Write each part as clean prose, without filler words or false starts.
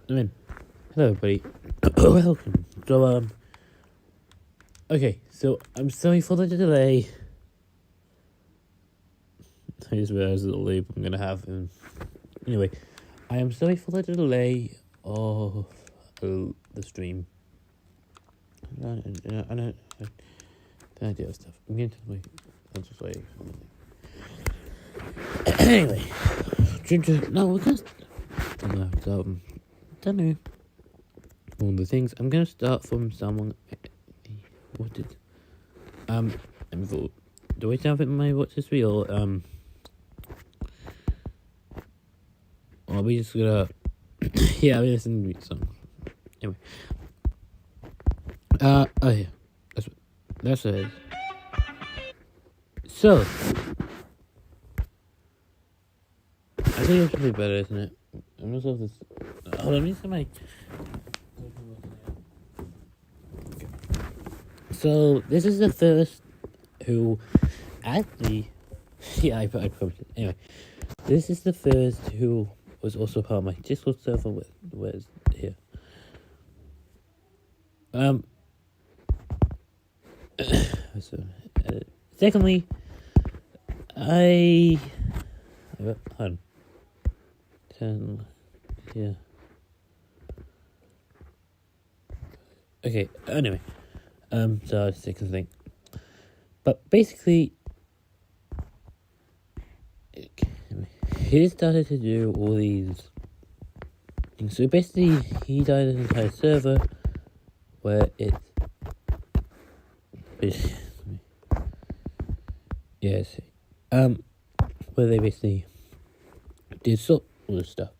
I mean, hello everybody. Welcome. So, okay, so I'm sorry for the delay. I just realized the delay I'm gonna have. Anyway, I am sorry for the delay of the stream. I don't do stuff. I'm getting to my. I'm just waiting. Anyway, no, we're gonna. Don't know. One of the things I'm gonna start from someone. What did? Do I have it in my watch history or are we just gonna? Yeah, I'm listening to some. Anyway. Oh yeah, that's it. So, I think it should be better, isn't it? I'm not sure if this. Hold on, let me see my. Okay. So this is the first who actually. Yeah, I promised it. Anyway, this is the first who was also part of my Discord server. Where's here? So, secondly, hold on. Yeah. Okay. Anyway, so I'll take a think. But basically, he started to do all these things. So basically, he started an entire server where it's. Yes. Where they basically did sort all this stuff.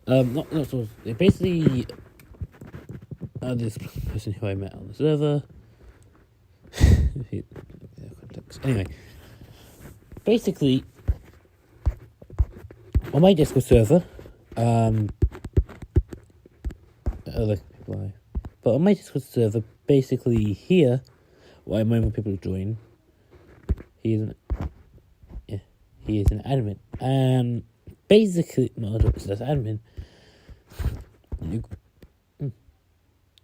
Not sort of. They basically. This person who I met on the server. Anyway, basically, on my Discord server, but on my Discord server, basically here, where I'm waiting for people to join, he is an admin, and basically, that's admin.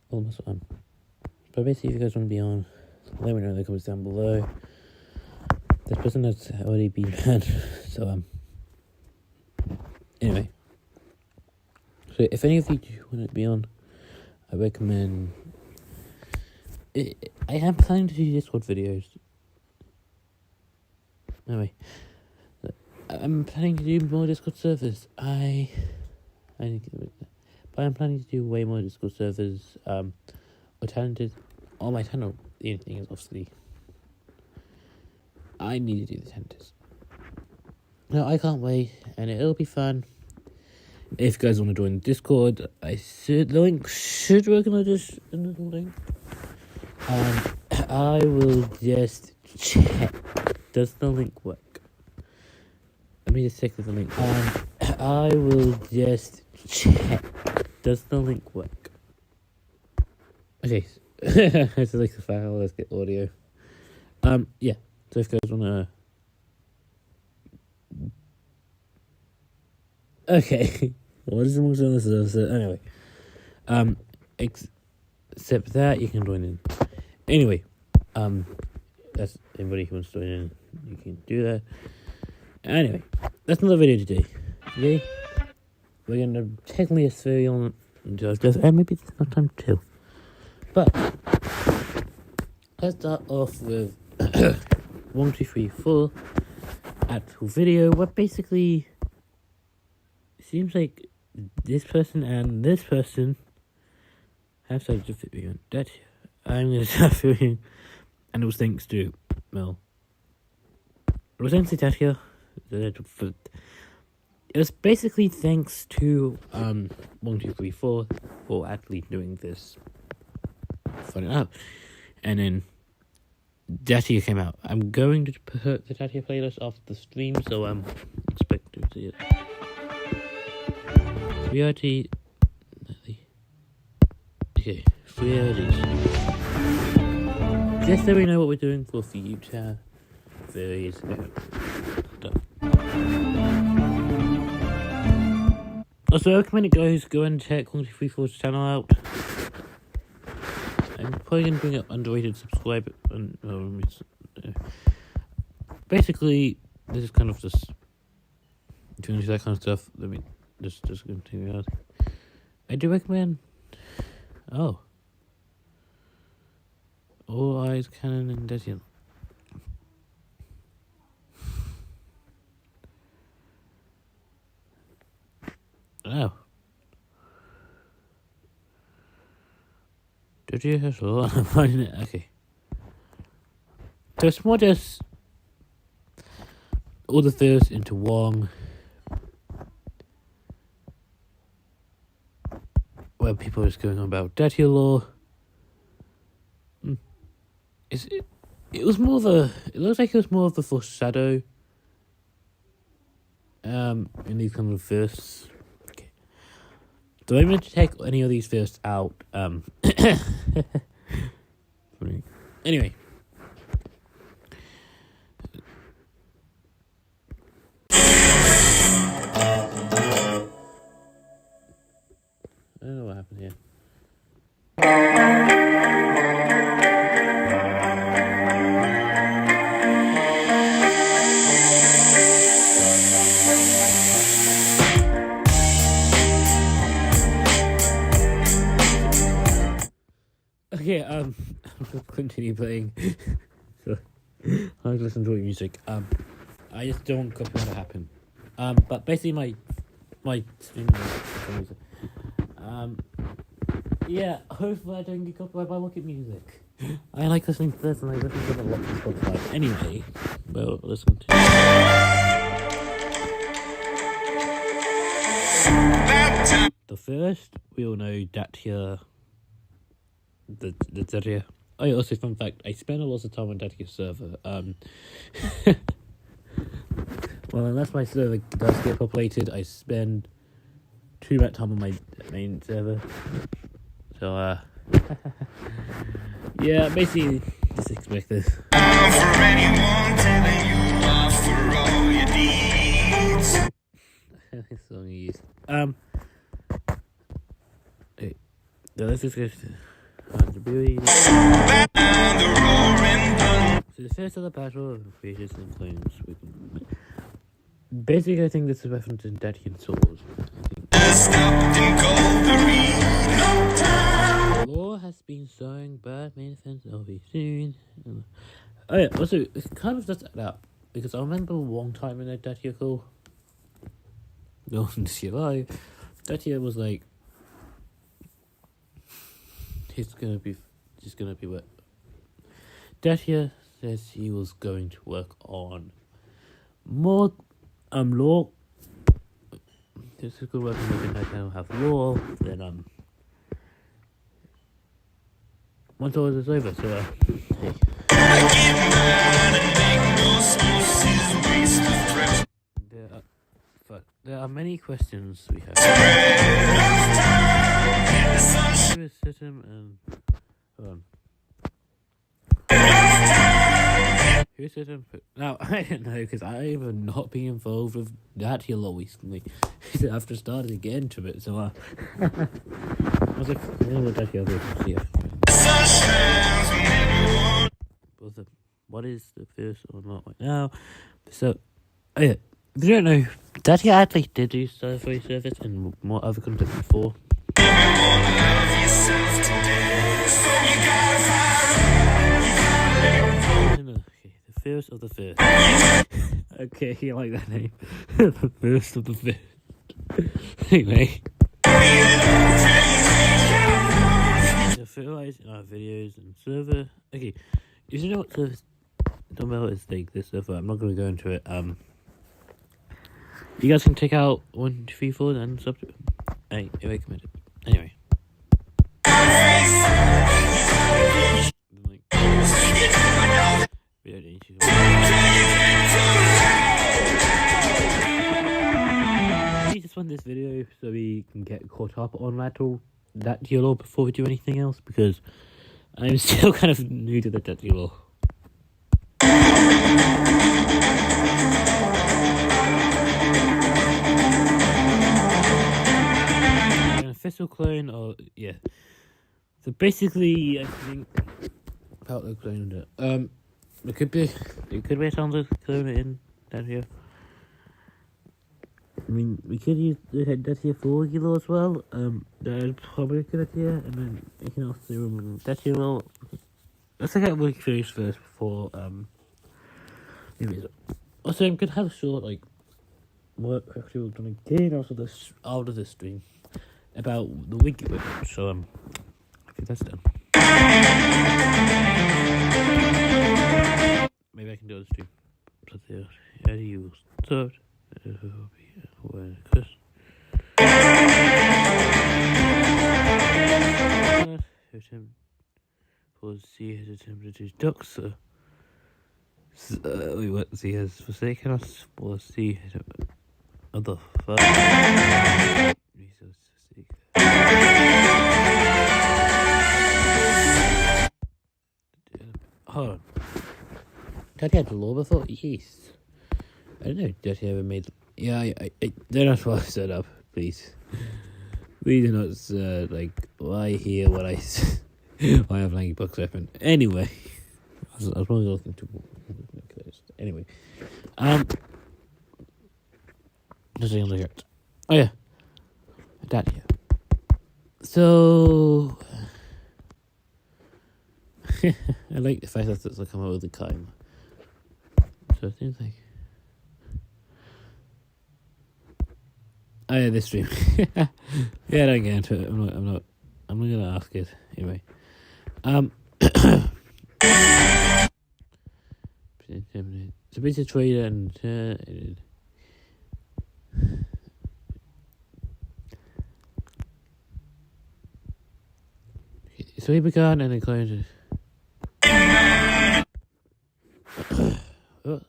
Almost on. But basically, if you guys want to be on, let me know in the comments down below. This person has already been banned, so anyway. So if any of you do want to be on, I recommend. I am planning to do Discord videos. Anyway, I'm planning to do more Discord servers. I need to get rid of that. But I'm planning to do way more Discord servers. Or talented on my channel. The only thing is obviously I need to do the talented. No, I can't wait, and it'll be fun. If you guys want to join Discord, the link should work in the link. I will just check. Does the link work? Let me just check the link. I will just check. Does the link work? Okay. It's like the file. Let's get audio. Yeah. So if you guys wanna. Okay. What is the most on the server? So anyway. Except that you can join in. Anyway. That's anybody who wants to join in. You can do that. Anyway, that's another video today. Today, we're gonna technically a series on just and maybe it's not time too. But let's start off with 1, 2, 3, 4 actual video. Where basically it seems like this person and this person have started to fit me on datchia. I'm gonna start filming, and it was thanks to Mel. It was thanks to datchia. It was basically thanks to 1, 2, 3, 4 for actually doing this, fun it up, and then datchia came out. I'm going to put the datchia playlist off the stream, so expect to see it. Reality. Okay, 3 hours. Just so we know what we're doing for future videos. Also, I recommend it, guys. Go and check 123's channel out. I'm probably going to bring up underrated subscribe. Basically, this is kind of just doing that kind of stuff. Let me just continue out. I do recommend. Oh. All Eyes Canon and datchia. Oh. Datchia has a lot of fun in it. Okay. So it's more just all the thirst into one, where people are just going on about datchia law. It was more of a. It looks like it was more of a foreshadow. In these kind of firsts. Okay. So I'm going to take any of these firsts out. Anyway. I don't know what happened here. Okay, I'm gonna continue playing. So, I like to listen to music. I just don't copy what happened. But basically my stream yeah, hopefully I don't get copyrighted by Look at Music. I like listening to this and I listen to it a lot on Spotify. Anyway, well, listen to the first, we all know datchia. The datchia. Oh, yeah, also fun fact, I spend a lot of time on datchia server. Well, unless my server does get populated, I spend too much time on my main server. So, yeah, basically, just expect this. For anyone telling you off for all your deeds. This song you used. Wait, no, let's just go to the beauty. So the first of the battle of the creatures and flames. Basically, I think this is a reference to datchia swords. Law has been sowing bad manifest will be soon. Oh yeah, also it kind of does add up because I remember one time in a datchia call. No, datchia was like, he's gonna be what? Datchia says he was going to work on more law. This is good work on I can have law. Then once all is over, so hey. There are many questions we have. Who is System and hold on. Who's System? Now I don't know because I have not been involved with datchia law recently. After starting to get into it, so I was like, what is the first or not right now? So, oh yeah, if you don't know, datchia actually did do free service and more other content before. The first of the first. Okay, you like that name? The first of the first. Anyway. The fertilize in our videos and server. Okay, if you know what server dumbbell is like this server, I'm not going to go into it. You guys can take out 1, 2, 3, 4 and sub. Hey, I recommend it. Anyway. We don't need to. I just want this video so we can get caught up on datchia law before we do anything else because I'm still kind of new to the datchia law. official clone, or yeah. So basically, I think about the clone. It could be a sound clone in down here. I mean, we could use the datchia for Gilo as well. That is probably a good idea, and then we can also do datchia well. Let's look at work face first before anyways. Also, I'm gonna have a short what actually we're gonna gain out of this stream about the wiki whip. So I think that's done. Maybe I can do the stream. So how do you start? Chris. He has attempted to ducks. What he has forsaken us. Was he other fuck? Hold on. Daddy had the law before? Yes. I don't know if Daddy ever made. Yeah, I don't know what I set up, please. Please do not, why hear what I why have lanky books open. Anyway. I was probably looking to. Anyway. Just a look at. Oh, yeah. Daddy. So. I like the fact that it's come out with the time. So it seems like. Oh yeah, this stream. Yeah, don't get into it. I'm not gonna ask it anyway. So basically, trader and so he began and included. Oh,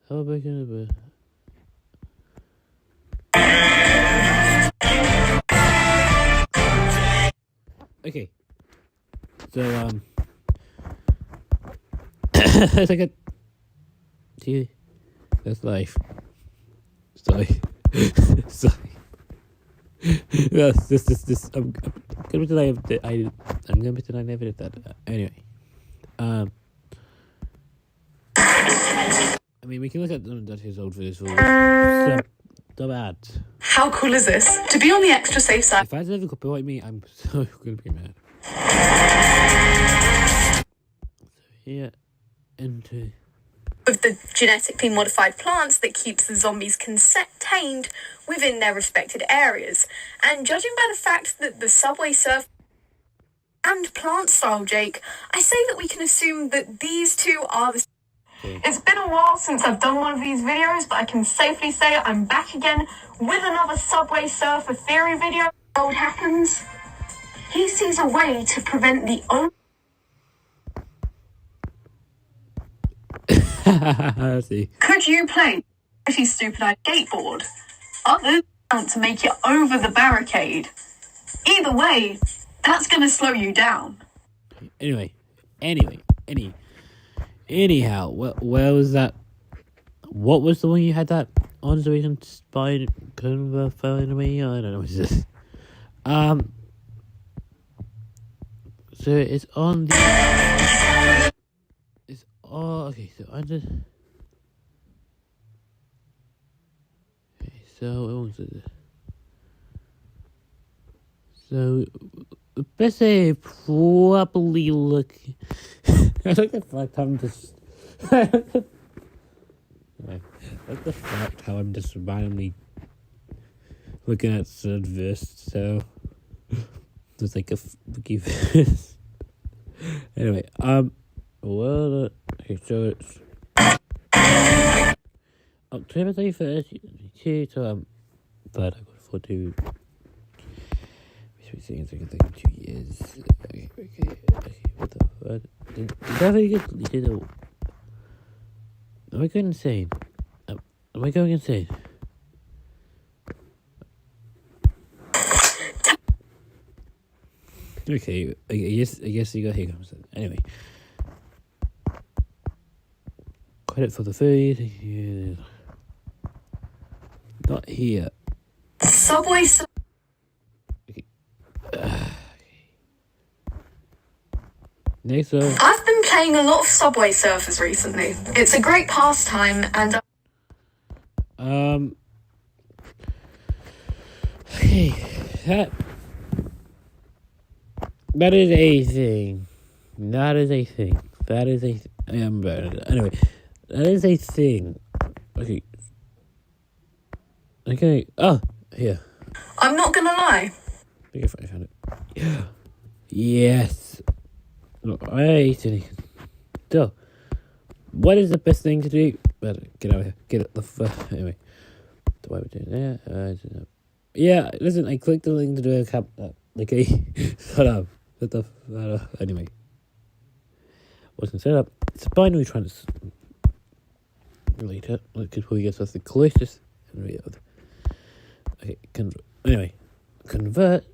how big is it? Okay, so it's like a TV. That's life. Sorry. Yes, this. I'm gonna pretend I'm gonna pretend I never did that. Anyway, I mean, we can look at his old videos for some ads. How cool is this? To be on the extra safe side. If ads ever copyright me, I'm so gonna be mad. So here, into. With the genetically modified plants that keeps the zombies contained within their respected areas. And judging by the fact that the Subway Surf and plant style, Jake, I say that we can assume that these two are the... Okay. It's been a while since I've done one of these videos, but I can safely say I'm back again with another Subway Surfer theory video. What happens? He sees a way to prevent the See. Could you play if you stupid skateboard? Others want to make it over the barricade. Either way, that's going to slow you down. Anyhow, where was that? What was the one you had that on so we can spy confirm me? I don't know what is this. So it's on the. Oh, okay, so I just... Okay, so, what was it? So, best say probably look... I like the fact I'm just... I like the fact how I'm just randomly looking at verse, so... There's like a wiki verse. Anyway, well, okay, so it's October 31st, 22 to but I got 42. Things I can think of 2 years. Okay, what the fuck? Did I really get am I going insane? Am I going insane? Okay, I guess you got here comes then. Anyway. Credit for the food. Not here. Subway. Next one. I've been playing a lot of Subway Surfers recently. It's a great pastime and... Okay, that is a thing. That is a thing. That is a... anyway, that is a thing. Okay. Okay. Oh, here. I'm not gonna lie. I think I found it. Yeah. Yes. Look, I ate anything. So, what is the best thing to do? But get out of here. Get it. Anyway. So why we're doing that? Yeah, listen, I clicked the link to do a cap. Okay. Shut up. Anyway. Wasn't set up. It's a binary translator. It could probably get us the closest. Okay, anyway. Convert.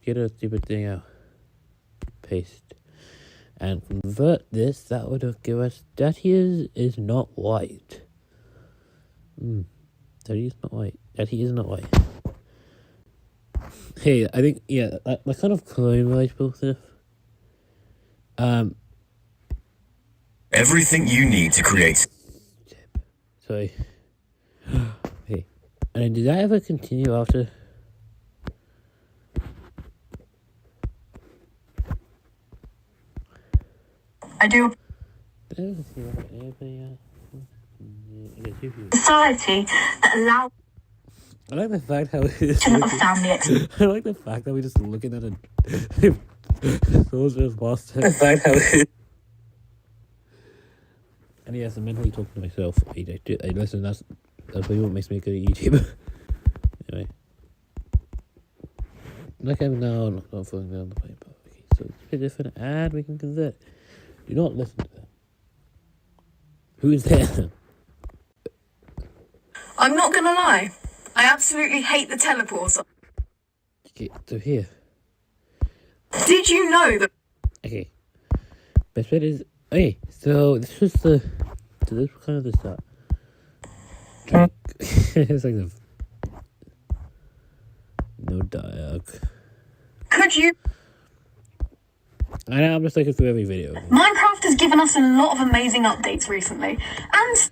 Get a stupid thing out. Paste. And convert this. That would give us datchia is not white. Datchia is not white. Datchia is not white. Hey, I think, yeah, that kind of clone-relatable stuff. Everything you need to create. Sorry. Hey. And then did that ever continue after? I do. Society that allows I like the fact how it is. of family. I like the fact that we're just looking at a soldier's master. The fact how it is. And yes, I'm mentally talking to myself. I listen, that's probably what makes me a good YouTuber. Anyway. Like I'm now not falling down the pipe. Okay, so it's a different ad we can convert. Do not listen to that. Who is there? I'm not gonna lie. I absolutely hate the teleporter. Okay, so here. Did you know that? Okay. Best bet is... Okay, so this was the... So this was kind of the start. It's like the... No dialogue. Could you? I know, I'm just looking through every video. Minecraft has given us a lot of amazing updates recently. And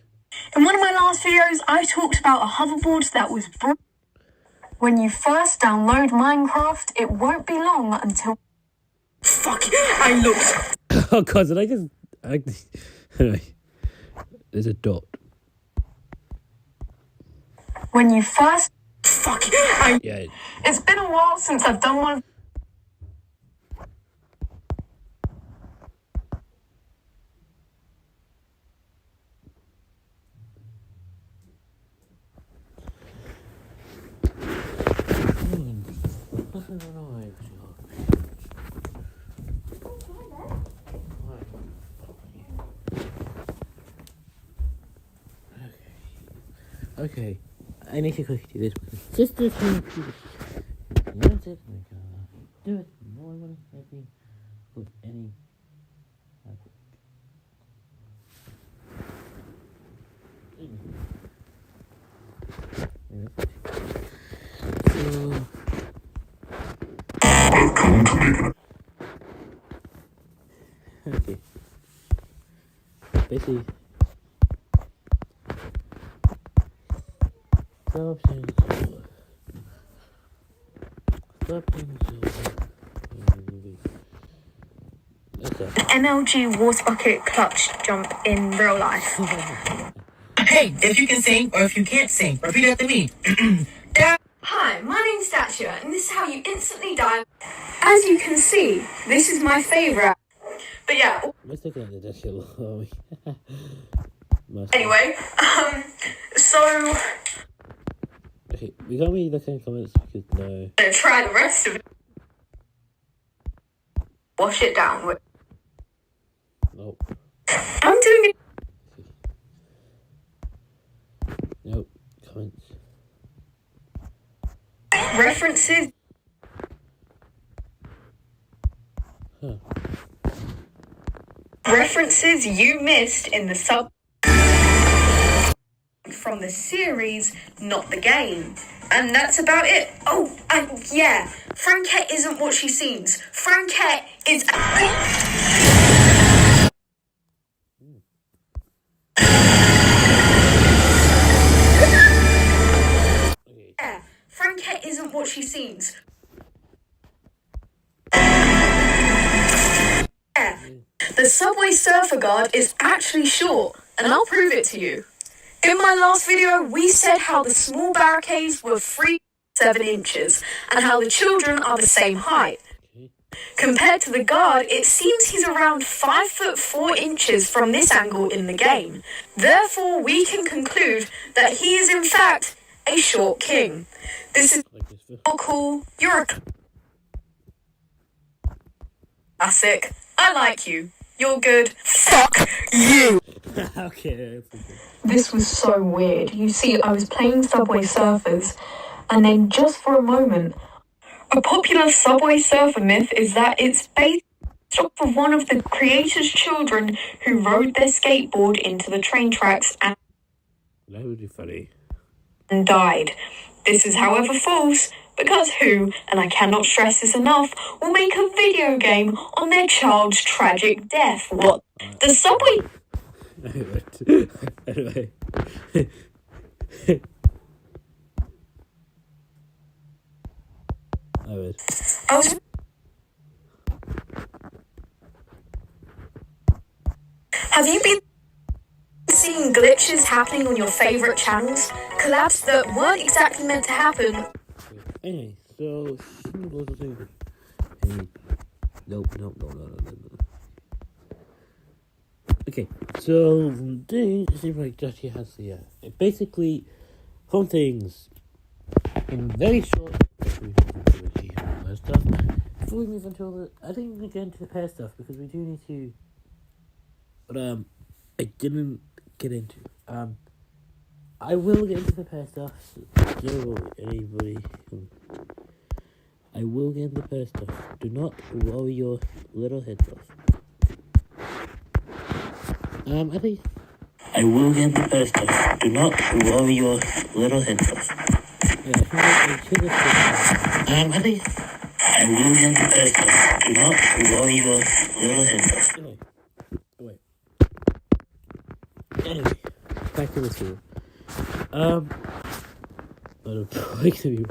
in one of my last videos, I talked about a hoverboard that was when you first download Minecraft, it won't be long until... Fuck, I looked. Oh god, did I just... Anyway. There's a dot. When you first... Fuck, Yeah. It's been a while since I've done one... Okay, I need to quickly do this. Just this one. That's it. Do it. No one will let me put any. Okay. Basically. MLG water bucket clutch jump in real life. Hey, if you can sing or if you can't sing, repeat after me. Hi, my name's Datchia, and this is how you instantly die. As you can see, this is my favourite. But yeah. Let's take another Datchia. Anyway, so... Okay, we can't really look in the comments because no. I'm gonna try the rest of it. Wash it down with... Nope. I'm doing it. Nope. Comments. References. Huh. References you missed in the sub... from the series, not the game. And that's about it. Oh, yeah. Franquette isn't what she seems. Franquette is... Yeah, Franquette isn't what she seems. Yeah. The Subway Surfer Guard is actually short, and I'll prove it to you. In my last video, we said how the small barricades were 3.7 inches, and how the children are the same height. Compared to the guard, it seems he's around 5'4" from this angle in the game. Therefore, we can conclude that he is in fact a short king. This is not cool. You're a classic. I like you. You're good. Fuck you. Okay. This was so weird. You see, I was playing Subway Surfers, and then just for a moment, a popular Subway Surfer myth is that it's based off of one of the creator's children who rode their skateboard into the train tracks and That would be funny. died. This is, however, false, because who, and I cannot stress this enough, will make a video game on their child's tragic death? What? The Subway... Anyway. I would. Have you been seeing glitches happening on your favorite channels? Collabs that weren't exactly meant to happen. Anyway, so Nope. Okay, so it seems like Jackie has the basically fun things in very short. Stuff. Before we move on to all the, I think we get into the pair stuff because we do need to. But I didn't get into. I will get into the pair stuff. So anybody, I will get into the pair stuff. Do not worry your little heads off. I think I will get into the pair stuff. Do not worry your little heads off. Yeah, I think I will get into the pair stuff. Do not worry your little heads off. Anyway, back to the video. But I'm trying to be.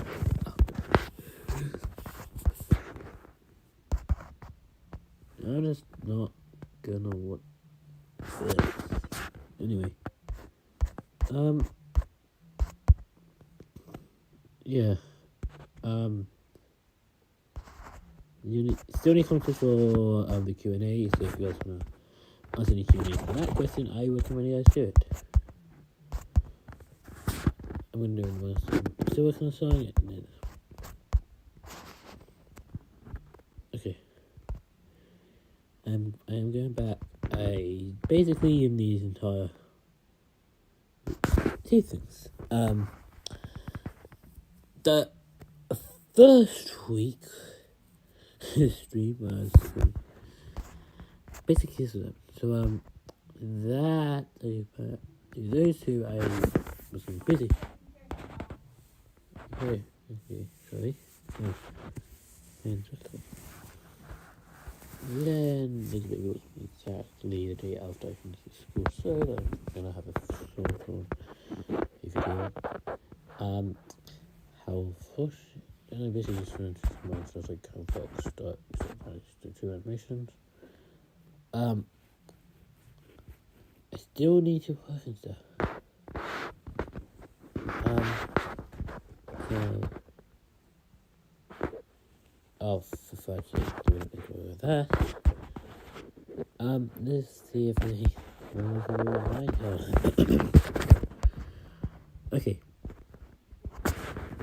I'm just not gonna what this. Anyway. Yeah. You still need comments for the Q&A, so if you guys wanna answer any Q&A for that question, I recommend you guys do it. I'm gonna do it once. I'm still working on a song. Okay. I am going back. I basically in these entire two things. The first week stream was basically so that those two I was busy. Okay, sorry. Oh. And then this video was exactly the day after I finished school, so I'm gonna have a short video. How first, and I basically just went to more stuff like how Fox start the two animations. I still need to work and stuff. For 5 seconds, doing a bit of that. Let's see if they okay.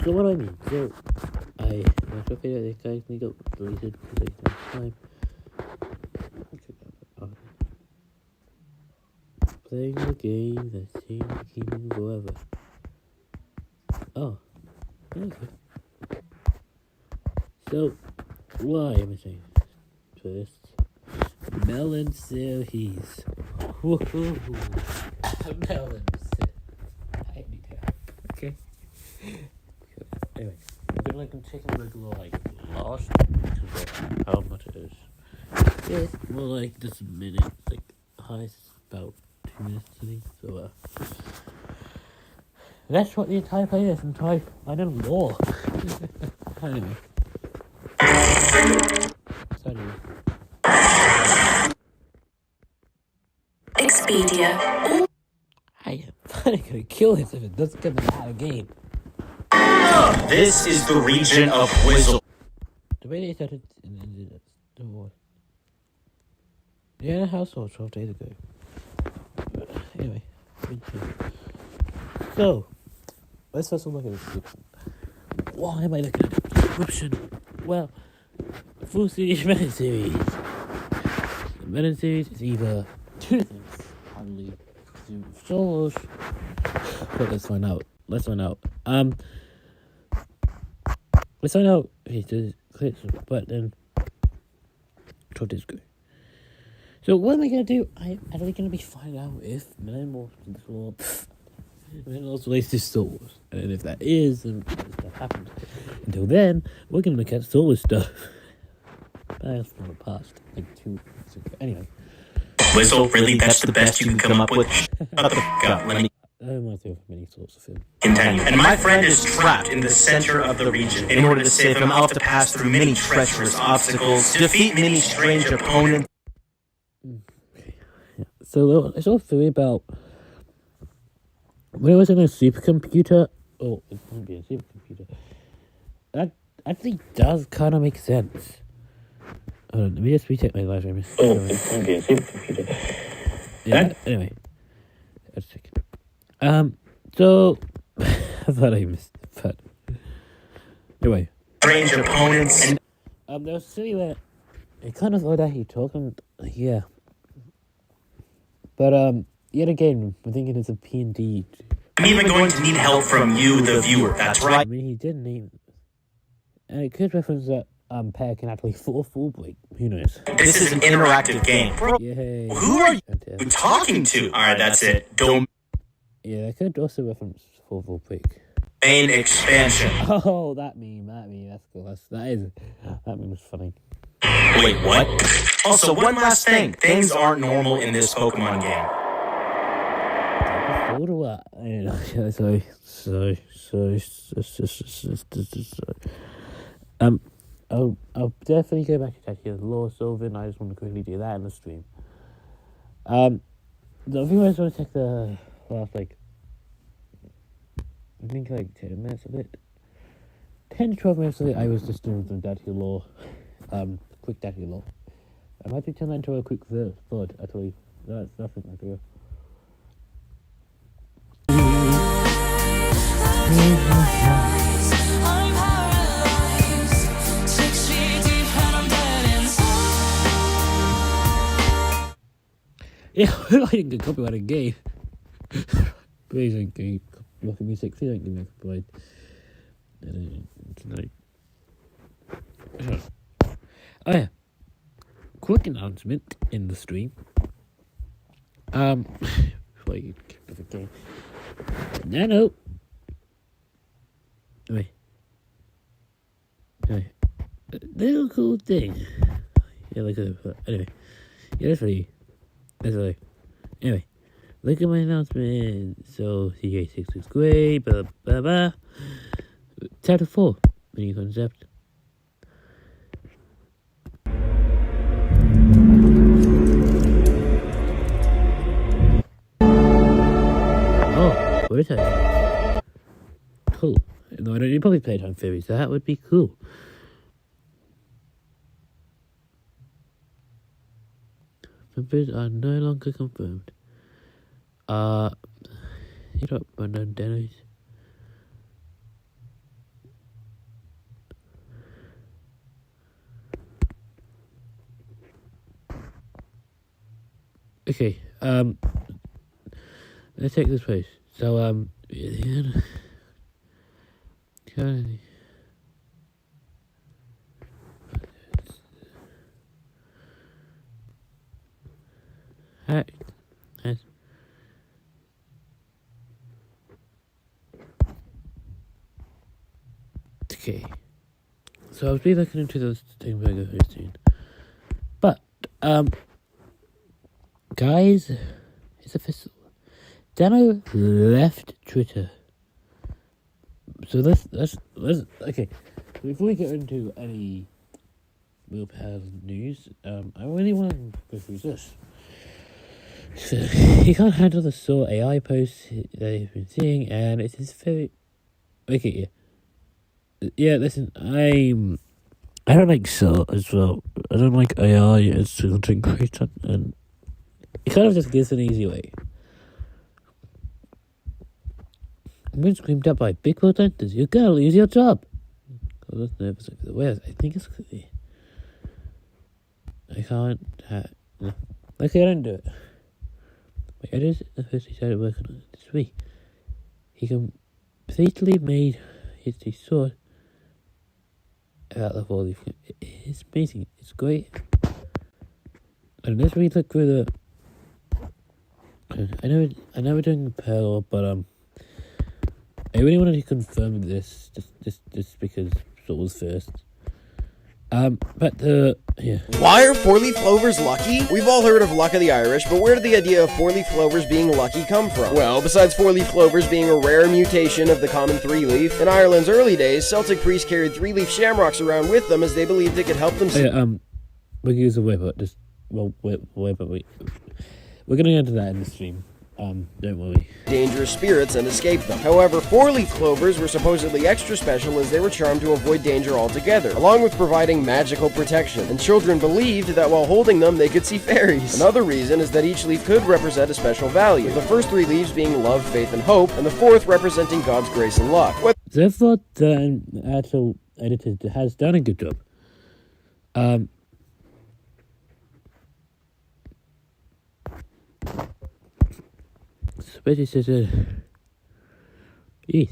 So what I mean, so my first video, this guys need to deleted because they don't have time. Playing the game that seems to keep me forever. Oh, okay. So, why am I saying this? First, melon series. Woohoo! Melon series. I need to. Okay. like I'm taking a regular like lost because of how much it is. Yeah, it's more like just a minute, like highest about 2 minutes I think. So that's what the entire play is. I know law. Anyway. So anyway. Expedia. I am finally gonna kill this if it doesn't come out of the game. This is the region of Whizzle. The way they started in the war. Yeah, in a household 12 days ago. But anyway. So, let's first look at the description. Why am I looking at the description? Well, full series meta series. The meta series is either two things. Probably two solos. But let's find out. Let's find out. Okay, so clips, but then 12 days ago. So what am I gonna do? I'm actually gonna be finding out if Millennials relates to Star Wars, and if that is, then stuff happens. Until then, we're gonna look at Star Wars stuff. That's from the past, like 2 weeks ago. Anyway. Whizzle, really? That's the best you can come up with? Shut the fuck up. Let me I might do many sorts of film. continue. And my friend is trapped in the center of the region. In order to save him, I'll have to pass through many treacherous obstacles, defeat many strange opponents. So it's all theory about when it was in a supercomputer. Oh, it wouldn't be a supercomputer. That actually does kind of make sense. Hold on, let me just recheck my live stream. Oh, it wouldn't be a supercomputer. Yeah, anyway. Let's check. So I thought I missed it, but anyway. Strange opponents. There was a city where it kind of thought that he talking, yeah. But yet again, I'm thinking it's a P&D. I'm even going to need help from you, the viewer. That's I right. mean, he did name it. And it could reference that Pear can actually full break. Who knows? This is an interactive game. Bro, Yay. who are you talking to? Alright, that's it. Domain Yeah, it could also reference full break. expansion. Oh, that meme, that's cool. That meme was funny. Wait, what? Also, one last thing. Things aren't normal in this Pokemon game. So do I. Sorry. I'll definitely go back to Tatsuya Law Sylvan. I just want to quickly do that in the stream. The other thing I just want to check the last, like, I think like 10 minutes of it. 10 to 12 minutes of it, I was just doing some Datchia Law. Quick Datchia Law. I might be turning that into a quick third, actually. That's nothing I do. Yeah, I didn't get copyrighted game. Please don't give me rock music. Please don't give me copyright. Oh yeah. Quick announcement in the stream. Before you get to the game. No. Wait. Little cool thing. Yeah, like anyway. Yeah, that's funny. Anyway, look at my announcement. So, CK6 is great, blah, blah, blah. Chapter 4, mini concept. Oh, prototype. Cool. No, I don't need probably playtime theories. That would be cool. Members are no longer confirmed. Hit up unknown demos. Okay, let's take this place. So, Alright. Nice. Okay. So I'll be looking into those things very soon. But guys, it's official. Dano left Twitter. So let's okay. Before we get into any willpower news, I really want to go through this. So he can't handle the Saw AI posts that he's been seeing, and it is very okay. Yeah, listen, I don't like Saw as well. I don't like AI as content creator, and it kind of just gives an easy way. I'm being screamed at by big protesters. You're gonna lose your job. I was nervous over the words. I think it's clear. I can't no. Okay, I don't do it. My editors officially started working on it this week. He completely made his sword about the whole leaf. It's amazing. It's great. And let's read look through the. I know we're doing pear, but I really wanted to confirm this just because it was first. But yeah. Why are four-leaf clovers lucky? We've all heard of luck of the Irish, but where did the idea of four-leaf clovers being lucky come from? Well, besides four-leaf clovers being a rare mutation of the common three-leaf, in Ireland's early days, Celtic priests carried three-leaf shamrocks around with them as they believed it could help them. We can use a whip, but just wait. We're gonna get into that in the stream. Don't worry. Dangerous spirits and escape them. However, four-leaf clovers were supposedly extra special as they were charmed to avoid danger altogether, along with providing magical protection, and children believed that while holding them they could see fairies. Another reason is that each leaf could represent a special value, with the first three leaves being love, faith, and hope, and the fourth representing God's grace and luck. So I thought the actual editor has done a good job. Betty says, yes.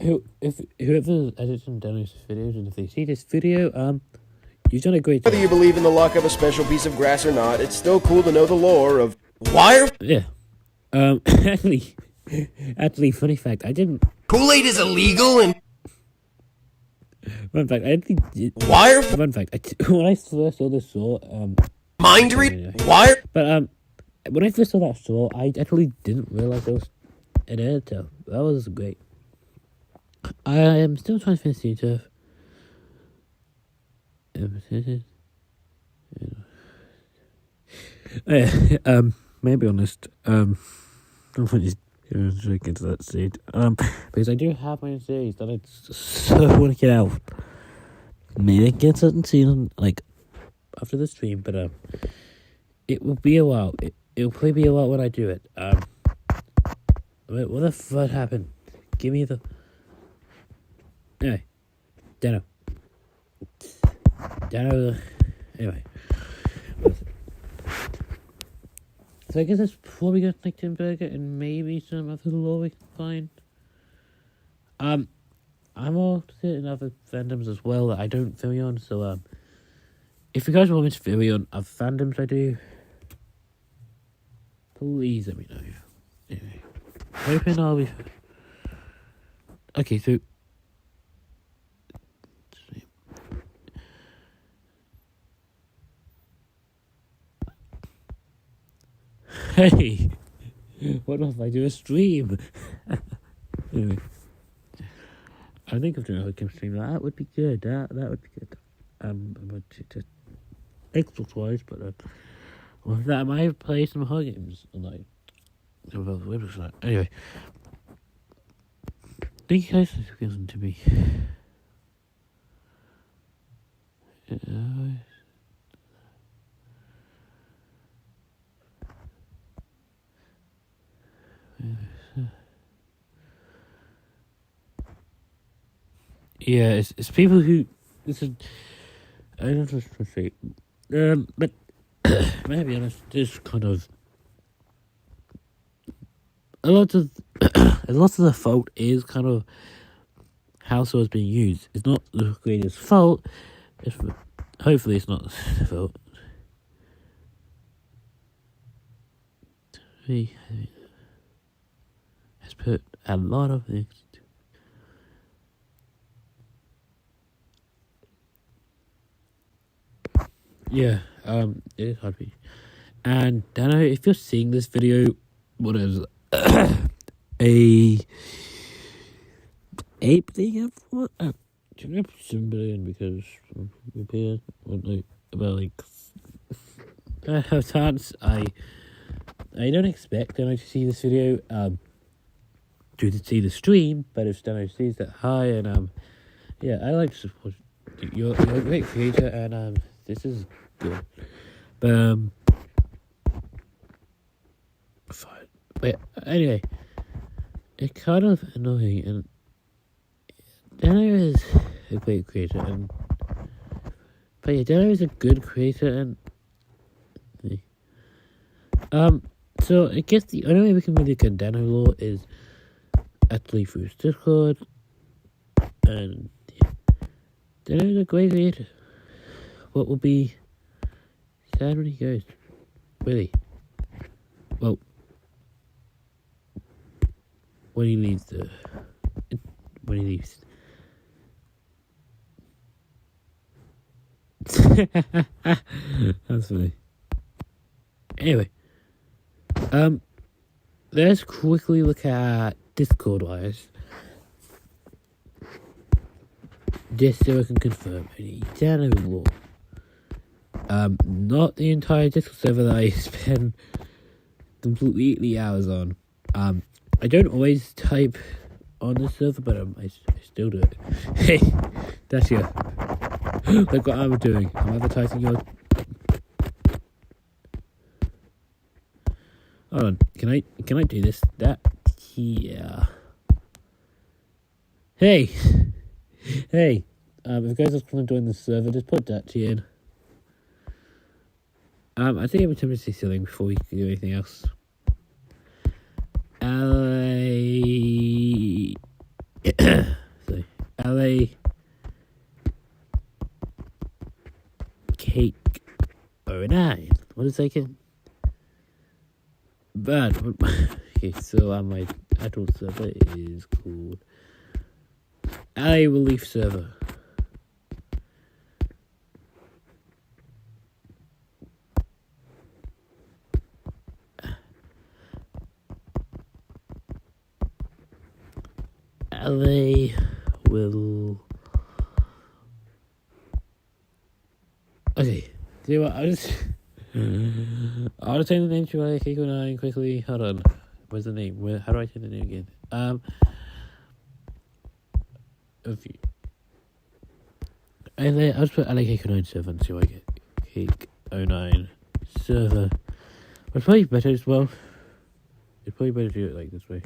Whoever edited Dano's videos, and if they see this video, you've done a great job. Whether you believe in the luck of a special piece of grass or not, it's still cool to know the lore of why. Yeah. Actually, funny fact, I didn't. Kool-Aid is illegal and. Fun fact, I think. Why? Fun fact, when I first saw this saw, Mind read. Why? But when I first saw that saw, I actually didn't realize there was an editor. That was great. I am still trying to finish the intro. May be honest. I'm just get into that seed. Because I do have my own series that I so want to get out. Maybe I can get something soon, like after the stream, but it will be a while. It'll probably be a while when I do it. Wait, what the fuck happened? Give me the. Anyway, Dano. Anyway. So I guess that's before we get like Tim Burger and maybe some other lore we can find. I'm also in other fandoms as well that I don't fill on, so if you guys want me to fill on other fandoms I do, please let me know. Anyway, hoping I'll be. Okay, so. Hey, what if I do a stream? Anyway, I think if doing a webcam stream, that would be good. That would be good. But just Xbox wise, but well, that I might play some horror games on like website. Anyway, thank you guys for listening to me. Yeah, it's people who this is. I don't know what to say. But to be honest, this kind of a lot of the fault is kind of how Saw is being used. It's not the creator's fault. Hopefully, it's not the fault. He has put a lot of things. Yeah, it is hard to be. And Dano, if you're seeing this video, what is a 8 billion? What? 7 billion because repair. About like chance. I don't expect Dano to see this video. To see the stream, but if Dano sees that, hi, and yeah, I like to support. You're a great creator, and this is good. But fine. But anyway, it's kind of annoying, and Dano is a great creator, but yeah, Dano is a good creator, and so I guess the only way we can really get Dano lore is actually through his Discord, and yeah, Dano is a great creator. What will be sad when he goes? Really? Well, when he leaves. That's funny. Anyway, let's quickly look at Discord wise. Just so I can confirm any Dano lore. Not the entire Discord server that I spend completely hours on. I don't always type on the server, but I still do it. Hey, datchia. Look what I'm doing. I'm advertising your. Hold on. Can I do this? Yeah. Hey. Hey. If you guys just want to join the server, just put datchia in. I think I'm attempting to say something before we can do anything else. LA Cake 09. What is that again? Bad. Okay, so my adult server is called LA Relief Server. LA will. Okay, see what? I'll just change the name to LA Cake 09 quickly. Hold on. Where's the name? How do I change the name again? I'll just put LA Cake 09 server and see what I get. Cake 09 server. It's probably better as well. It's probably better to do it like this way.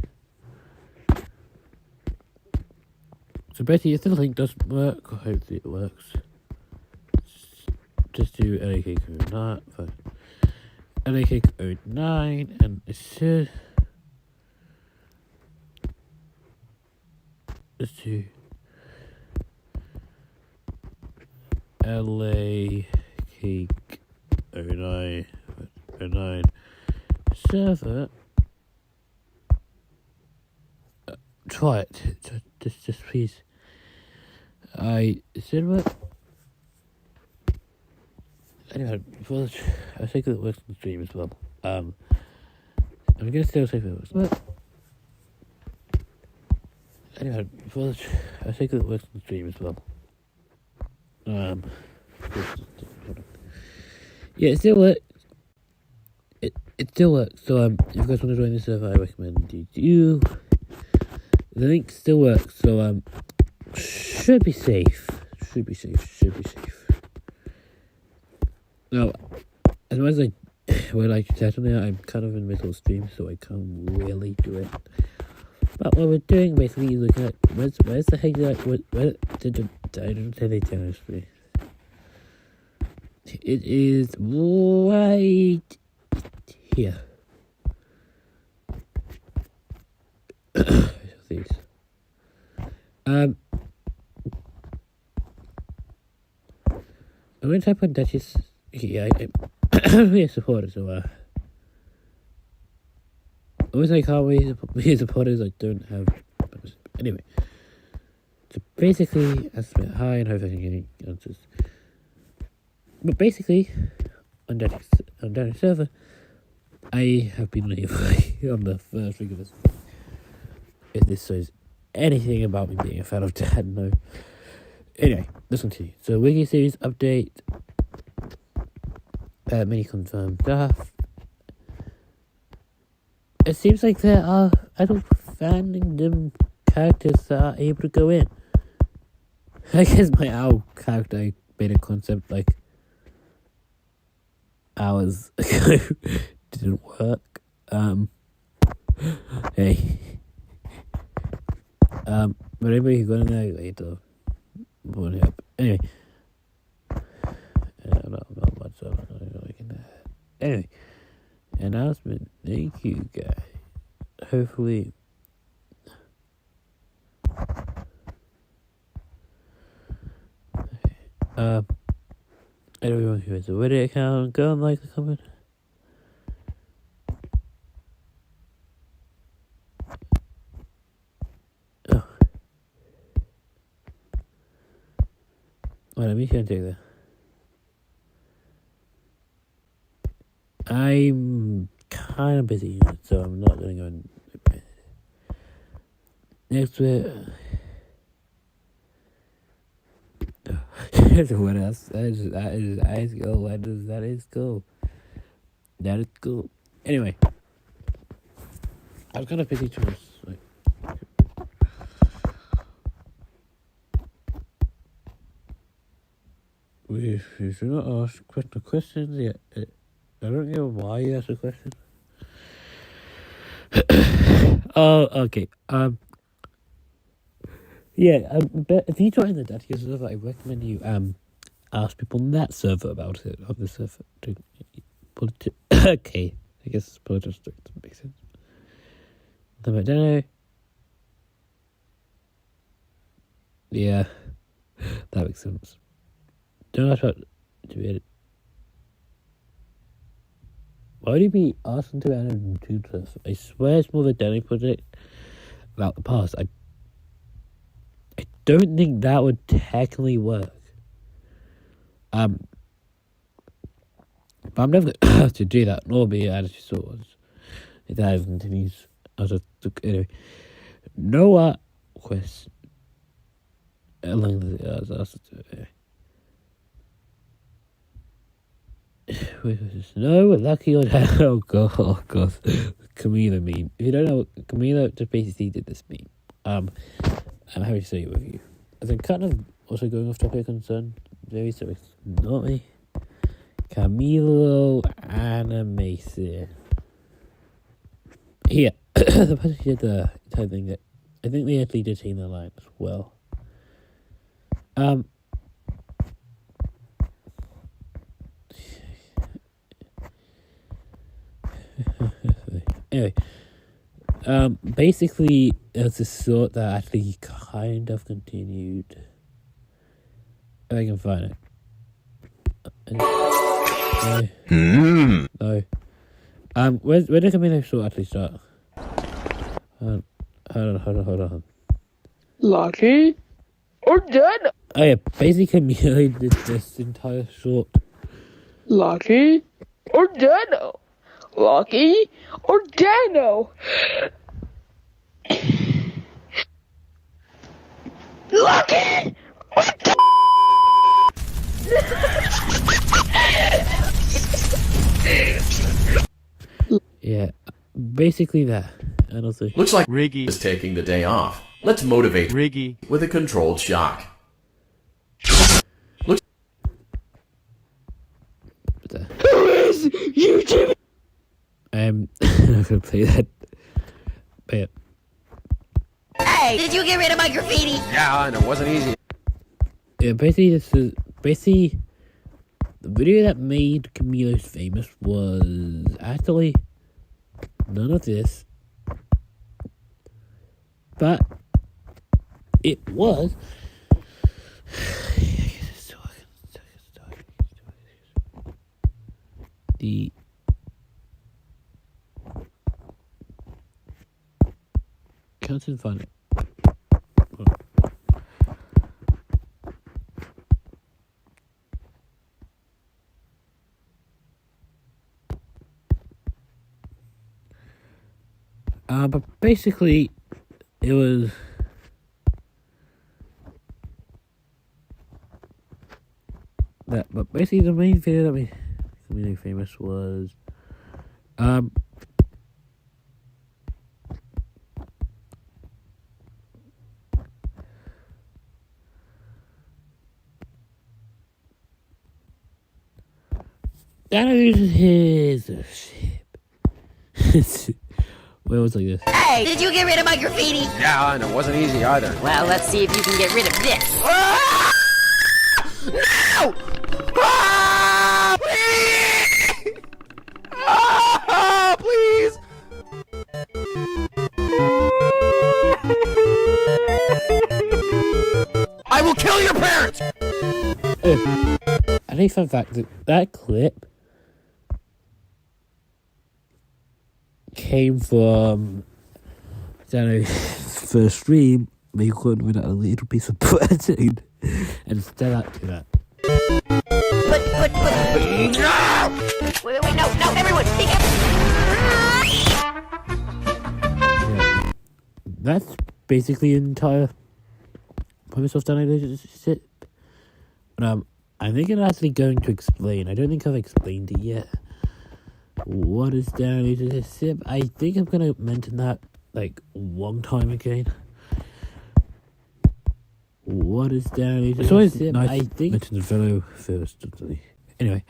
So basically, if the link doesn't work, hopefully it works. Just do LA Cake 09, LA Cake 09, and it should. Let's do LA Cake 09 server. Try it. Just please. I said what? Anyway, I think it works on the stream as well. I'm gonna still say it works. But anyway, I think it works on the stream as well. Yeah, it still works. It still works. So if you guys want to join the server, I recommend you do. The link still works, so should be safe. Should be safe. Now, as much as I would like to chat on there, I'm kind of in the middle of stream, so I can't really do it. But what we're doing basically is looking at where's the heck that where did I don't say they tell us, please. It is right here. These. I'm going to type on Duchess. Yeah, I'm a supporter, so almost like how we supporters like don't have. Anyway, so basically, I spent hi and hope I can get answers. But basically, on Danny's server, I have been leaving on the first week of this. If this says anything about me being a fan of Dad, no. Anyway, let's continue. So, Wiki series update. Many confirmed stuff. It seems like there are adult fandom characters that are able to go in. I guess my owl character I made a concept like hours ago didn't work. Hey. But anybody who got in there later, put it up. Anyway. Not much of it. Anyway. Announcement. Thank you, guys. Hopefully. Everyone who has a Reddit account, go and like the comment. Oh. Well, let me go and take that. I'm kind of busy, so I'm not going to go and... Next week... What else? That is cool. That is cool. Anyway. I was kind of busy too much. We should not ask questions yet. I don't know why you asked a question. Oh, okay. Yeah, but if you join the datchia server, I recommend you ask people on that server about it, on the server. Okay, I guess politics doesn't make sense. I don't know. Yeah, that makes sense. Don't ask about it. Why would you be asking to add a Toon server? I swear it's more the Danny project about the past. I don't think that would technically work. But I'm never going to do that, nor be added to swords. If that continues. Anyway. Noah question. Along the no, lucky or oh god, Camila meme. If you don't know, Camila just basically did this meme. I'm happy to share it with you. As I'm kind of also going off topic on certain videos, so it's not me. Camilo Animacy. Yeah, the person who did the entire thing that I think they actually did change their line as well. Anyway, basically, it's a sort that actually kind of continued. If I can find it. No. Where did Camino sort actually start? Hold on. Lucky or dead? Oh yeah, basically Camilo did this entire short. Lucky or Dano? Lucky or Dano? Lucky or Yeah, basically that. And also, Looks like Riggy is taking the day off. Let's motivate Riggy with a controlled shock. Who is YouTube? I'm not gonna play that. But yeah. Hey, did you get rid of my graffiti? yeah, and it wasn't easy. Yeah, basically this is the video that made Camilo's famous was actually none of this. But it was isn't funny. But basically, it was that. But basically, the main video that made me really famous was Dano uses his ship. Well, it was like this. Hey, did you get rid of my graffiti? Yeah, and it wasn't easy either. Well, let's see if you can get rid of this. No! Ah, please! Ah, please! I will kill your parents! I think fun fact that clip came from Dano's first stream, where he caught with a little piece of protein and still out to that. But, no! Wait, no, everyone, be careful! Yeah. That's basically the entire premise of Dano's ship. But I think I'm actually going to explain. I don't think I've explained it yet. What is Dano's ship? I think I'm gonna mention that like one time again. What is Dano's It's always ship? nice I think mention the fellow first. Anyway,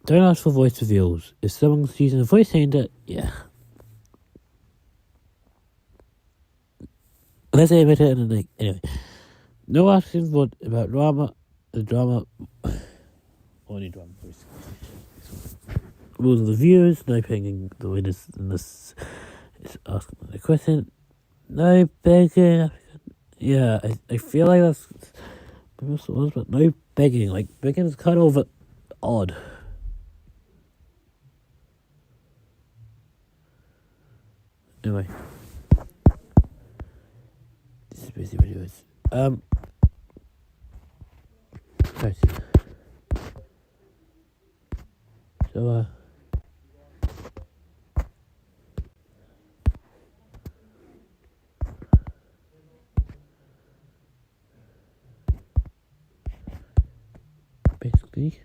don't ask for voice reveals. If someone's using a voice changer, yeah. Let's say it and like anyway. No asking what about drama. The drama. Only drama, please. Rules of the viewers. No picking the winners unless it's asking the question. No begging. Yeah, I feel like that's but no begging. Like begging is kind of odd. Anyway, this is basically what it is. Right. So basically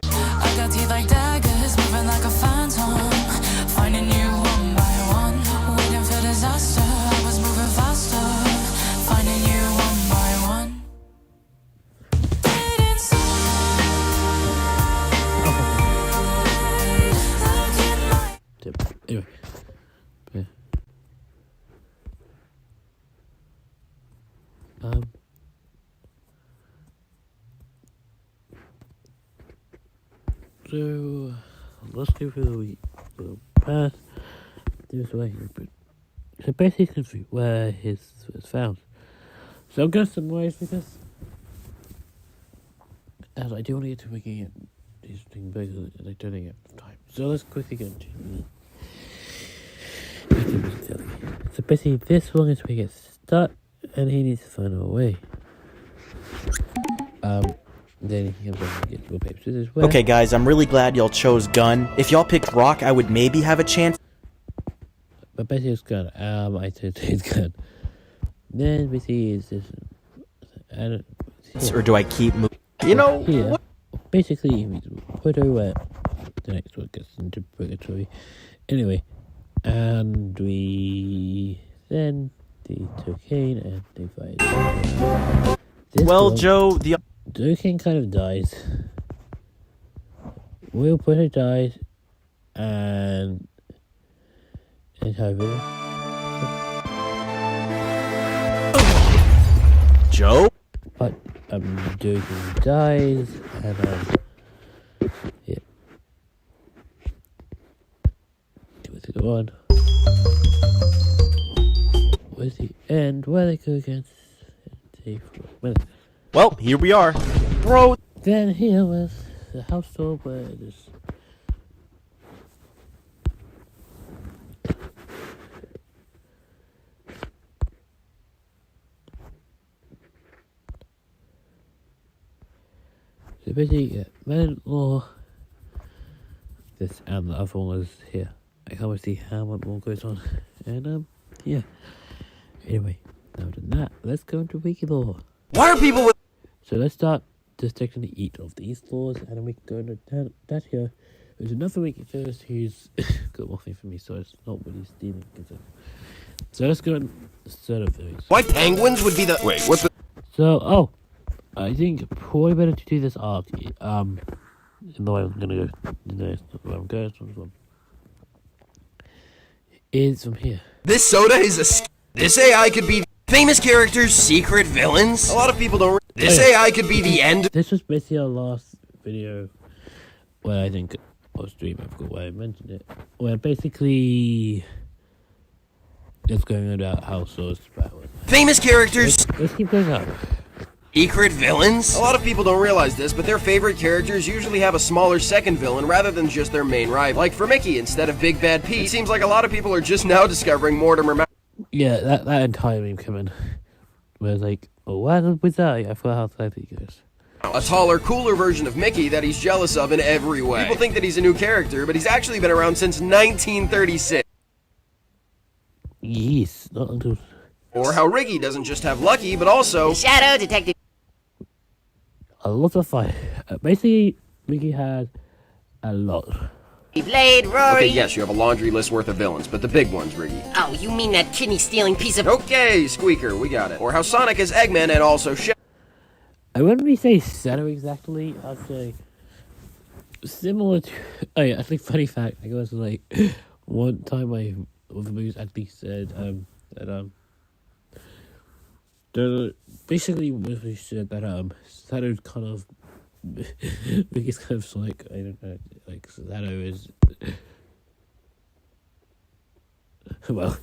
I got teeth like daggers, moving like a phantom, finding you one by one, waiting for disaster. I was moving faster, finding you one by one. anyway. Yeah. So let's go through the past. This way, so basically where his was found. So I'm going to summarize because as I do want to get to making it these things bigger and I don't have time. So let's quickly go into so basically this one is where he gets stuck and he needs to find a way. Then he comes over and gets more papers. This is where Okay, guys, I'm really glad y'all chose gun. If y'all picked rock, I would maybe have a chance. but basically it's gun. I said it's gun. Then we see is this Or do I keep moving? You know, here, what? basically we put her where the next one gets into purgatory. Anyway, and we then the cocaine and the fire. Well, Joe, the Cocaine kind of dies. Will put her dies and over. Joe? But Dugan dies and yeah. Let's go on. Where's the end? Where they go against? Well, here we are. Bro. Then here was the house tour where this. So basically, yeah, mother-in-law. This and the other one was here. I can't wait to see how much more goes on. And yeah. Anyway, now done that, let's go into wiki lore. Why are people with... So let's start dissecting each of these laws, and then we can go into datchia. There's another wiki first who's got one thing for me, so it's not what he's stealing. So let's go and start of things. Why penguins would be the... Wait, what's the... So, I think probably better to do this arc. In the way I'm gonna go. No, it's not where I'm going. It's from. Is from here. This soda is a... This AI could be famous characters, secret villains. A lot of people don't... This AI could be the end... This was basically our last video where I think... Or stream, I forgot why I mentioned it. Where basically... It's going about how Source Battle. Famous characters... Let's keep going up. Secret villains? A lot of people don't realize this, but their favorite characters usually have a smaller second villain rather than just their main rival. Like for Mickey, instead of Big Bad Pete, it seems like a lot of people are just now discovering Mortimer... Yeah, that entire meme coming. Where it's like, oh, what was that? I forgot how tight he goes. A taller, cooler version of Mickey that he's jealous of in every way. People think that he's a new character, but he's actually been around since 1936. Yes, not until... Or how Riggy doesn't just have Lucky, but also... Shadow Detective. A lot of fire. Basically, Mickey had a lot. Blade, Rory. Okay, yes, you have a laundry list worth of villains, but the big ones, Riggy. Oh, you mean that kidney-stealing piece of... Okay, Squeaker, we got it. Or how Sonic is Eggman and also I wouldn't really say Shadow exactly. I'd say similar to... Oh yeah, actually, funny fact. I guess like one time my other movies actually said that basically we said that Shadow's kind of biggest kind of like I don't know, like Shadow is well,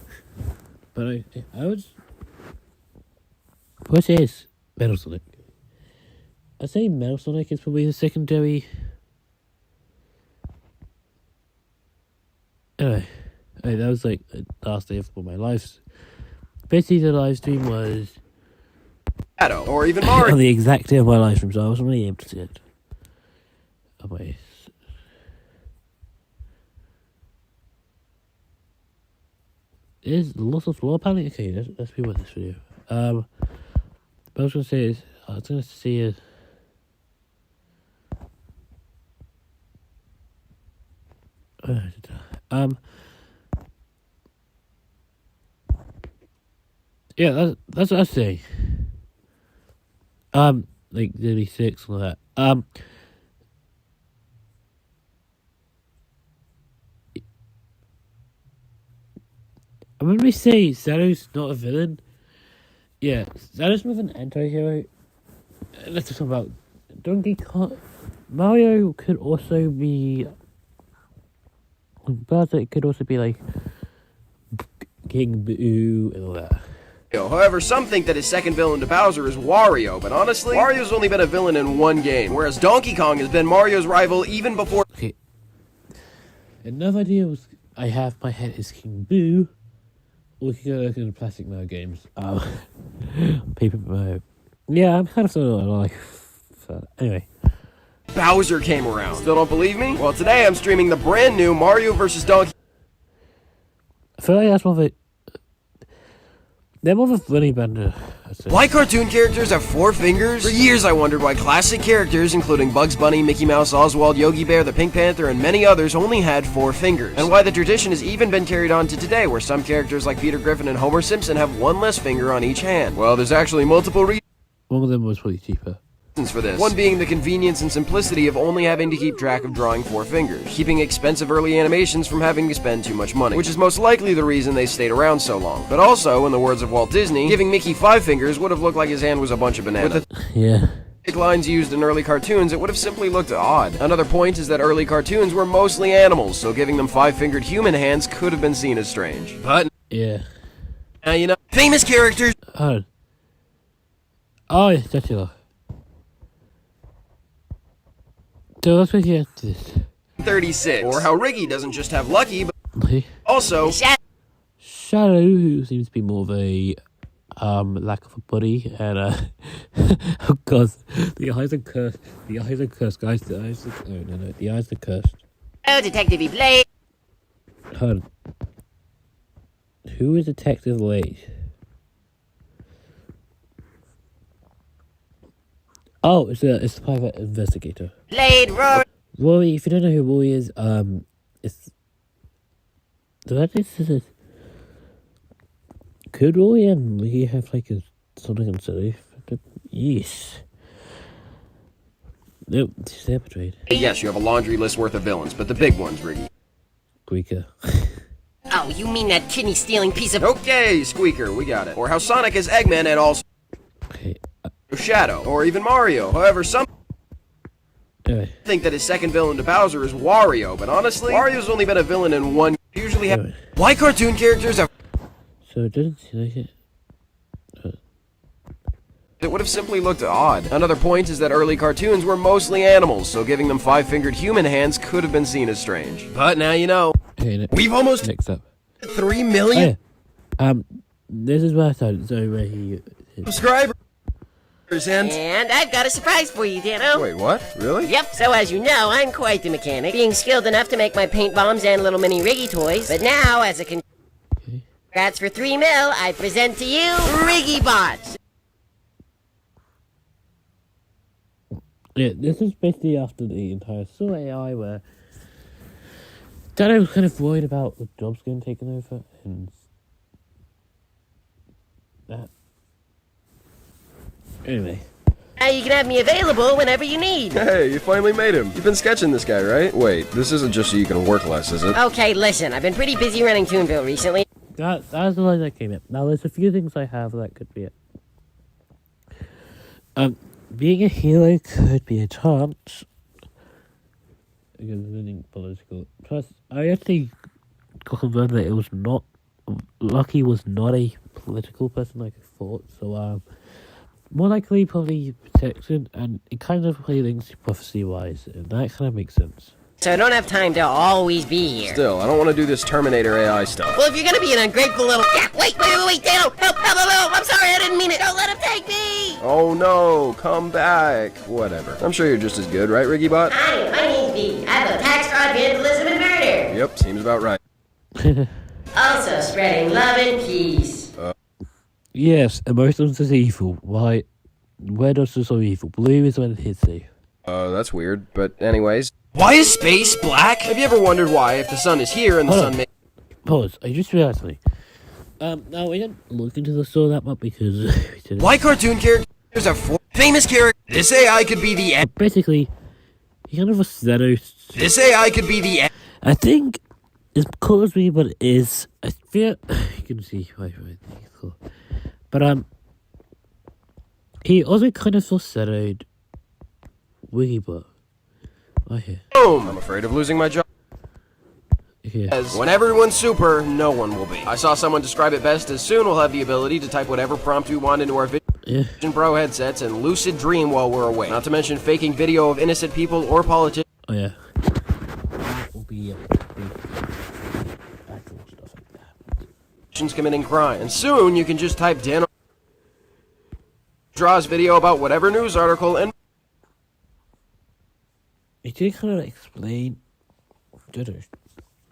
but I would what is Metal Sonic? I'd say Metal Sonic is probably the secondary. Anyway, that was like the last day of my life. Basically, the live stream was Shadow, or even Mario. on the exact day of my live stream, so I wasn't really able to see it. Oh, wait. There's lots of floor panning. Okay, let's be with this video. What I was gonna say is I was gonna see it. Yeah, that's what I say. Like nearly 6 and all that. I'm gonna say Shadow's not a villain. Yeah, Shadow's more of an anti-hero. Let's talk about Donkey Kong. Mario could also be... Bowser could also be like King Boo and all that. However, some think that his second villain to Bowser is Wario, but honestly, Wario's only been a villain in one game, whereas Donkey Kong has been Mario's rival even before... Okay. Another idea was I have my head is King Boo. Or we could go look at the plastic Mario games. Paper Mario. Yeah, I'm kind of sort of like... Anyway. Bowser came around. Still don't believe me? Well, today I'm streaming the brand new Mario vs. Donkey... I feel like that's more of a... They're more of a funny band. Why cartoon characters have 4 fingers? For years I wondered why classic characters, including Bugs Bunny, Mickey Mouse, Oswald, Yogi Bear, the Pink Panther, and many others only had 4 fingers. And why the tradition has even been carried on to today, where some characters like Peter Griffin and Homer Simpson have 1 less finger on each hand. Well, there's actually multiple reasons One of them was probably cheaper. for this. One being the convenience and simplicity of only having to keep track of drawing 4 fingers, keeping expensive early animations from having to spend too much money, which is most likely the reason they stayed around so long. But also, in the words of Walt Disney, giving Mickey 5 fingers would have looked like his hand was a bunch of bananas. With the Yeah. lines used in early cartoons, it would have simply looked odd. Another point is that early cartoons were mostly animals, so giving them 5-fingered human hands could have been seen as strange. But, Yeah. now you know, famous characters... Oh, yeah, that's it. So let's make it to this. 36. Or how Riggy doesn't just have Lucky, but also Shadow, who seems to be more of a lack of a buddy, and oh god, the eyes are cursed. The eyes are cursed, guys. The eyes are the eyes are cursed. Oh, Detective Blade. Hold on. Who is Detective Late? Oh, it's the private investigator. Blade Rory. Rory, if you don't know who Rory is, it's could Rory and Lee have like something in silly? Yes. Nope, they're betrayed. yes, you have a laundry list worth of villains, but the big ones, Riggy. Squeaker. Oh, you mean that kidney-stealing piece of... Okay, Squeaker, we got it. Or how Sonic is Eggman and also Okay. Shadow, or even Mario. However, some Anyway. think that his second villain to Bowser is Wario, but honestly, Wario's only been a villain in one. Usually have. Anyway. Why cartoon characters have. So it doesn't seem like it. It would have simply looked odd. Another point is that early cartoons were mostly animals, so giving them five-fingered human hands could have been seen as strange. But now you know. Okay, We've almost next up. 3 million This is where I started. So where he subscribers and. And I've got a surprise for you, Dano. Wait, what? Really? Yep, so as you know, I'm quite the mechanic, being skilled enough to make my paint bombs and little mini Riggy toys. But now, as a congrats for 3 mil, I present to you Riggy Bots. Yeah, this is basically after the entire Saw AI where Dano was kind of worried about the jobs getting taken over and that. Anyway. Now you can have me available whenever you need. Hey, you finally made him. You've been sketching this guy, right? Wait, this isn't just so you can work less, is it? Okay, listen, I've been pretty busy running Toonville recently. That's the line that came up. Now there's a few things I have that could be it. Being a hero could be a chance. Because winning political. Plus, I actually got confirmed that it was not. Lucky was not a political person like I thought. So, more likely probably protection, and it kind of links prophecy wise, and that kind of makes sense. So I don't have time to always be here. Still, I don't want to do this Terminator AI stuff. Well, if you're gonna be an ungrateful little... Yeah, wait, Dano! Help! I'm sorry, I didn't mean it! Don't let him take me! Oh no, come back. Whatever. I'm sure you're just as good, right, Riggybot? Hi, my name's B. I'm a tax fraud, vandalism, and murder. Yep, seems about right. Also spreading love and peace. Yes, emotions is evil. Why? Red is also evil. Blue is when it hits you. That's weird, but anyways. Why is space black? Have you ever wondered why, if the sun is here and the sun makes... Pause. I just realized something. Now we didn't look into the story that much because we didn't. Why cartoon characters have 4 famous characters? This AI could be the end. Basically, he kind of was This AI could be the end. I think it's close me, but it is. I feel you can see why it's cool. But he also kind of foreshadowed Wiggybot. Right here. Boom! I'm afraid of losing my job. Here. As when everyone's super, no one will be. I saw someone describe it best as soon we'll have the ability to type whatever prompt we want into our Vision Pro headsets and lucid dream while we're awake. Not to mention faking video of innocent people or politicians. Oh yeah. That will be actual stuff like that. Committing crime. And soon you can just type Dan draws video about whatever news article and It did kind of explain.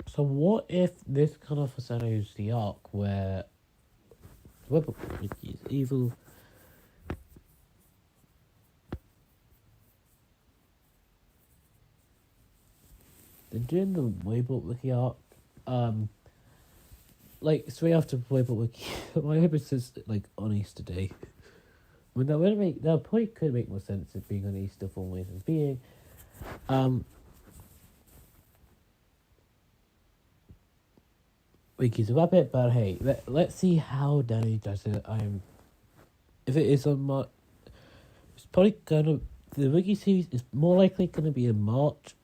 So what if this kind of foreshadows the arc where Webbook is evil? Then during the Webbook Wiki arc, like straight after Webbook Wiki, my hope is just like on Easter Day. When that would make that probably could make more sense if being on Easter for reasons being. Wiki's a rabbit, but hey, let's see how Danny does it. If it is on March, it's probably gonna, the Wiki series is more likely gonna be in March,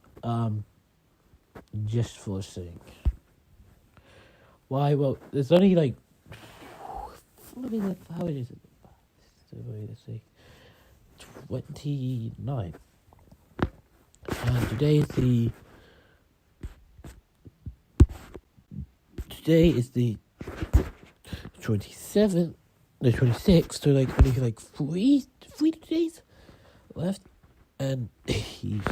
just for a thing. Why? Well, there's only like, how is it? Let's see, 29. And today is the 27th, no 26th, so like only like three days left, and he's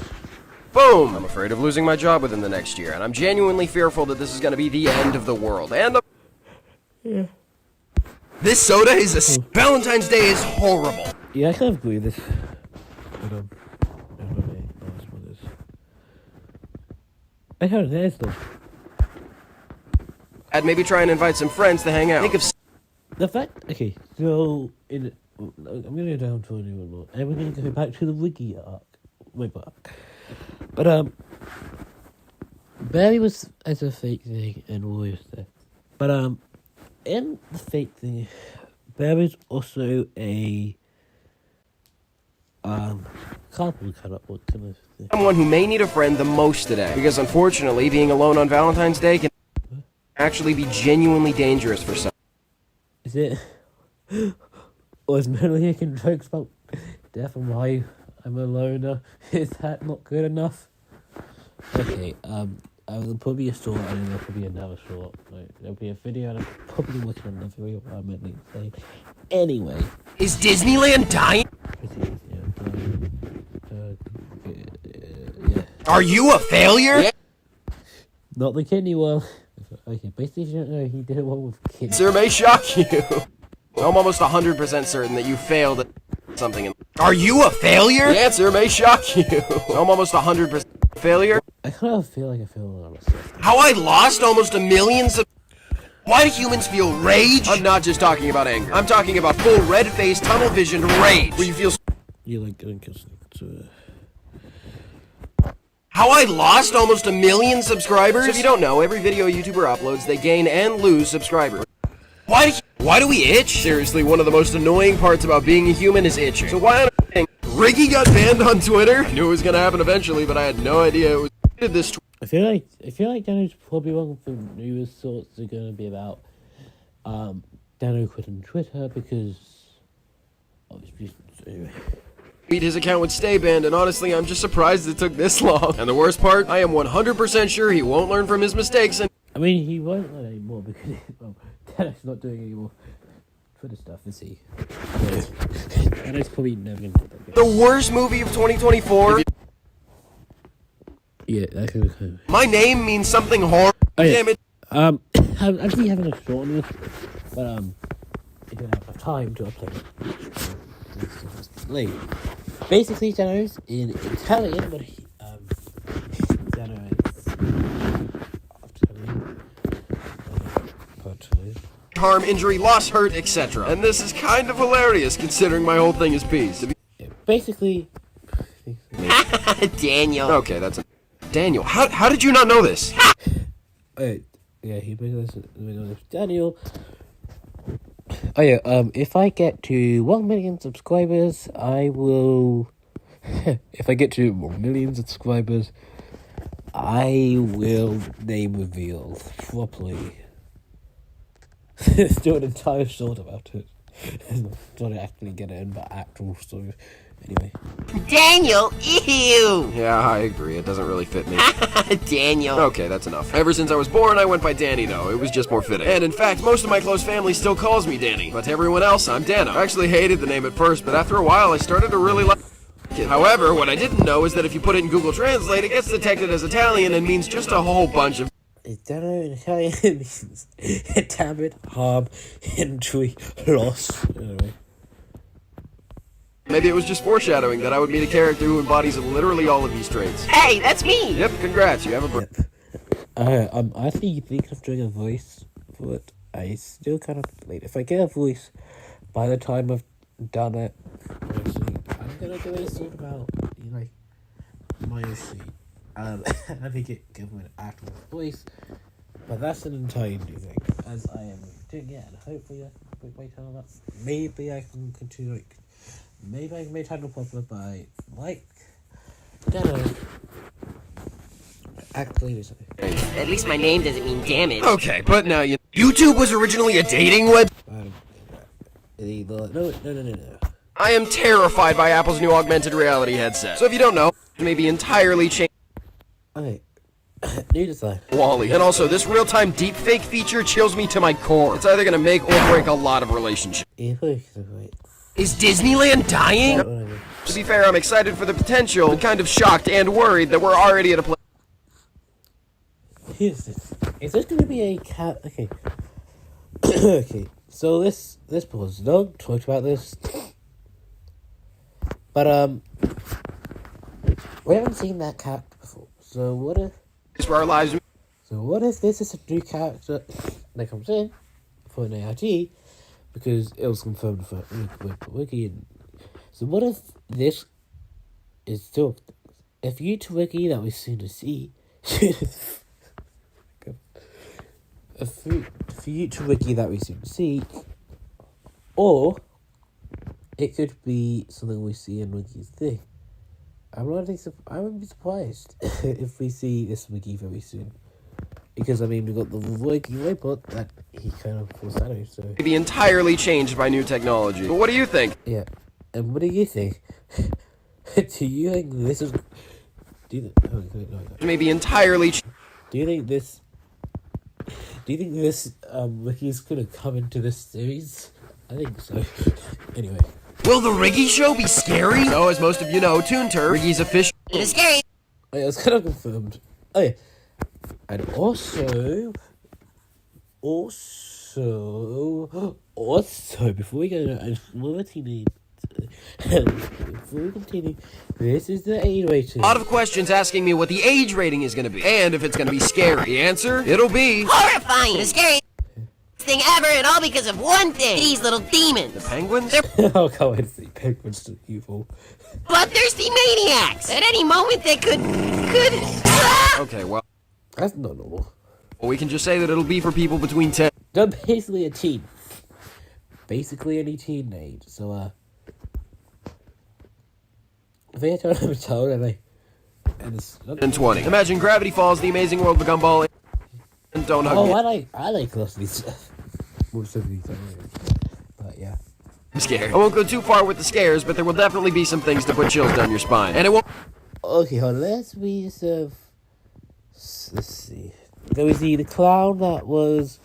Boom! I'm afraid of losing my job within the next year, and I'm genuinely fearful that this is going to be the end of the world. And yeah. This soda is Valentine's Day is horrible. Yeah, I kind of agree with this. But I heard there's though. I'd maybe try and invite some friends to hang out. Think of The fact, okay, so I'm gonna go down to a new one more, and we're gonna go back to the Wiki arc. Wait, but Barry was as a fake thing and Warriors there, but in the fake thing, Barry's also a cardboard kind of thing. someone who may need a friend the most today, because unfortunately, being alone on Valentine's Day can actually be genuinely dangerous for some. Is it? Or is Metal making jokes about death and why I'm a loner? Is that not good enough? Okay, there'll probably be a short and then there'll probably be another short. Like, there'll be a video and I'm probably working on another video what I meant to say. Anyway. Is Disneyland dying? Yeah. Are you a failure? Yeah. Not the kidney one. Okay, basically, if you don't know, he did one with kids. Sir, may shock you. I'm almost 100% certain that you failed at something. Are you a failure? The answer may shock you. I'm almost 100% failure. I kind of feel like I feel on myself. How I lost almost 1 million Why do humans feel rage? I'm not just talking about anger. I'm talking about full red-faced, tunnel-visioned rage. Where you feel... You like getting kissed. How I lost almost 1 million subscribers? So if you don't know, every video a YouTuber uploads, they gain and lose subscribers. Why do we itch? Seriously, one of the most annoying parts about being a human is itching. So why on earth Riggy got banned on Twitter? I knew it was gonna happen eventually, but I had no idea it was this. I feel like Dano's probably one of the newest sorts are gonna be about Dano quitting Twitter because obviously anyway. His account would stay banned, and honestly, I'm just surprised it took this long. And the worst part, I am 100% sure he won't learn from his mistakes and... I mean, he won't learn anymore because, Dano's not doing any more Twitter stuff, is he? Dano's probably never gonna do that again. The worst movie of 2024? Yeah, that kind of... My name means something horrible. Oh, yeah. Damn it. I'm actually having a short on this, but, I don't have enough time to upload it. Late. Basically, Dano's in Italian, but Dano is harm, injury, loss, hurt, etc. And this is kind of hilarious, considering my whole thing is peace. Yeah, basically... Daniel. Okay, that's a... Daniel, how did you not know this? Yeah, he made this Daniel... Oh yeah, if I get to 1 million subscribers, I will... if I get to 1 million subscribers, I will name reveal properly. Let's do an entire short about it. Don't actually get it in, but actual story. Anyway. Daniel, ew! Yeah, I agree. It doesn't really fit me. Daniel. Okay, that's enough. Ever since I was born, I went by Danny, though. It was just more fitting. And in fact, most of my close family still calls me Danny. But to everyone else, I'm Dano. I actually hated the name at first, but after a while, I started to really like it. However, what I didn't know is that if you put it in Google Translate, it gets detected as Italian and means just a whole bunch of... Dano in Italian means damage, harm, injury, loss. Anyway. Maybe it was just foreshadowing that I would meet a character who embodies literally all of these traits. Hey, that's me! Yep, congrats, you have a break. I'm actually thinking of doing a voice for it. I still kind of late. If I get a voice by the time I've done it, I'm gonna do a sort about, my issue. And I think it give me an actual voice, but that's an entirely new thing, as I am doing it, and hopefully I can wait on that. Maybe I can continue, maybe I can make title popular by, Dano. Actually, do something. At least my name doesn't mean damage. Okay, but now YouTube was originally a dating web... No. I am terrified by Apple's new augmented reality headset. So if you don't know... maybe entirely change Okay. New design. Wally. And also, this real-time deepfake feature chills me to my core. It's either gonna make or break a lot of relationships. Yeah, wait. Is Disneyland dying? To be fair, I'm excited for the potential, but kind of shocked and worried that we're already at a place. Here's this. Is this gonna be a cat? Okay. Okay. So this pause. Don't talk about this. But we haven't seen that cat before. So what if? It's where our lives. So what if this is a new character that comes in for an AIG because it was confirmed for Wiki. And so what if this is still a future Wiki that we soon to see? A future Wiki that we soon see, or it could be something we see in Wiki's thing. I wouldn't be surprised if we see this Wiki very soon. Because, I mean, we've got the Wiki report that he kind of foreshadowed, so... Be entirely changed by new technology. But what do you think? Yeah. And what do you think? Do you think this is... Maybe entirely... Do you think this Wiki's gonna come into this series? I think so. Anyway. Will the Riggy show be scary? So, as most of you know, Toon Turf, Riggy's official... It's scary. Oh, yeah, it's kind of confirmed. Oh, yeah. And also, before we go, before we continue, this is the age rating. A lot of questions asking me what the age rating is going to be, and if it's going to be scary. The answer? It'll be... Horrifying. The scariest thing ever, and all because of one thing. These little demons. The penguins? Oh, can't wait to see penguins to evil. Bloodthirsty maniacs. At any moment they could... Okay, well... That's not normal. Well, we can just say that it'll be for people between 10... They're basically a teen. Basically any teenage. So, they turn them a child and it's... and 20. Imagine Gravity Falls, The Amazing World of Gumball, and Don't Hug Me. I like most of these. Most of these. But, yeah. I'm scared. I won't go too far with the scares, but there will definitely be some things to put chills down your spine. And it won't... Okay, hold on. Let's see. There was the clown that was...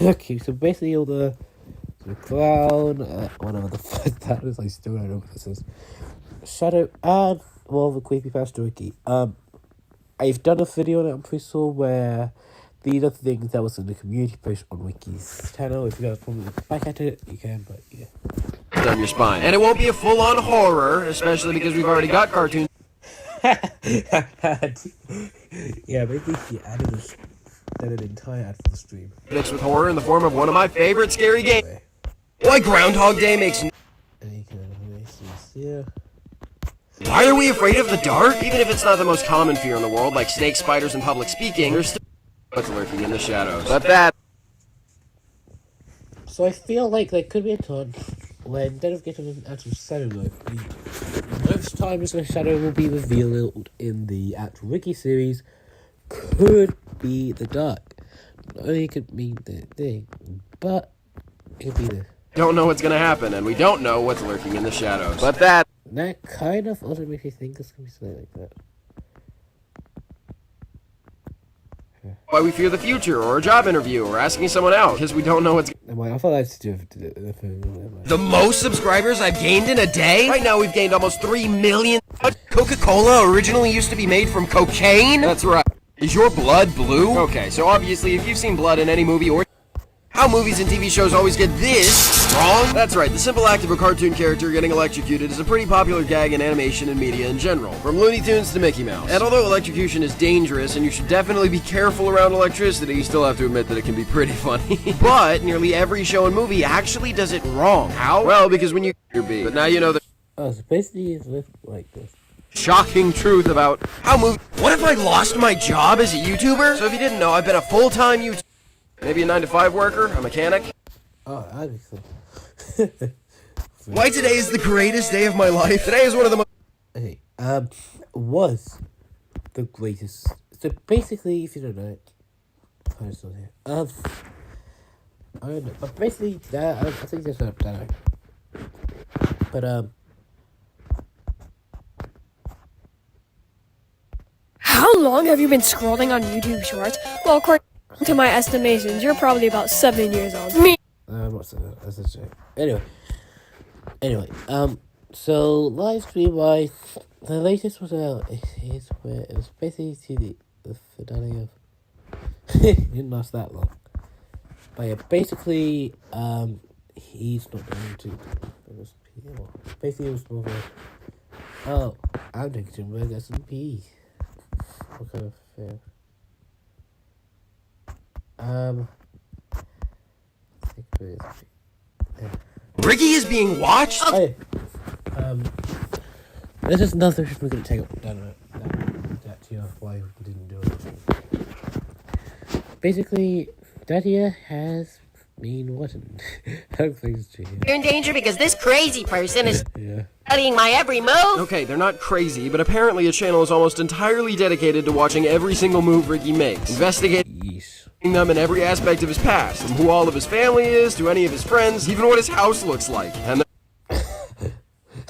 Okay, so basically all the clown, whatever the fuck that is, I still don't know what this is. Shadow, and, well, the creepypasta Wiki. I've done a video on it, I'm pretty sure, where these are things that was in the community post on Wiki's channel. If you guys want to look back at it, you can, but yeah. Down your spine. And it won't be a full-on horror, especially because we've already got cartoons. Yeah, maybe he added an entire ad for the stream. Mixed with horror in the form of one of my favorite scary games. Why Groundhog Day makes... Any kind of races, yeah. Why are we afraid of the dark? Even if it's not the most common fear in the world, like snakes, spiders, and public speaking, there's still what's lurking in the shadows. But that... So I feel like there could be a time where instead of getting an actual shadow mode, most times the shadow will be revealed in the actual Wiki series could be the dark. Not only could mean the thing, but it could be the... Don't know what's gonna happen, and we don't know what's lurking in the shadows. But that... That kind of also makes me think it's gonna be something like that. Why we fear the future, or a job interview, or asking someone out, because we don't know what's... I thought I'd do The most subscribers I've gained in a day? Right now we've gained almost 3 million. Coca-Cola originally used to be made from cocaine? That's right. Is your blood blue? Okay, so obviously if you've seen blood in any movie or... How movies and TV shows always get this wrong? That's right, the simple act of a cartoon character getting electrocuted is a pretty popular gag in animation and media in general, from Looney Tunes to Mickey Mouse. And although electrocution is dangerous and you should definitely be careful around electricity, you still have to admit that it can be pretty funny. But nearly every show and movie actually does it wrong. How? Well, because when you're beat. But now you know the... Oh, so basically it's like this. Shocking truth about how movies... What if I lost my job as a YouTuber? So if you didn't know, I've been a full-time YouTuber. Maybe a 9-to-5 worker, a mechanic. Oh, I think so. Why today is the greatest day of my life? Today is one of the most... Okay, was the greatest. So basically, if you don't know it, I'm still here. I don't know, but basically, I think that's what I'm. But long have you been scrolling on YouTube Shorts? Well, according to my estimations, you're probably about 7 years old. Me. What's that? That's a joke. Anyway, so live stream wise, the latest was out. Here's where it was basically to the finale of. It didn't last that long. But yeah, basically, he's not going to. Basically, it was more of a, oh, I'm taking some burgers and peas. What kind of fair? Ricky is being watched? Oh, this is another thing we're going to take up down datchia, why we didn't do it. Basically, datchia has been watching. Thanks to you. You're in danger because this crazy person is Yeah. studying my every move. Okay, they're not crazy, but apparently a channel is almost entirely dedicated to watching every single move Ricky makes, investigating Yeesh. them in every aspect of his past, from who all of his family is, to any of his friends, even what his house looks like. And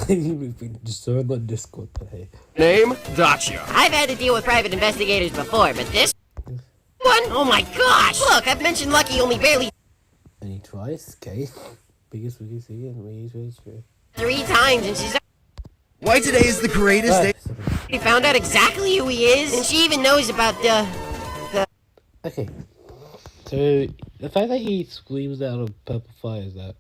You've been just so on Discord today. name, Datchia. I've had to deal with private investigators before, but this one? Oh my gosh! Look, I've mentioned Lucky only barely Any twice, okay. Biggest we can see and we usually true. 3 times, and she's Why today is the greatest day? already found out exactly who he is, and she even knows about Okay. So, the fact that he screams out of purple fire is that.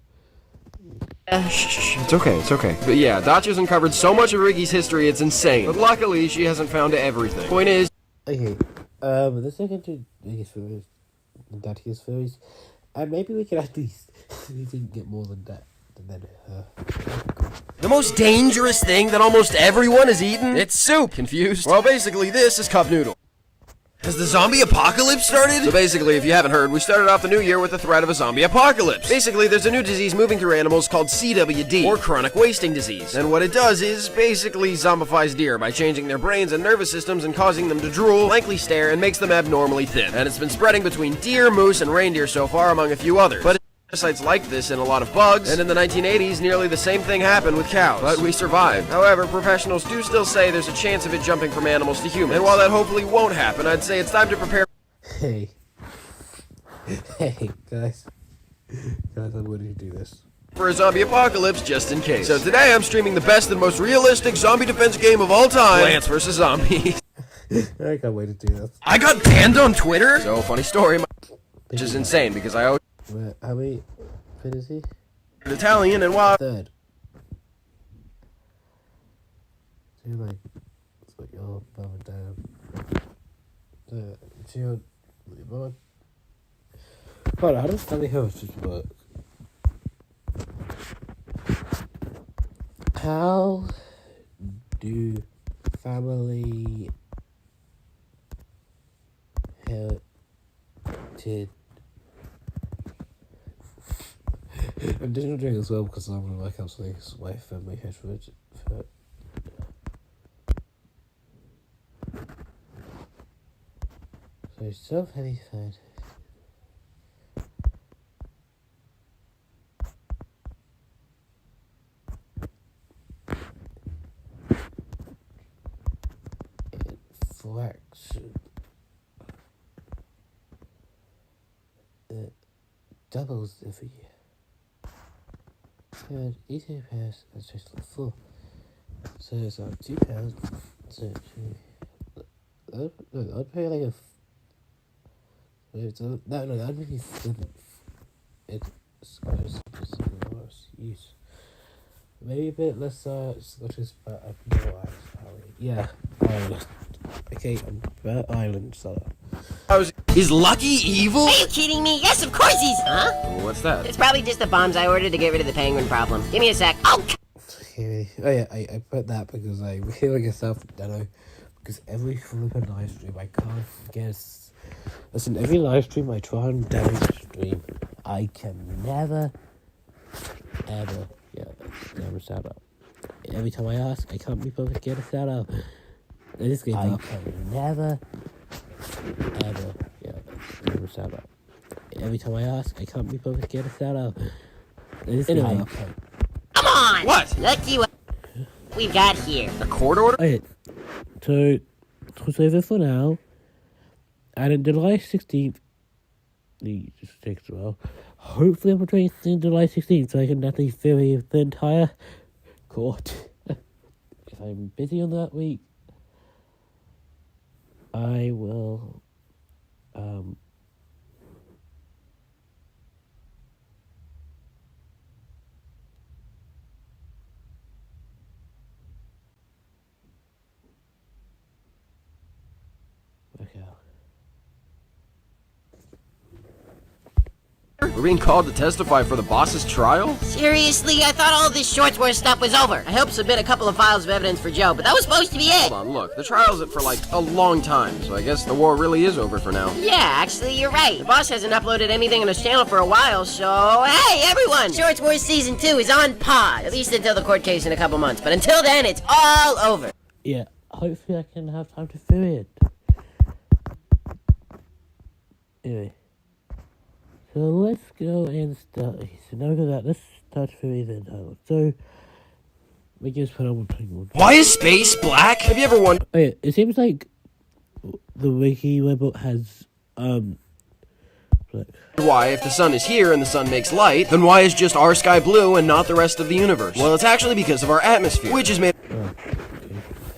It's okay. But yeah, Datchia's uncovered so much of Ricky's history, it's insane. But luckily, she hasn't found everything. Point is, Okay. The second to biggest furries, datchia's furries, and maybe we can at least we can get more than that. Than her. the most dangerous thing that almost everyone has eaten? It's soup. Confused? Well, basically, this is cup noodle. Has the zombie apocalypse started? So basically, if you haven't heard, we started off the new year with the threat of a zombie apocalypse. Basically, there's a new disease moving through animals called CWD, or chronic wasting disease. And what it does is basically zombifies deer by changing their brains and nervous systems and causing them to drool, blankly stare, and makes them abnormally thin. And it's been spreading between deer, moose, and reindeer so far, among a few others. But parasites like this in a lot of bugs, and in the 1980s, nearly the same thing happened with cows, but we survived. However, professionals do still say there's a chance of it jumping from animals to humans, and while that hopefully won't happen, I'd say it's time to prepare Hey, guys, I'm going to do this. for a zombie apocalypse just in case. So today I'm streaming the best and most realistic zombie defense game of all time, Plants vs. Zombies. I can't wait to do this. I got banned on Twitter? So, funny story, which is insane because I always How many? What is he? Italian and while Third. So like, it's like your mum and dad. It's your mum. Hold on, how does family heritage work? How do family heritage? I'm doing it as well because I'm gonna work out something my family heritage. So self-heavy fine. Inflection. It doubles every year. Third, eating pairs is just like 4. So it's like 2 pounds. So I'd pay like a. No, that'd be 7. It's worse use. Maybe a bit less Scottish, but I'm no Irish. Yeah, Ireland. Okay, I'm about Ireland, so. Is Lucky evil? Are you kidding me? Yes, of course he's... Huh? What's that? It's probably just the bombs I ordered to get rid of the penguin problem. Give me a sec. Oh, Okay. Oh yeah, I put that because I feel like a self-demo. Because every flipping live stream I can't guess. Listen, every live stream I try and demo stream, I can never, ever get a shout out. Every time I ask, I can't be able to get a shout out. I just give up. I can never, ever get a shout out. Every time I ask, I can't be able to get a shout out. I just give up. come on! What? Lucky what we've got here. A court order? Okay, so was over for now. And on July 16th, the sixth, well, hopefully I'm releasing July 16th so I can actually film the entire court. If I'm busy on that week, I will, okay. We're being called to testify for the boss's trial? Seriously, I thought all this Shortsworth stuff was over. I helped submit a couple of files of evidence for Joe, but that was supposed to be it. Hold on, look, the trial's for like a long time, so I guess the war really is over for now. Yeah, actually, you're right. The boss hasn't uploaded anything on his channel for a while, so hey, everyone! Shortsworth Season 2 is on pause, at least until the court case in a couple months. But until then, it's all over. Yeah, hopefully I can have time to film it. Anyway. So let's go and start. So now we got that. Let's start filming the title. So we just put on one. Why is space black? Have you ever wondered? Oh yeah, it seems like the wiki web has black. Why, if the sun is here and the sun makes light, then why is just our sky blue and not the rest of the universe? Well, it's actually because of our atmosphere, which is made. Oh,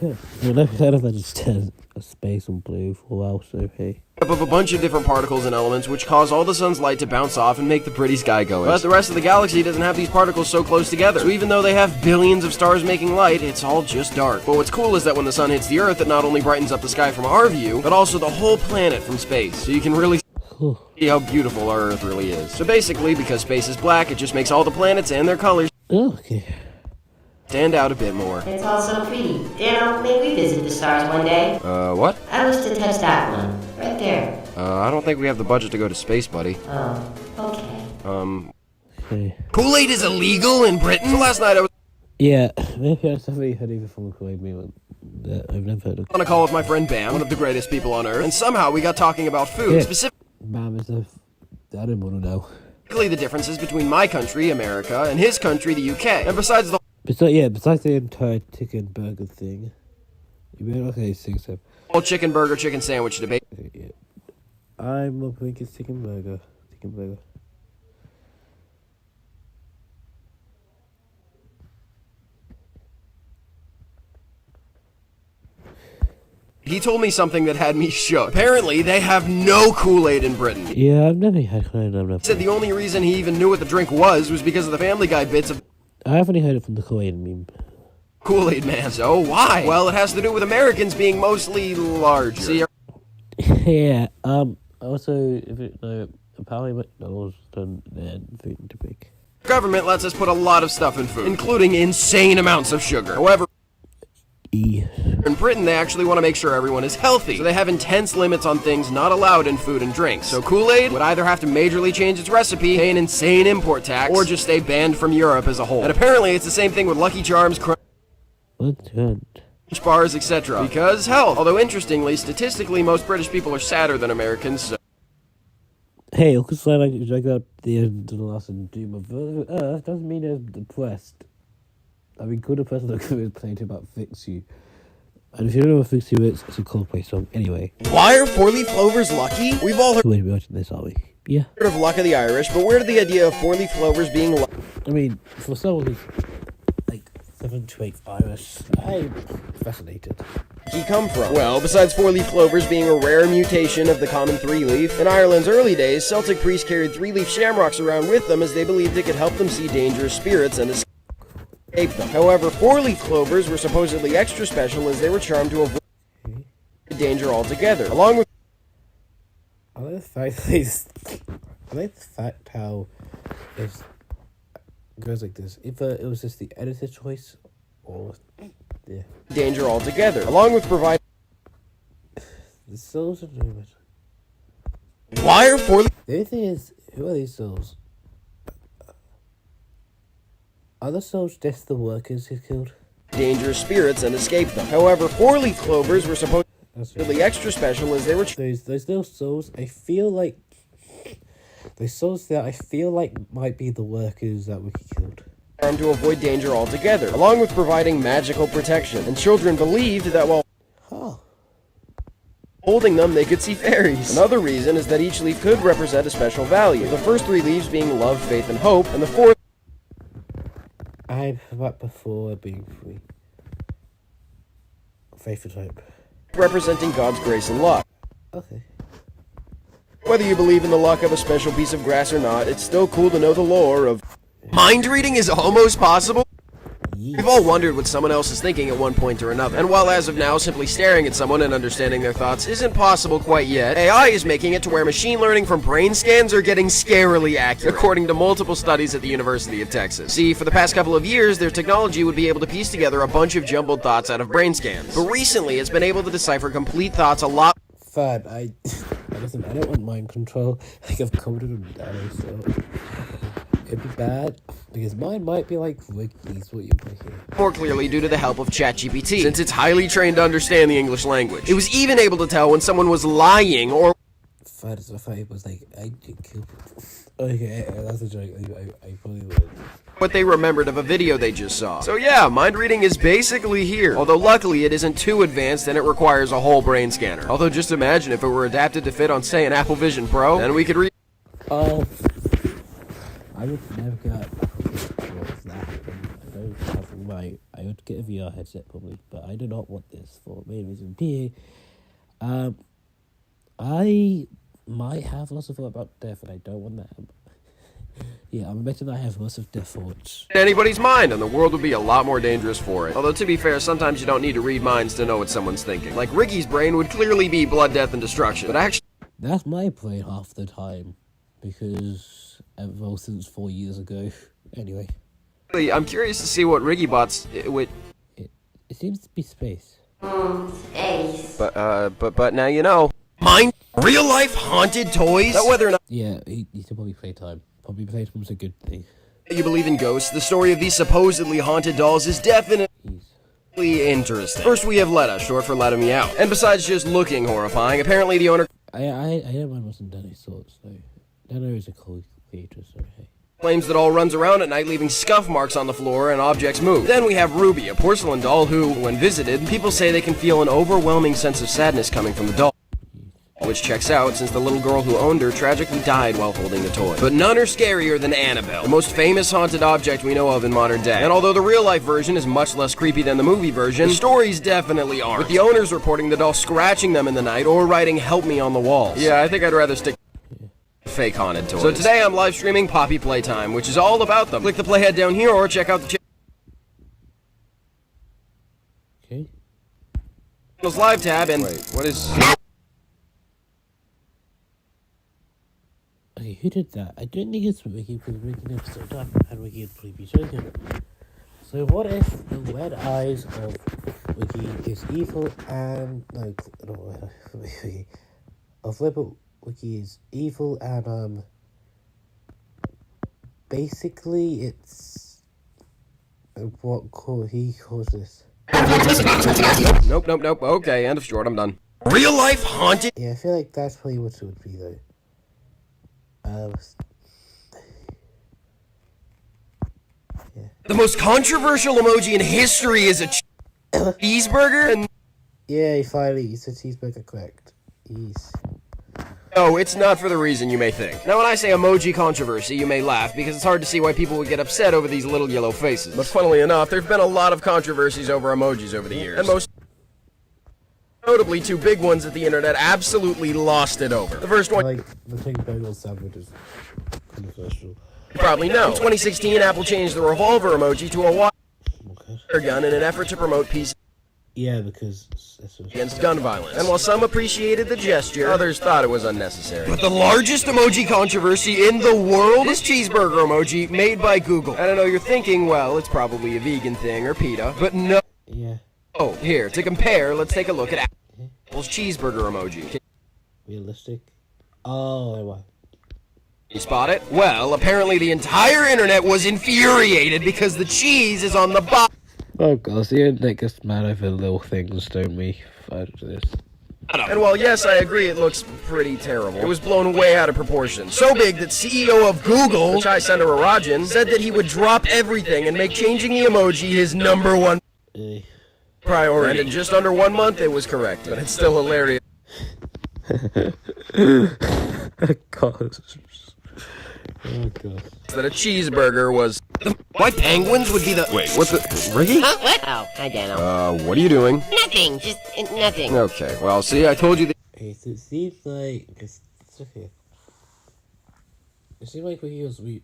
okay. Well, I've heard of that just a space on blue for a while. So hey. Up of a bunch of different particles and elements which cause all the sun's light to bounce off and make the pretty sky go. But the rest of the galaxy doesn't have these particles so close together. So even though they have billions of stars making light, it's all just dark. But what's cool is that when the sun hits the Earth, it not only brightens up the sky from our view, but also the whole planet from space. So you can really see how beautiful our Earth really is. So basically, because space is black, it just makes all the planets and their colors Okay. stand out a bit more. It's all so pretty. Dano, may we visit the stars one day? What? I was to touch that one. Right there. I don't think we have the budget to go to space, buddy. Oh, okay. Okay. Kool-Aid is illegal in Britain? So last night I was Yeah, maybe I definitely heard even from Kool-Aid meal that I've never heard of. on a call with my friend Bam, one of the greatest people on Earth, and somehow we got talking about food, Yeah. specifically Bam is a. I don't want to know. the differences between my country, America, and his country, the UK. And besides the Besides the entire chicken burger thing, you may not say things so. whole chicken burger, chicken sandwich debate. Okay, yeah. I'm a think it's chicken burger. Chicken burger. He told me something that had me shook. Apparently, they have no Kool-Aid in Britain. He Yeah, I've never had Kool-Aid. said the only reason he even knew what the drink was because of the Family Guy bits of I've only heard it from the Kool-Aid meme. Kool-Aid Man. So why? Well, it has to do with Americans being mostly larger. See, Yeah. Also, if it apparently McDonald's done their food to big. government lets us put a lot of stuff in food, including insane amounts of sugar. However, in Britain, they actually want to make sure everyone is healthy, so they have intense limits on things not allowed in food and drinks. So Kool-Aid would either have to majorly change its recipe, pay an insane import tax, or just stay banned from Europe as a whole. And apparently it's the same thing with Lucky Charms, Crunch bars, etc. Because health. Although interestingly, statistically, most British people are sadder than Americans, so Hey, because I like out the end of the last doom of Earth doesn't mean they're depressed. I mean, could a person that could play about Fix You? And if you don't know what Fix You is, it's a Coldplay song. Anyway. why are four-leaf clovers lucky? We've all heard We're watching this, are we? Yeah. of Luck of the Irish, but where did the idea of four-leaf clovers being lucky I mean, for someone who's like 7 to 8 Irish, I'm fascinated. come from? Well, besides four-leaf clovers being a rare mutation of the common three-leaf, in Ireland's early days, Celtic priests carried three-leaf shamrocks around with them as they believed it could help them see dangerous spirits and escape them. However, four-leaf clovers were supposedly extra special as they were charmed to avoid danger altogether, along with I like the fact that I like the fact how it goes like this. If it was just the editor's choice, or yeah, danger altogether, along with providing. the souls are doing it. Why are four-leaf The only thing is, who are these souls? Are the souls just the workers who killed? dangerous spirits and escape them? However, four-leaf clovers were supposedly That's right. extra special as they were Those little souls, I feel like those souls that I feel like might be the workers that we killed. charmed to avoid danger altogether, along with providing magical protection. And children believed that while Oh. holding them, they could see fairies. Another reason is that each leaf could represent a special value, the first 3 leaves being love, faith, and hope, and the 4th I've what before being free. Faith and hope. representing God's grace and luck. Okay. Whether you believe in the luck of a special piece of grass or not, it's still cool to know the lore of Mind reading is almost possible? Yes. We've all wondered what someone else is thinking at one point or another. And while as of now, simply staring at someone and understanding their thoughts isn't possible quite yet, AI is making it to where machine learning from brain scans are getting scarily accurate, according to multiple studies at the University of Texas. See, for the past couple of years, their technology would be able to piece together a bunch of jumbled thoughts out of brain scans. But recently, it's been able to decipher complete thoughts a lot. Fine, listen, I don't want mind control. Like I've coded them down, so it'd be bad because mine might be like Ricky's. What you put here? More clearly due to the help of ChatGPT, since it's highly trained to understand the English language. It was even able to tell when someone was lying or Fine, so if I was like, I did kill. Okay, that's a joke. I probably would. what they remembered of a video they just saw. So yeah, mind reading is basically here. Although luckily it isn't too advanced and it requires a whole brain scanner. Although just imagine if it were adapted to fit on, say, an Apple Vision Pro, then we could read. I would never get towards that. I don't have I would get a VR headset probably, but I do not want this for main reason being, I might have lots of thought about death, and I don't want that. Yeah, I'm admitting that I have lots of death thoughts. Anybody's mind, and the world would be a lot more dangerous for it. Although, to be fair, sometimes you don't need to read minds to know what someone's thinking. Like, Ricky's brain would clearly be blood, death, and destruction. But actually, That's my brain half the time, because well, since 4 years ago. Anyway, I'm curious to see what Riggybot's would. it seems to be space. Space. But now you know. Mind real life haunted toys. That whether or not Yeah, he should probably playtime. Probably playtime's a good thing. you believe in ghosts, the story of these supposedly haunted dolls is definitely Jeez. interesting. First, we have Letta, short for Let 'Em Meow. And besides just looking horrifying, apparently the owner I don't mind what's in Danny's thoughts though. Dano is a cool creator, so hey. claims the doll runs around at night leaving scuff marks on the floor and objects move. Then we have Ruby, a porcelain doll who, when visited, people say they can feel an overwhelming sense of sadness coming from the doll. Which checks out since the little girl who owned her tragically died while holding the toy. But none are scarier than Annabelle, the most famous haunted object we know of in modern day. And although the real-life version is much less creepy than the movie version, the stories definitely aren't, with the owners reporting the doll scratching them in the night or writing "Help me" on the walls. Yeah, I think I'd rather stick fake haunted toys. So today I'm live streaming Poppy Playtime, which is all about them. Click the playhead down here or check out the Okay. channel's live tab and what is Okay, who did that? I don't think it's Wiki because Wiki never stood up and Wiki had probably be joking. So what if the red eyes of Wiki is evil and Wiki of Rebel Wiki is evil and basically it's what he calls this. Nope. Okay, end of short, I'm done. Real life haunted. Yeah, I feel like that's probably what it would be though. Yeah. The most controversial emoji in history is a cheeseburger, and Yeah, he said cheeseburger correct. Yes. no, it's not for the reason you may think. Now, when I say emoji controversy, you may laugh because it's hard to see why people would get upset over these little yellow faces. But funnily enough, there've been a lot of controversies over emojis over the years, and most notably, 2 big ones that the internet absolutely lost it over. The first one, Like the pink bagel sandwich is controversial. you probably know. In 2016, Apple changed the revolver emoji to a water Okay. gun in an effort to promote peace Yeah, because it's against gun violence. And while some appreciated the gesture, others thought it was unnecessary. But the largest emoji controversy in the world is cheeseburger emoji made by Google. And I know you're thinking, well, it's probably a vegan thing or PETA, but no. yeah, Oh, here, to compare, let's take a look at Apple's cheeseburger emoji. Can realistic. Oh, wow. you spot it? Well, apparently the entire internet was infuriated because the cheese is on the bottom. Oh god, the internet gets mad over little things, don't we? Fight this. And while yes, I agree it looks pretty terrible, it was blown way out of proportion. So big that CEO of Google, Chai Sundarajan, said that he would drop everything and make changing the emoji his #1 priority. And in just under 1 month, it was correct, but it's still hilarious. God. Oh god. That a cheeseburger was... Why penguins would be the... Wait, what's the... Riggy? Huh? What? Oh, hi, Dano. What are you doing? Nothing. Just nothing. Okay, well, see, I told you that... Okay, so it seems like... It's okay. It seemed like Ricky was weak.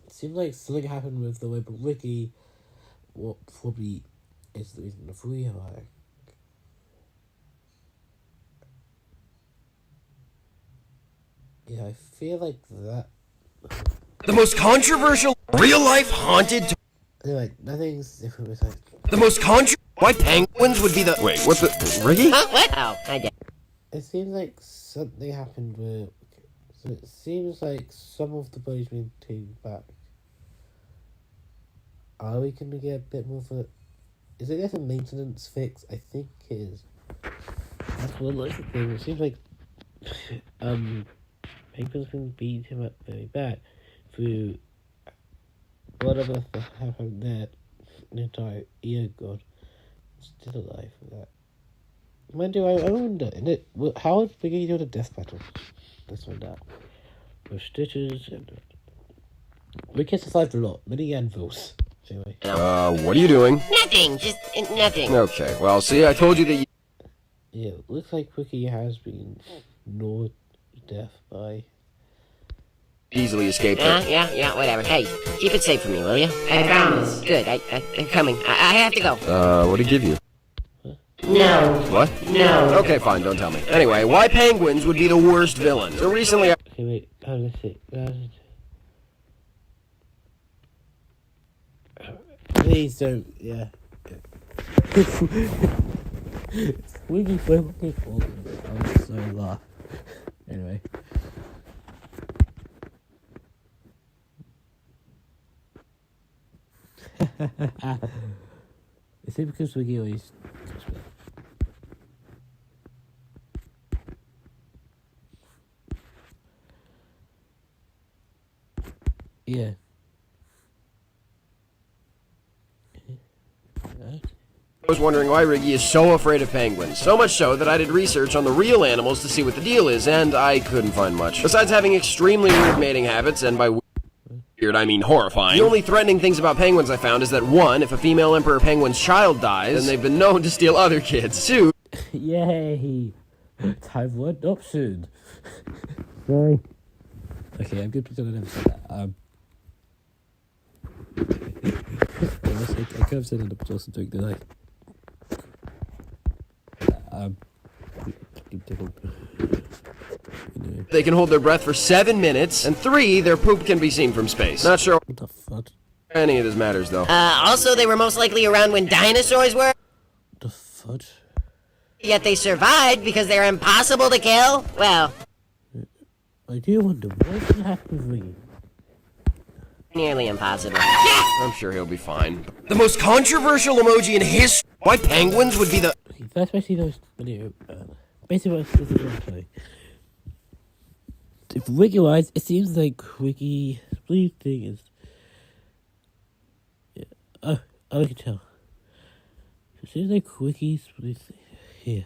It seemed like something happened with the way, but Ricky... What probably is the reason of we are... Yeah, I feel like that... The most controversial real-life haunted... Anyway, nothing's different with like... The most Why penguins would be the... Wait, what's the... Riggy? Huh? What? Oh, hi, Dano. It seems like something happened with... So it seems like some of the body's been taken back. Are we going to get a bit more of a... Is it just a maintenance fix? I think it is. That's what like the thing. It seems like... Penguins been beat him up very bad through whatever happened there. The entire year gone. Still alive for that. Mind you, I wonder, how would Biggie do the death battle? Let's find out. With stitches and... Ricky survived a lot. Many anvils. Anyway. What are you doing? Nothing. Just nothing. Okay, well, see, I told you that you... Yeah, it looks like Ricky has been gnawed to death by... Easily escaped it. Yeah, whatever. Hey, keep it safe for me, will you? I promise. Good, I'm coming. I have to go. What'd he give you? No. What? No. Okay, fine, don't tell me. Anyway, why penguins would be the worst villain? So recently I... Okay, wait, how does it... Please don't, yeah. It's Wiggy Wiggy I'm so laugh. Anyway. Is it because Wiggy always comes with... Yeah. I was wondering why Riggy is so afraid of penguins. So much so that I did research on the real animals to see what the deal is, and I couldn't find much. Besides having extremely weird mating habits, and by weird I mean horrifying, the only threatening things about penguins I found is that 1, if a female emperor penguin's child dies, then they've been known to steal other kids. 2, Yay! Time for adoption. Sorry. Okay, I'm good to never say that. I could have said it, but also doing the like. they can hold their breath for 7 minutes, and 3, their poop can be seen from space. Not sure What the fuck? any of this matters, though. Also, they were most likely around when dinosaurs were. The fuck? Yet they survived because they're impossible to kill. Well, I do wonder what's gonna happen with me. nearly impossible. I'm sure he'll be fine. The most controversial emoji in history. Why penguins would be the... Okay, first I see those video. Basically, what this is what I'm saying. If Wiki-wise, it seems like Wiki blue thing is. Yeah. I can tell. It seems like Wiki's blue thing here.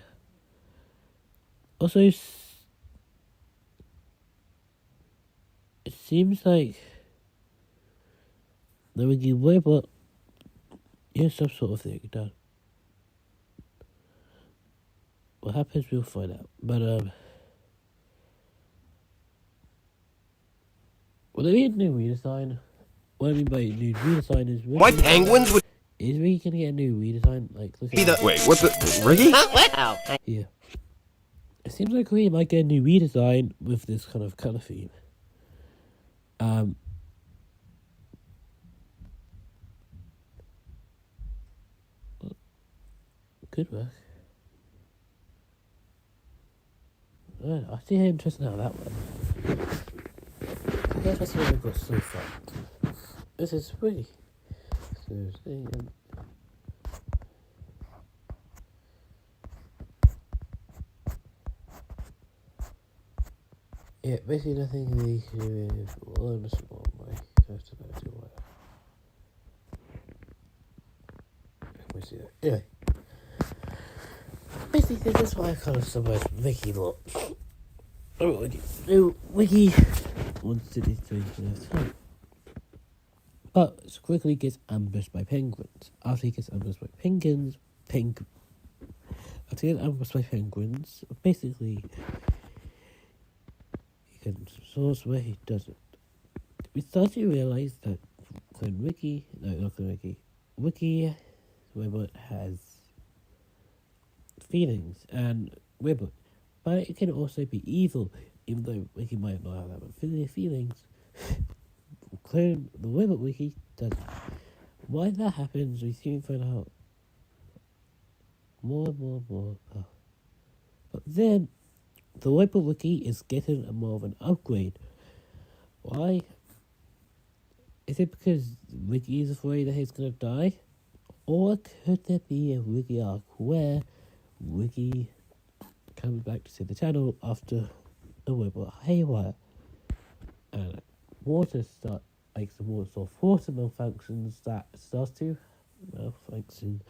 Also, it seems like the Wiki way, but here's some sort of thing done. What happens, we'll find out. But will there be a new redesign? What I mean by new redesign is... Why penguins would... Is we gonna get a new redesign? Like, look at be the... Wait, what's the... Riggy? Huh? What? Oh, yeah. It seems like we might get a new redesign with this kind of colour theme. Good work. I see how interesting how that went. I guess that's what we've got so far. This is pretty. Yeah, basically nothing they can do is learn a small way. Have to go to what? We see that. Anyway. Basically, this is why I kind of summarized Mickey lot. Oh, so Wiki wants to destroy the time. But quickly gets ambushed by penguins. After he gets ambushed by penguins, basically he can source where he doesn't. We start to realize that Wiki Wibbot has feelings and Wibbot, but it can also be evil, even though Wiki might not have that feelings. The Wibbot Wiki does. Why that happens, we soon find out more. But then, the Wibbot Wiki is getting more of an upgrade. Why? Is it because Wiki is afraid that he's gonna die? Or could there be a Wiki arc where Wiki comes back to save the channel after a Wibbot haywire? And water some more sort of water malfunctions that starts to malfunction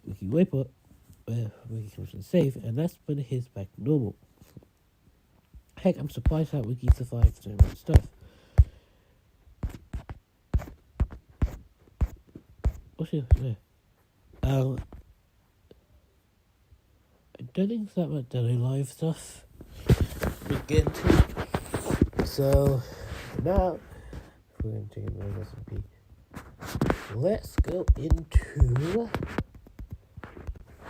Wiki Wibbot, where Wiki comes to save, and that's when he's back normal. Heck, I'm surprised that Wiki survived so much stuff. What's your I don't think it's that much Demo Live stuff we get into. So now we're going to take another recipe. Let's go into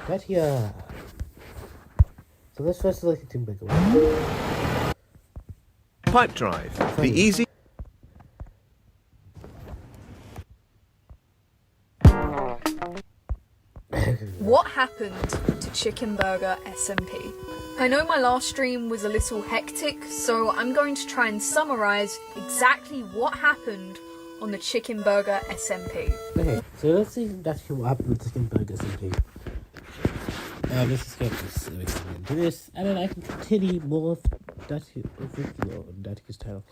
datchia. So let's first select a Toon bigger one. Pipe drive. The easy. What happened to Chicken Burger SMP? I know my last stream was a little hectic, so I'm going to try and summarise exactly what happened on the Chicken Burger SMP. Okay, so let's see what happened with Chicken Burger SMP. Let's just get this into this, and then I can continue more of Datchia's tale.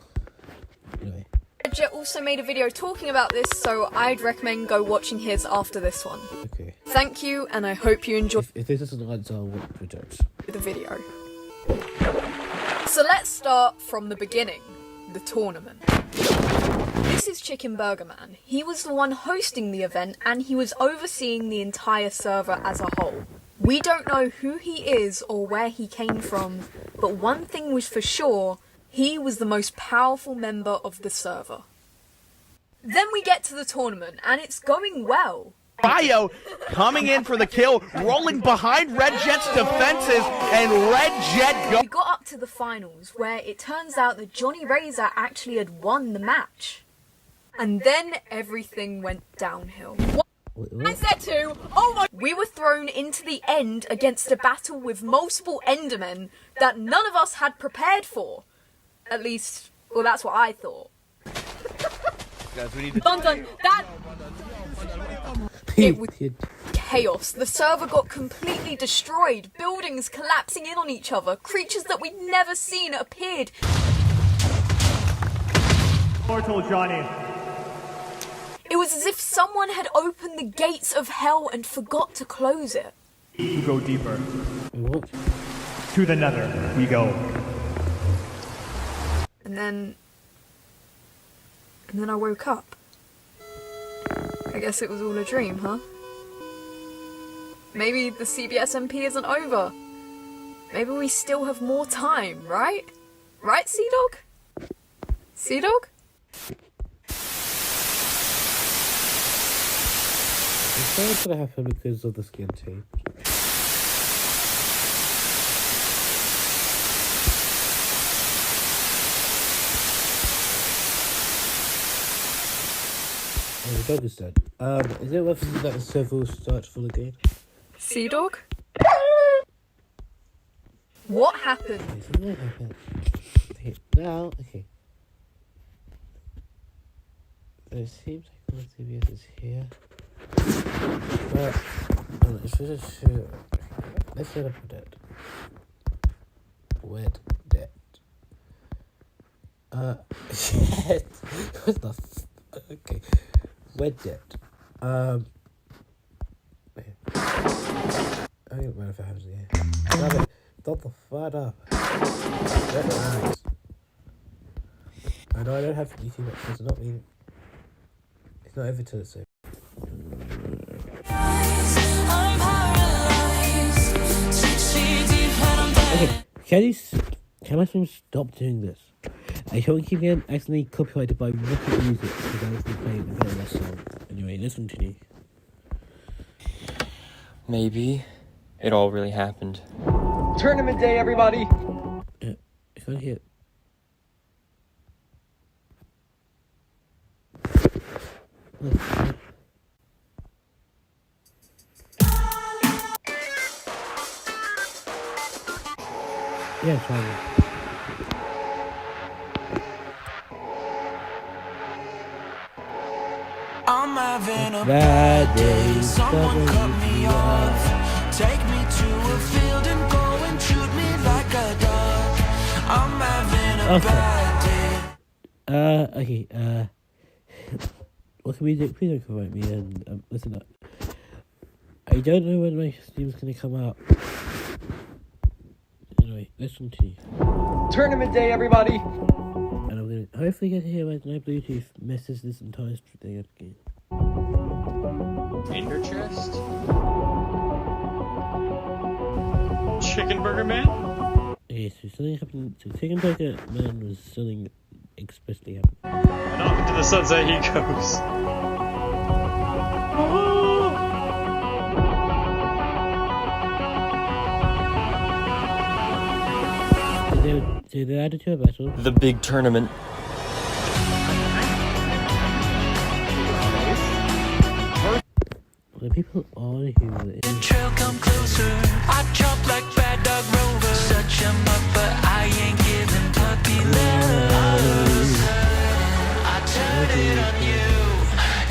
Anyway. Jet also made a video talking about this, so I'd recommend go watching his after this one. Okay. Thank you, and I hope you enjoy if this isn't answer, I'll watch the judge. The video. So let's start from the beginning, the tournament. This is Chicken Burger Man. He was the one hosting the event, and he was overseeing the entire server as a whole. We don't know who he is or where he came from, but one thing was for sure, he was the most powerful member of the server. Then we get to the tournament, and it's going well. Bio coming in for the kill, rolling behind Red Jet's defenses, and Red Jet We got up to the finals, where it turns out that Johnny Razor actually had won the match. And then everything went downhill. I said to, oh my... We were thrown into the end against a battle with multiple Endermen that none of us had prepared for. At least, well, that's what I thought. Guys, we need to... It was chaos. The server got completely destroyed. Buildings collapsing in on each other. Creatures that we'd never seen appeared. Portal Johnny. It was as if someone had opened the gates of hell and forgot to close it. To go deeper. What? To the nether we go. And then I woke up. I guess it was all a dream, huh? Maybe the CBS MP isn't over. Maybe we still have more time, right? Right, Sea-Dog? Sea-Dog? It's gonna happen because of the skin tape. Oh, the dog is dead. Is it worth it that the server will start full again? Sea-Dog? What happened? Okay, something happened. Okay, now, okay. It seems like one CBS is here. But, let's set up a dead. Wet dead. Shit. What the okay. Wet dead. I don't know if it happens again. Stop it. Stop the fuck up. Relax. I know I don't have to do too much. It's not mean. It's not over till it's over. Okay, can my stream stop doing this? I don't keep getting accidentally copyrighted by Rocket Music because I was playing a bit of that song. Anyway, let's continue. Maybe it all really happened. Tournament day, everybody! I can't hear. Yeah, fine. I'm having a bad day. Someone cut me off. Take me to a field and go and shoot me like a dog. I'm having a bad day. Okay, what can we do? Please don't correct me and listen up. I don't know when my stream's gonna come out. Anyway, let's continue. Tournament day, everybody! And I'm gonna hopefully get to hear my Bluetooth messes this entire thing up again. Ender chest? Chicken Burger Man? Okay, so something happened. So Chicken Burger Man was something explicitly happened. And off into the sunset he goes. So they added to a battle. The big tournament. The people on who The trail come closer. I chop like bad dog Rover. Such a muck, but I ain't giving puppy love. I turn it on you.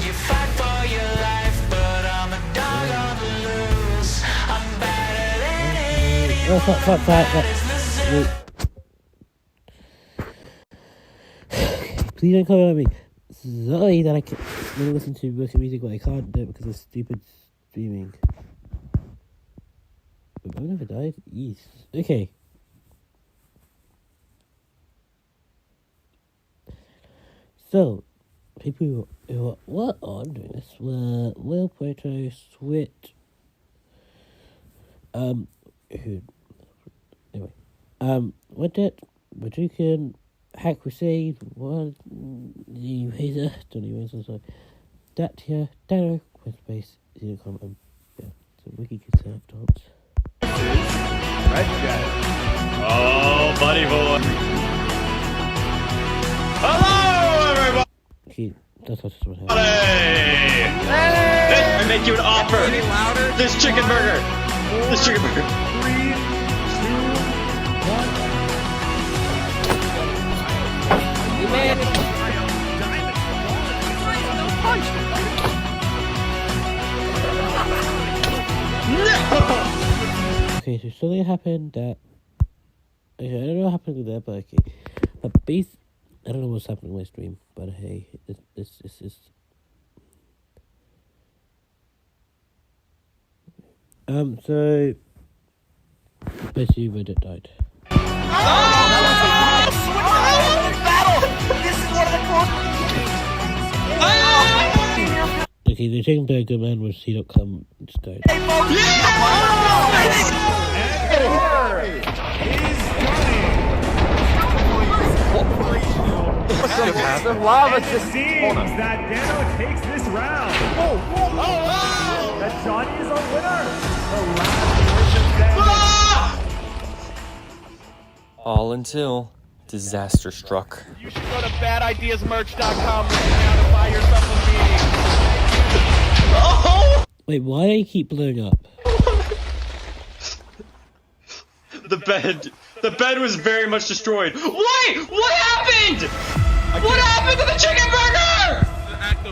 You fight for your life, but I'm a dog on the loose. I'm better than anyone. Oh, fuck. Please don't come at me. Sorry that I can't listen to Rocket Music, but I can't do it because of stupid streaming. But I've never died? Yes. Okay. So, people who were on doing this were Will, Proto, Swit, Wedet, Bajukin, Hack Crusade, One, the Razor, Donny Razor, sorry, datchia, Dano, Quest Xenocom, and yeah, so Wiki could set up dance. Red Jet. Oh, buddy boy. Hello, everybody. Okay, that's what happened. Hey! I make you an offer. Any louder? This chicken burger. This chicken burger. 3, 2, 1. Man. Okay, so something happened that... Okay, I don't know what happened with that, but okay. But I don't know what's happening in my stream, but hey, this is... So... Basically, Reddit died. Okay, the chicken burger man was C.com instead. The lava just seems that Dano takes this round. That Johnny is our winner. The last All until disaster struck. You should go to badideasmerch.com right now to buy yourself a meeting. Oh! Wait, why do they keep blowing up? The bed was very much destroyed. Wait! What happened? What happened to the chicken burger?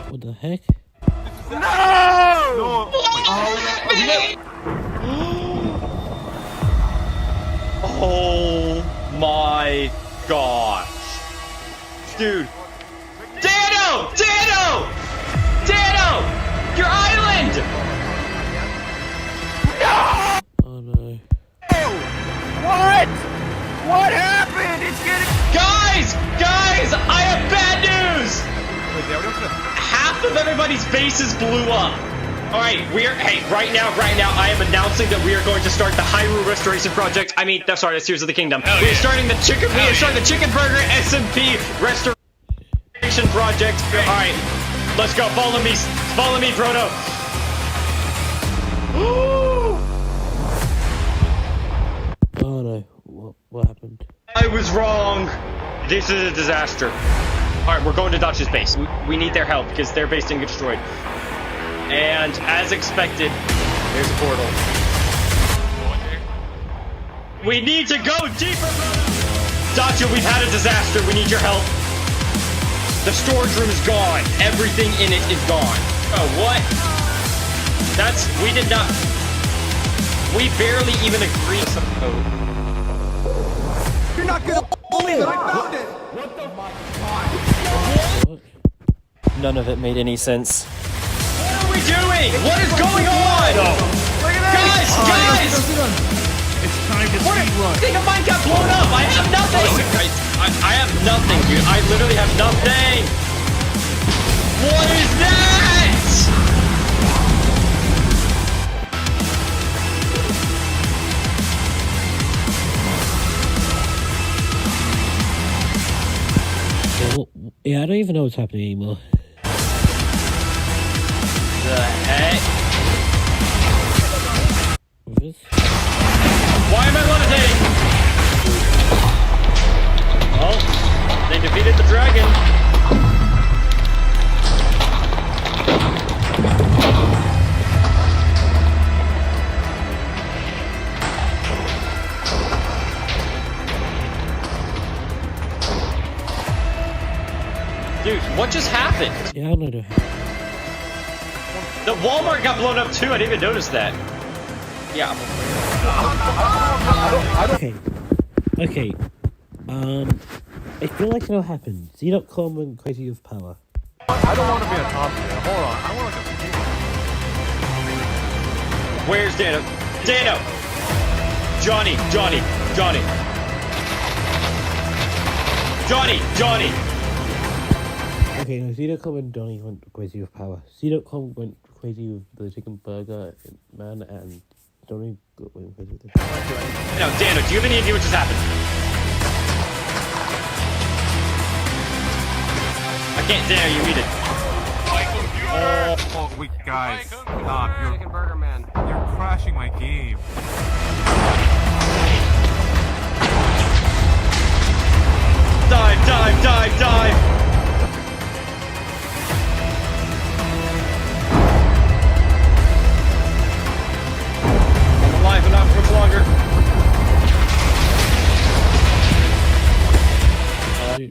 What the heck? No! Oh my gosh. Dude. Dano! Your island! Oh no. What? What everybody's bases blew up. Alright, right now, I am announcing that we are going to start the Hyrule Restoration Project. I mean, sorry, that's Tears of the Kingdom. We are starting the Chicken Burger SMP Restoration Project. Alright, let's go. Follow me, Frodo. Oh no, what happened? I was wrong. This is a disaster. Alright, we're going to Dutch's base. We need their help because their base didn't get destroyed. And as expected, there's a portal. We need to go deeper, brother! Datchia, we've had a disaster. We need your help. The storage room is gone. Everything in it is gone. Oh, what? We did not... We barely even agreed. Oh. You're not gonna believe it! I found it! What the fuck? None of it made any sense. What are we doing? What is going on? Guys! It's time to speedrun. I think a mine got blown up. I have nothing. I have nothing, dude. I literally have nothing. What is that? Yeah, I don't even know what's happening anymore. The heck? Why am I levitating? Well, they defeated the dragon. Dude, what just happened? Yeah, I don't know. The Walmart got blown up too. I didn't even notice that. Yeah. Okay. I feel like it'll happen. Z.com went crazy with power. I don't want to be a top tier. Hold on. I want to be. Where's Dano? Dano! Johnny! Okay, no, Z.com and Donnie went crazy with power. Z.com went crazy with the chicken burger man, and Donnie went crazy with the... No, Dano, do you have any idea what just happened? I can't, Dano, you read it. Oh, wait, guys, stop. Chicken Burger Man. You're crashing my game. Dive! I'm alive, but not for much longer.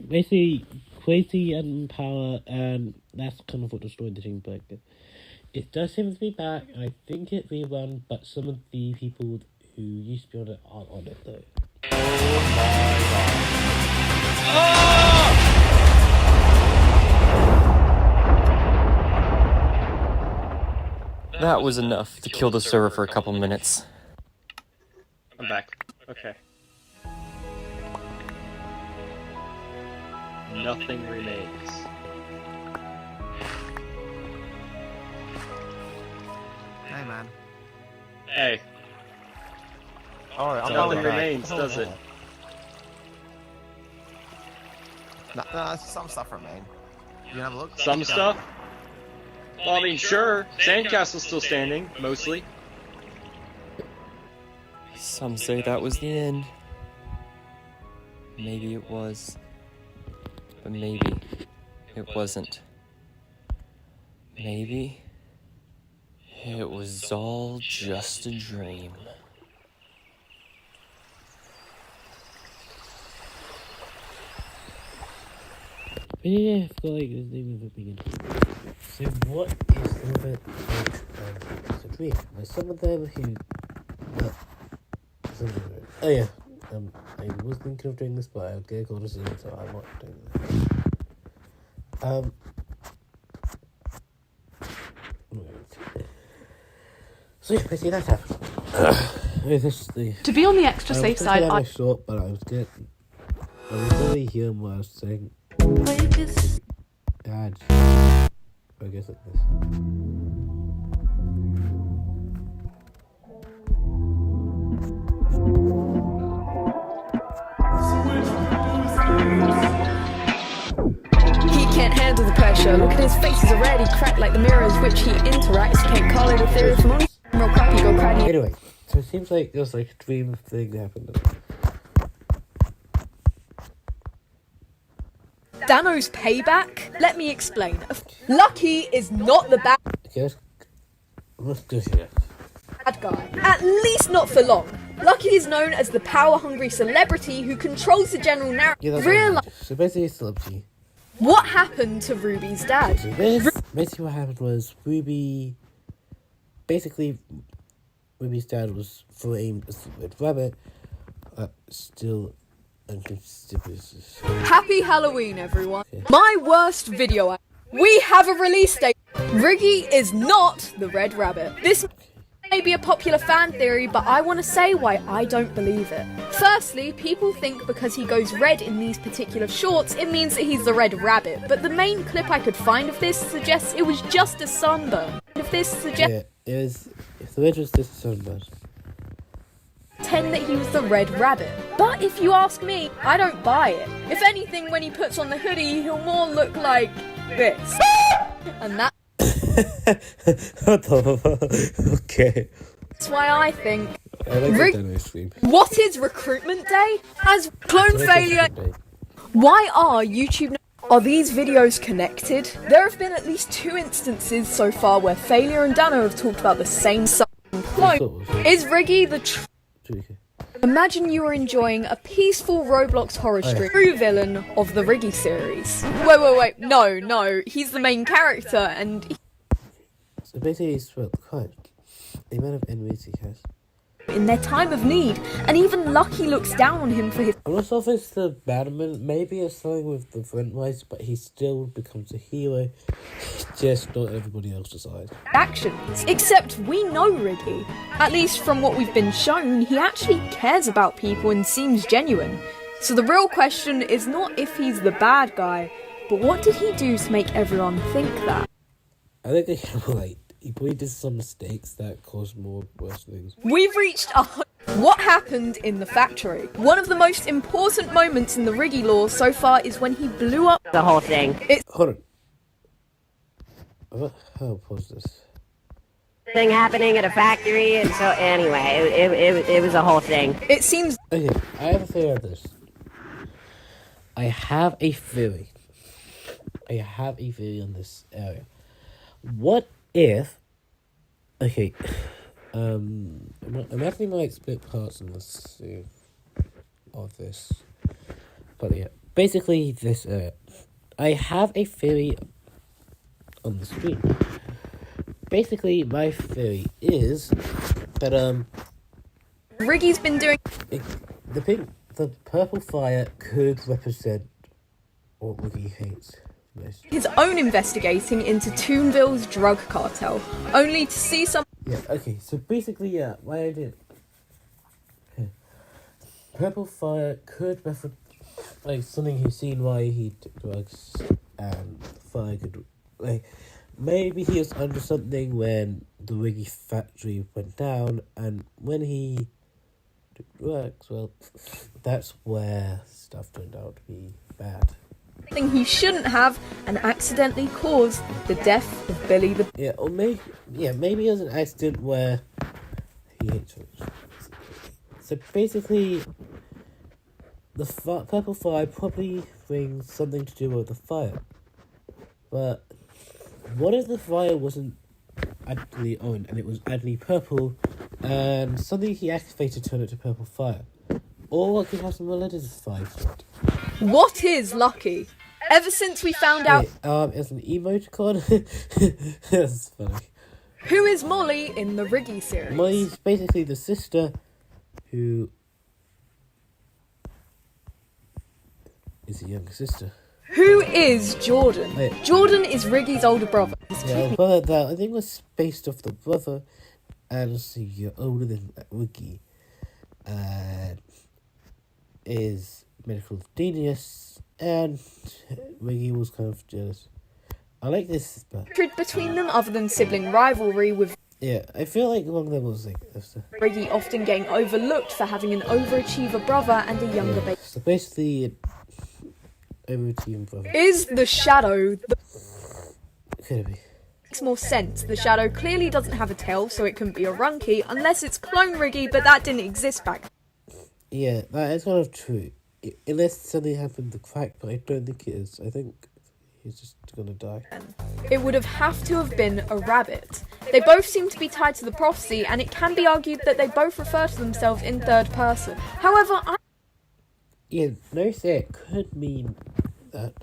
Basically, crazy and power, and that's kind of what destroyed the chicken burger. It does seem to be back, and I think it rerun, but some of the people who used to be on it aren't on it though. Oh my god. That was enough to kill the server for a couple minutes. I'm back. Okay. Nothing remains. Hey, man. Hey. Alright, Nothing remains, does it? Nah, some stuff remain. You have a look? Some stuff? Well, I mean, sure. Sandcastle's still standing, mostly. Some say that was the end. Maybe it was. But maybe it wasn't. Maybe it was all just a dream. But yeah, I feel like his name of it being. So what is some of it like it's a dream? There's some of them who oh yeah. I was thinking of doing this, but I'll get a call to soon, so I'm not doing that. So yeah, basically that's happened. To be on the extra safe side, I short, but I was really hearing what I was saying. Dad. I guess like this. He can't handle the pressure. Look at his face, he's already cracked like the mirrors which he interacts. Can't call it a theory from only real crappy go crappy. Anyway, so it seems like there's like a dream thing that happened. Dano's payback? Let me explain. Lucky is not the bad Okay, let's go here. guy. At least not for long. Lucky is known as the power-hungry celebrity who controls the general narrative. Yeah, that's Real right. So basically, it's celebrity. What happened to Ruby's dad? So basically what happened was Ruby... Basically, Ruby's dad was framed as a red rabbit. Still unconsistent. Happy Halloween, everyone. My worst video. We have a release date. Riggy is not the Red Rabbit. This may be a popular fan theory, but I want to say why I don't believe it. Firstly, people think because he goes red in these particular shorts, it means that he's the Red Rabbit. But the main clip I could find of this suggests it was just a sunburn. If this suggests... Yeah, it was... If the red was just a sunburn. Pretend that he was the Red Rabbit. But if you ask me, I don't buy it. If anything, when he puts on the hoodie, he'll more look like this. And that... Okay. That's why I think... I like the demo stream. What is recruitment day? As clone failure... Why are YouTube... Are these videos connected? There have been at least 2 instances so far where Failure and Dano have talked about the same clone. Is Riggy the Imagine you were enjoying a peaceful Roblox horror stream. True villain of the Riggy series. Wait. No. He's the main character and... So basically, he's quite the amount of enemies he has. In their time of need, and even Lucky looks down on him for his... I'm not sure if it's the Batman, maybe it's something with the front wise, but he still becomes a hero. Just not everybody else decides. Actions. Except we know Riggy. At least from what we've been shown, he actually cares about people and seems genuine. So the real question is not if he's the bad guy, but what did he do to make everyone think that? I think he probably did some mistakes that caused more worse things. We've reached What happened in the factory? One of the most important moments in the Riggy lore so far is when he blew up the whole thing. Hold on. How was this? Thing happening at a factory, and so anyway, it was a whole thing. It seems... Okay, I have a theory on this. I have a theory on this area. What if... Okay, imagine my split parts in this of this. But yeah, basically this area. I have a theory on the screen. Basically, my theory is that Riggy's been doing... The purple fire could represent what Riggy hates most. His own investigating into Toonville's drug cartel, only to see some... Yeah, okay, so basically, yeah, my idea... Okay. Purple fire could reference, like, something he's seen why he took drugs, and fire could... Like, maybe he was under something when the Riggy factory went down, and when he took drugs, well, that's where stuff turned out to be bad. Thing he shouldn't have, and accidentally caused the death of Billy the... Yeah, or maybe it was an accident where he hates drugs. So basically, the purple fire probably brings something to do with the fire. But what if the fire wasn't actually on and it was actually purple, and something he activated turned it to purple fire? Or it could have some religious vibes to it. What is Lucky? Ever since we found out... It's an emoticon. That's funny. Who is Molly in the Riggy series? Molly's basically the sister who is a younger sister. Who is Jordan? Jordan is Riggy's older brother. Yeah, but that I think was based off the brother, and so you're older than Riggy, and is medical genius, and Riggy was kind of jealous. I like this, but between them other than sibling rivalry, with yeah, I feel like one of them was like this. Riggy often getting overlooked for having an overachiever brother and a younger baby. So basically, overachiever brother. Is the shadow Could it be? Makes more sense. The shadow clearly doesn't have a tail, so it couldn't be a Runky unless it's clone Riggy, but that didn't exist back. Yeah, that is kind of true. Unless something happened to Crack, but I don't think it is. I think he's just gonna die. It would have to have been a rabbit. They both seem to be tied to the prophecy, and it can be argued that they both refer to themselves in third person. However, I it could mean that.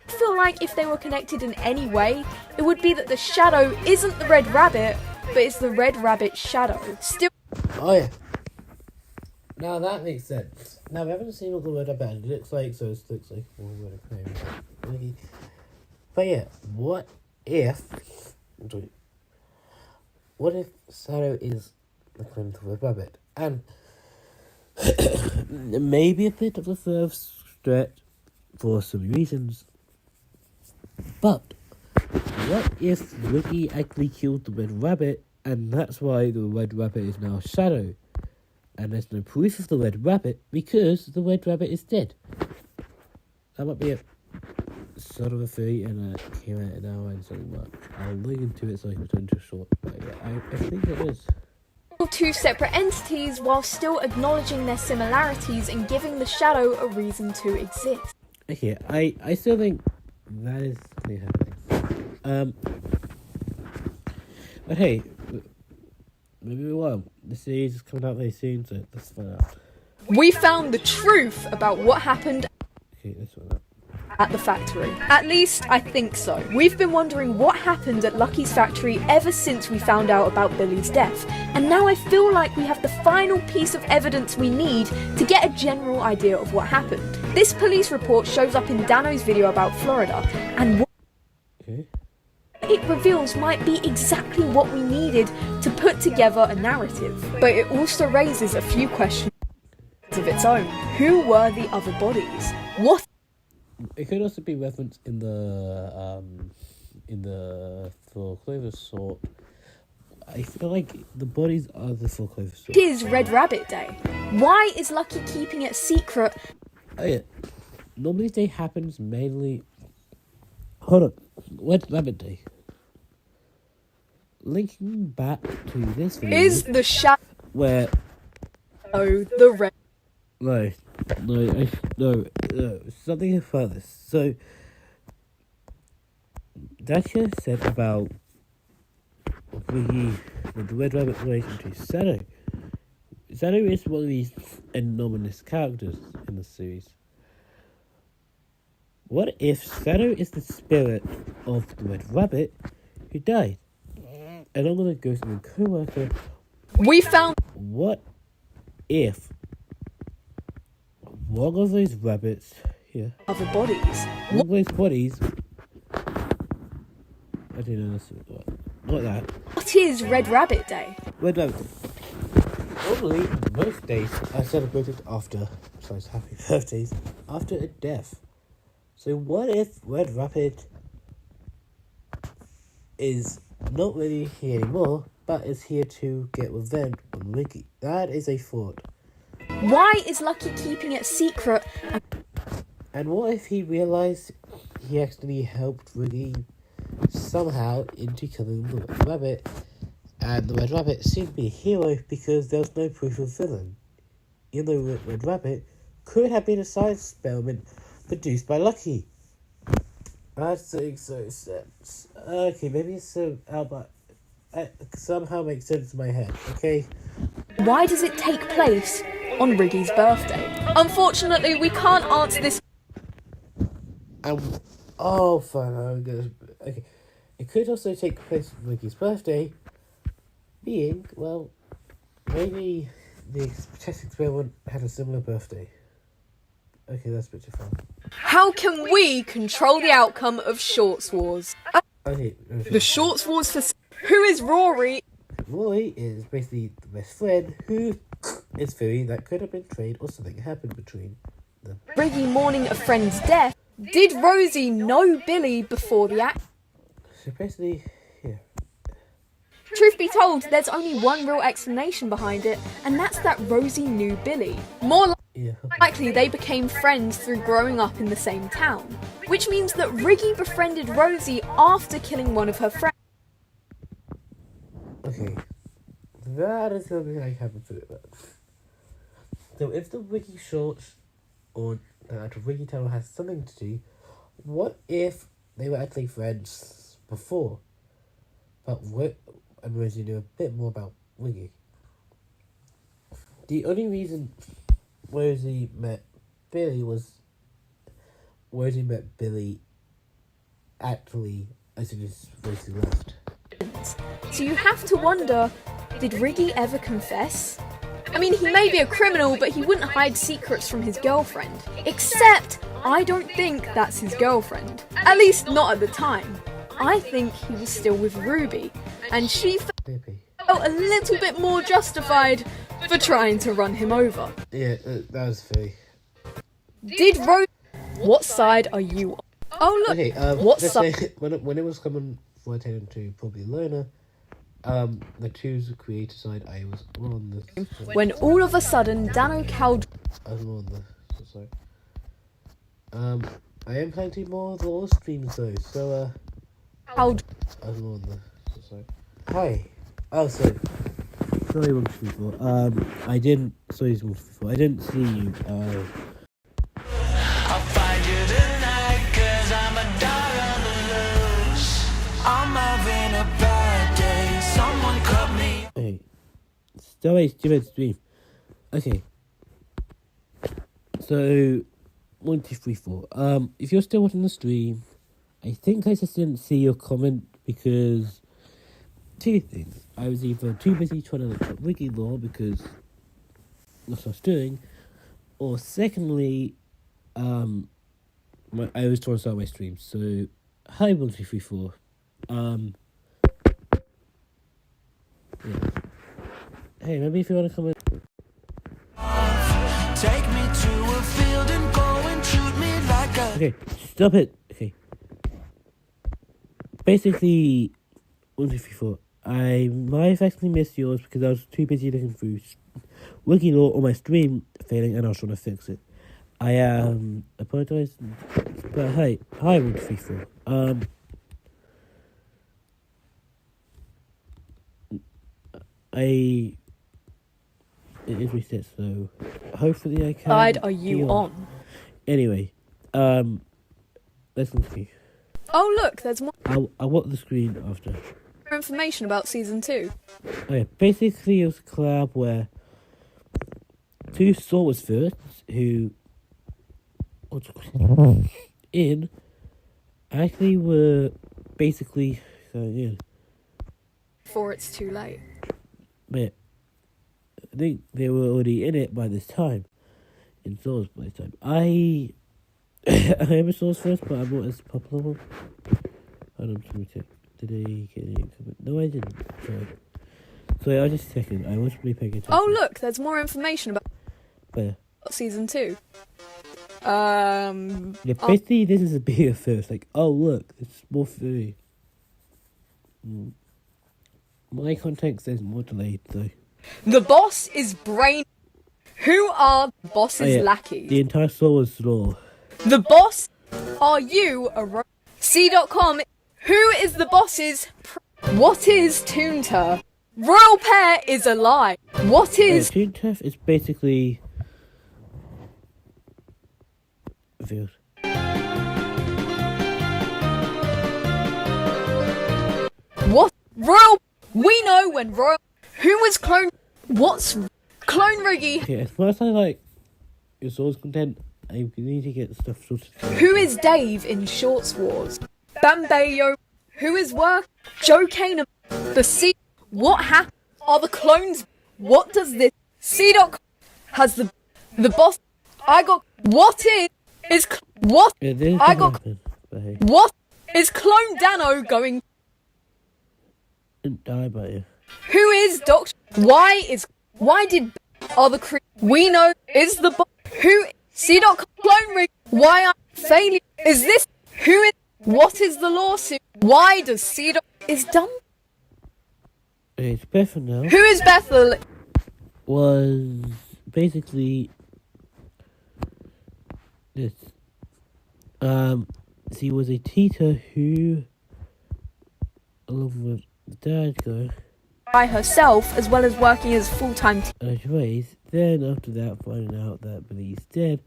I feel like if they were connected in any way, it would be that the shadow isn't the red rabbit, but it's the red rabbit's shadow. Still. Oh yeah. Now that makes sense. Now we haven't seen what the red rabbit looks like, so it looks like maybe. But yeah, what if Shadow is the clone to the red rabbit? And maybe a bit of a first stretch for some reasons. But what if Ricky actually killed the red rabbit, and that's why the red rabbit is now Shadow? And there's no proof of the red rabbit because the red rabbit is dead. That might be a sort of a theory, and it came out an hour and something much. I'll link into it so I can turn to short. But yeah, I think it is. Two separate entities while still acknowledging their similarities and giving the shadow a reason to exist. Okay, I still think that is happening. But hey, maybe we won't. The series is coming out very soon, so let's find out. We found the truth about what happened at the factory. At least, I think so. We've been wondering what happened at Lucky's factory ever since we found out about Billy's death, and now I feel like we have the final piece of evidence we need to get a general idea of what happened. This police report shows up in Dano's video about Florida, and what it reveals might be exactly what we needed to put together a narrative. But it also raises a few questions of its own. Who were the other bodies? What? It could also be referenced in the Four Clover sort. I feel like the bodies are the Four Clover sort. It is Red Rabbit Day. Why is Lucky keeping it secret? Oh yeah. Normally Day happens mainly. Hold on. Red Rabbit Day. Linking back to this video. Is the shadow where the red? No. Something about this. So, Datchia said about the Red Rabbit relation to Shadow. Shadow is one of these anomalous characters in the series. What if Shadow is the spirit of the Red Rabbit who died? Along with a ghost of a co-worker. We found. What if one of those rabbits here, other bodies, one of those bodies, I don't know this, not that. What is Red Rabbit Day? Red Rabbit Day. Normally, most days are celebrated after, besides happy birthdays, after a death. So what if Red Rabbit is not really here anymore, but is here to get revenge on Ricky? That is a thought. Why is Lucky keeping it secret? And what if he realised he actually helped Ricky somehow into killing the Red Rabbit, and the Red Rabbit seemed to be a hero because there was no proof of villain, even though the Red Rabbit could have been a science experiment produced by Lucky. That makes so sense. Okay, maybe it's so but it somehow makes sense in my head. Okay. Why does it take place on Riggy's birthday? Unfortunately, we can't answer this. Oh, fine. Okay. It could also take place on Riggy's birthday, being, well, maybe the test experiment had a similar birthday. Okay, that's a bit too far. How can we control the outcome of Shorts Wars? Okay. The Shorts Wars for... Who is Rory? Rory is basically the best friend who is theory that could have been trade or something happened between them. Riggy mourning a friend's death. Did Rosie know Billy before the act? So basically, yeah. Truth be told, there's only one real explanation behind it, and that's that Rosie knew Billy. More likely, they became friends through growing up in the same town, which means that Riggy befriended Rosie after killing one of her friends. Okay, that is something I haven't thought about. So if the Wiki Shorts or the actual Wiki Tower has something to do, what if they were actually friends before? But and Rosie knew a bit more about Wiggy. The only reason Rosie met Billy was Rosie met Billy actually as soon as Rosie left. So you have to wonder, did Riggy ever confess? I mean, he may be a criminal, but he wouldn't hide secrets from his girlfriend. Except, I don't think that's his girlfriend. At least not at the time. I think he was still with Ruby, and she felt a little bit more justified for trying to run him over. Yeah, that was fair. Did Rose... What side are you on? Oh look, Okay, what let's side... say when it was coming for attention to probably Lona, the two's creator side, I was on the... When all of a sudden, Dano Cal... I was on the... Sorry. I am planning to do more of the all streams though, so I was on the... Sorry. Hi. Oh, sorry. Sorry, once before. I didn't... Sorry, once before. I didn't see you. I'll find you tonight, 'cause I'm a dog on the loose. I'm having a bad day. Someone cut me. Hey. Sorry, stupid stream. Okay. So, 1, 2, 3, 4. If you're still watching the stream, I think I just didn't see your comment because two things. I was either too busy trying to look up Wiki Law because that's what I was doing, or secondly, I was trying to start my stream. So, hi 1, 2, 3, 4. Yeah. Hey, maybe if you want to come in. Take me to a field and go and shoot me like a... Okay, stop it. Okay. Basically, 1, 2, 3, 4. I might have actually missed yours because I was too busy looking through Wiki Law on my stream failing and I was trying to fix it. I apologize, but hi 1, 2, 3, 4. It is reset, so hopefully I can. Side are you on? Anyway, let's continue. Oh look, there's more I'll watch the screen after. information about season 2. Okay, basically it was a collab where two Swords first who actually were basically Before it's too late. but I think they were already in it by this time. In Swords by this time. I am a Swords first, but I'm not as popular one. Hold on, let me check. Did I get any comment? No, I didn't. Sorry, I was just checking. I wasn't really paying attention. Oh look, there's more information about Where? season 2. Yeah, basically this is a bigger first. Like, oh look, it's more free. My context is more delayed though. The boss is Brain. Who are the boss's lackeys? The entire Swords Law. The boss? Are you a C.com? Who is the boss's? What is Toon Turf? Royal Pear is a lie. What is? Toon Turf is basically. Revealed. What? Royal. We know when Royal. Who is Clone? What's Clone Riggy? Okay, as far as I like your Swords content, I need to get stuff sorted. Who is Dave in Shorts Wars? Bambayo. Who is work? Joe Kane. The C. What happened? Are the clones? What does this C.com has the boss? I got. What is what? Yeah, I got. What is Clone Dano going? Didn't die by you. Who is Doctor? Why did are the we know is the who C.com Clone Rig? Why are failure? Is this who is What is the lawsuit? Why does Cedar is done? It's Bethel now. Who is Bethel? Was basically this. She was a teacher who, along with the dad guy, By herself, as well as working as full-time raised. Then after that, finding out that Billy's dead,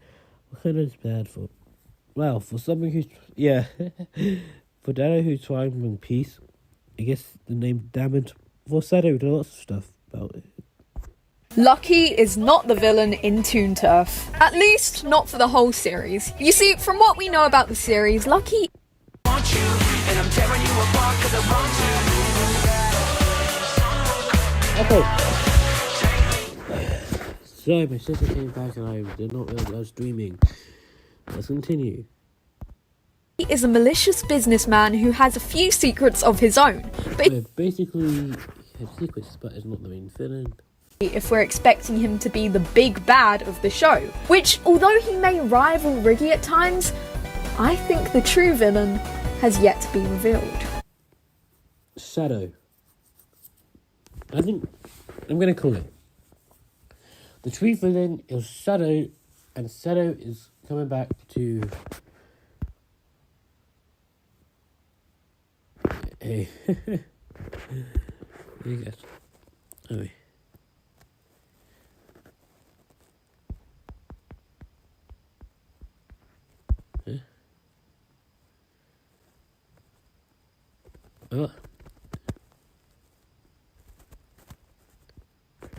what kind of bad for? Well, for someone who's for Dano who's trying to bring peace, I guess the name damaged foreshadowed lots of stuff about it. Lucky is not the villain in Toon Turf. At least, not for the whole series. You see, from what we know about the series, Lucky... Okay. So, my sister came back and I did not realize I was dreaming. Let's continue. He is a malicious businessman who has a few secrets of his own. But basically, he has secrets, but is not the main villain. If we're expecting him to be the big bad of the show, which, although he may rival Riggy at times, I think the true villain has yet to be revealed. Shadow. I think I'm gonna call it. The true villain is Shadow, and Shadow is coming back to I guess. Anyway. Oh.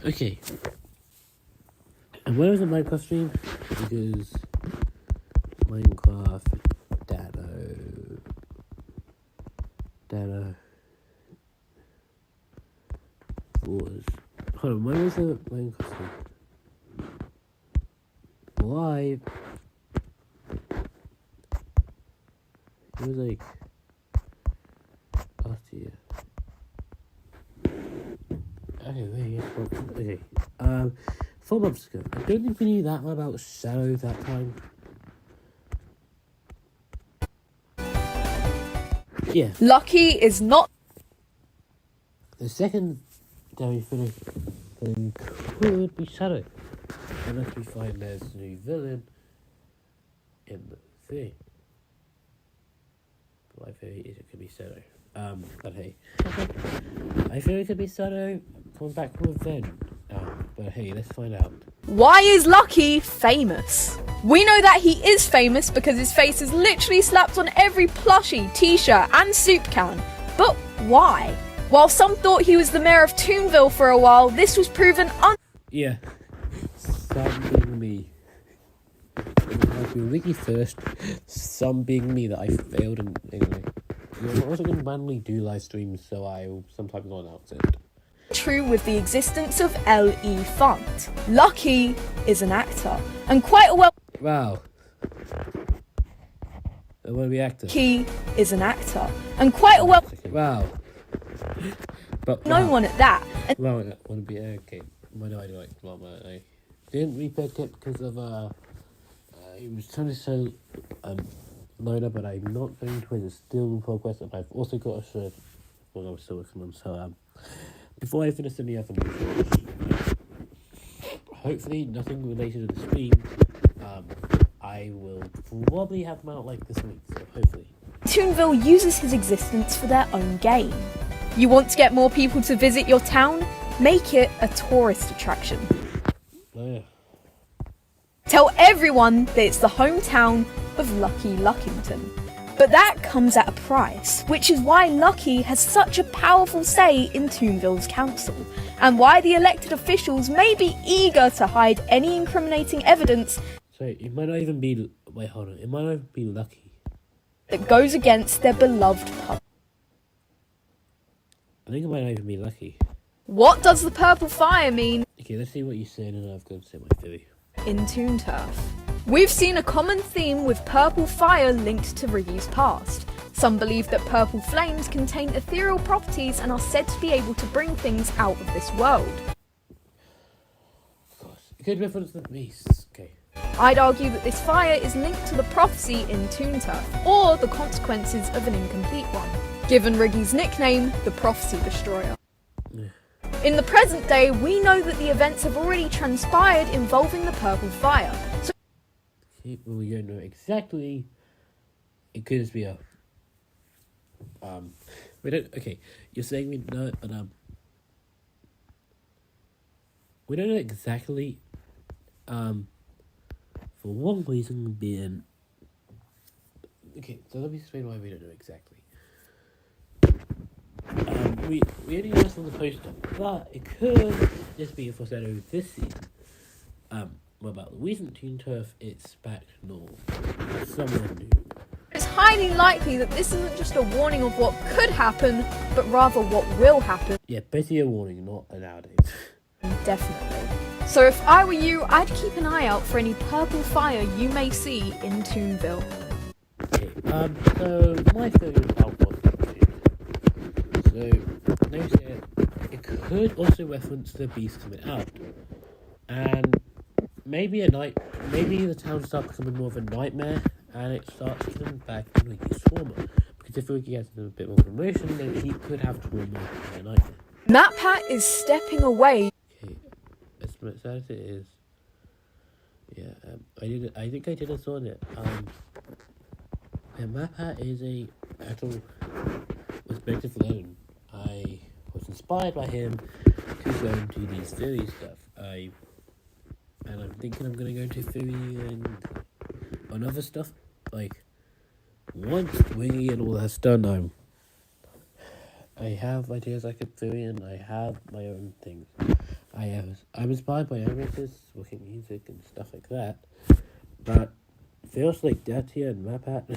Okay. And where was the Minecraft stream? Because Minecraft Dano was. Hold on, when was the Minecraft stream? Live. It was like last year. Okay, 4 months ago. I don't think we knew that much about Shadow that time. Yeah. Lucky is not... The second Dairy finish could be Shadow. Unless we find there's a new villain in the thing. But I feel it could be Shadow. But hey. I feel it could be Shadow coming back from revenge. But hey, let's find out. Why is Lucky famous? We know that he is famous because his face is literally slapped on every plushie, t-shirt and soup can. But why? While some thought he was the mayor of Toonville for a while, this was proven Yeah. Some being me. It might be Ricky first, some being me that I failed in anyway. I'm also going to randomly do live streams, so I will sometimes not announce it. true with the existence of L.E. Font. Lucky is an actor, and quite a well... Wow. I want to be actor. He is an actor, and quite a well... Wow. But no one at that. And well, I want to be okay. Why do I do like drama? I didn't repick it because of it was trying to show loader, but I'm not going to. It's still in progress, and I've also got a shirt. Well, I was still working on. So before I finish any other news, hopefully nothing related to the stream. I will probably have them out like this week. So hopefully. Toonville uses his existence for their own gain. You want to get more people to visit your town? Make it a tourist attraction. Oh yeah. Tell everyone that it's the hometown of Lucky Luckington. But that comes at a price, which is why Lucky has such a powerful say in Toonville's council, and why the elected officials may be eager to hide any incriminating evidence. So it might not even be. Wait, hold on. It might not even be Lucky. That goes against their beloved pub. I think it might not even be Lucky. What does the purple fire mean? Okay, let's see what you say, and then I've got to say my theory. In Toon Turf. We've seen a common theme with purple fire linked to Riggy's past. Some believe that purple flames contain ethereal properties and are said to be able to bring things out of this world. Of course. A good reference to the beasts. Okay. I'd argue that this fire is linked to the prophecy in Toon Turf, or the consequences of an incomplete one, given Riggy's nickname, the Prophecy Destroyer. In the present day, we know that the events have already transpired involving the purple fire. So we don't know exactly. It could just be a we don't. Okay, you're saying we know it, but we don't know exactly. For one reason being. Okay, so let me explain why we don't know exactly. We only know this on the poster, but it could just be a foreshadow of this season. What about the recent Toon Turf? It's back north. Someone new. It's highly likely that this isn't just a warning of what could happen, but rather what will happen. Yeah, basically a warning, not a nowadays. Definitely. So if I were you, I'd keep an eye out for any purple fire you may see in Toonville. Okay, so my theory is about what so, notice here, it could also reference the beast coming out. And maybe the town starts becoming more of a nightmare, and it starts coming back in Ricky's trauma. Because if Ricky has a bit more emotion, then he could have trauma in a nightmare. MatPat is stepping away. Okay, as sad as it is, yeah, I think I did a saw on it. MatPat is a actual perspective alone. I was inspired by him to go into these theory stuff. And I'm thinking I'm gonna go into theory and other stuff. Like once Wingy and all that's done, I have ideas I could theory and I have my own things. I'm inspired by animators, looking at music and stuff like that. But feels like datchia and MatPat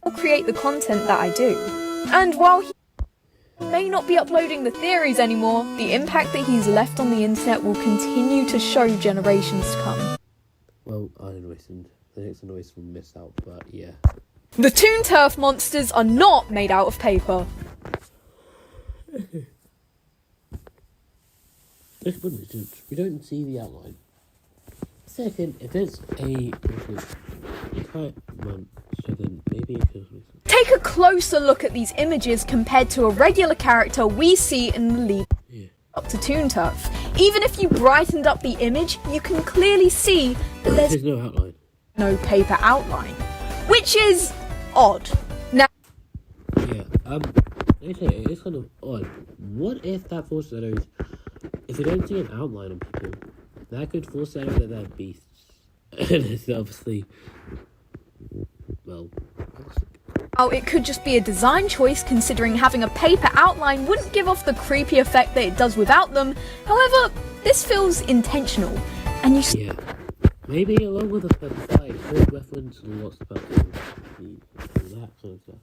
I'll create the content that I do. And while he may not be uploading the theories anymore, the impact that he's left on the internet will continue to show generations to come. Well, I listened. The next noise will miss out, but yeah. The Toon Turf monsters are not made out of paper. This one is we don't see the outline. Second, if it's a type monster, then maybe it kills me. Take a closer look at these images compared to a regular character we see in the lead up to Toon Turf. Even if you brightened up the image, you can clearly see that there's no outline. No paper outline, which is odd. Now, yeah, it's kind of odd. What if that foreshadows, if you don't see an outline on people, that could foreshadow that they're beasts. And it's obviously, well, oh, it could just be a design choice, considering having a paper outline wouldn't give off the creepy effect that it does without them. However, this feels intentional, and you yeah, maybe along with the specified could reference lots about that kind of stuff.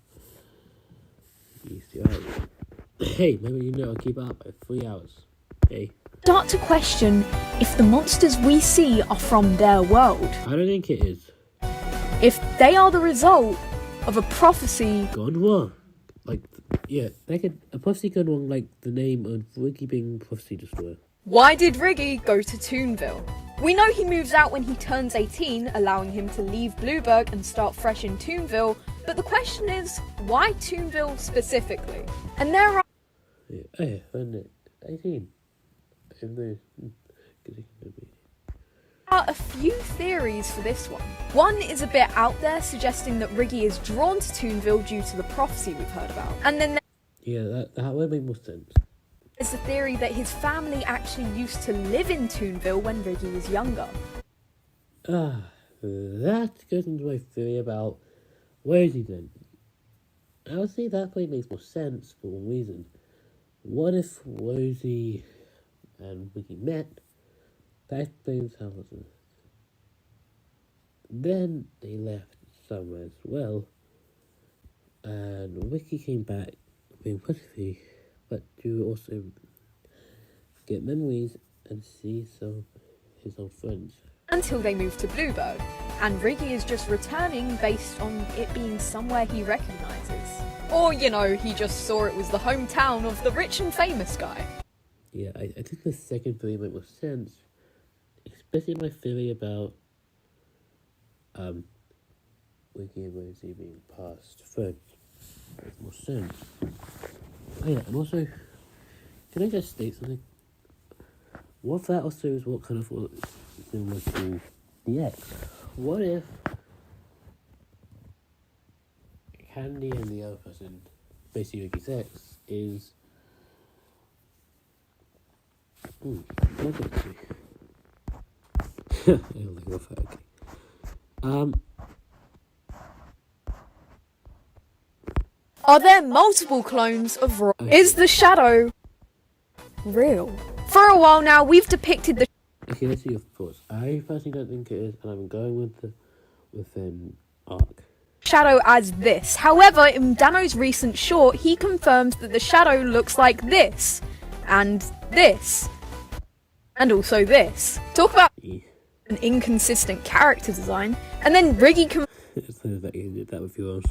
Hey, maybe I'll keep it up by 3 hours. Hey. Start to question if the monsters we see are from their world. I don't think it is. If they are the result of a prophecy gone wrong. Like, yeah, a prophecy gone wrong, like the name of Riggy being Prophecy Destroyer. Why did Riggy go to Toonville? We know he moves out when he turns 18, allowing him to leave Blueberg and start fresh in Toonville, but the question is, why Toonville specifically? And there are... Yeah, 18. There are a few theories for this one. One is a bit out there, suggesting that Riggy is drawn to Toonville due to the prophecy we've heard about. And then that would make more sense. There's the theory that his family actually used to live in Toonville when Riggy was younger. That goes into my theory about Rosie then. I would say that point makes more sense for one reason. What if Rosie and Riggy met? That explains how it was. Then they left somewhere as well, and Ricky came back being positive, but to also get memories and see some of his old friends. Until they moved to Blueberg, and Riggy is just returning based on it being somewhere he recognises. Or, he just saw it was the hometown of the rich and famous guy. Yeah, I think the second theory makes more sense, especially my theory about Wiki and Rosie being past friends. Makes more sense. Oh yeah, and also, can I just state something? What if that also is what kind of was similar to the X? What if Candy and the other person, basically Ricky's X, is what did it say? Okay. Are there multiple clones of Roy? Is the shadow real? For a while now, we've depicted the Okay, let's see your thoughts. I personally don't think it is, and I'm going with Arc. shadow as this. However, in Dano's recent short, he confirms that the shadow looks like this, and also this. Talk about an inconsistent character design, and then Riggy that with yours.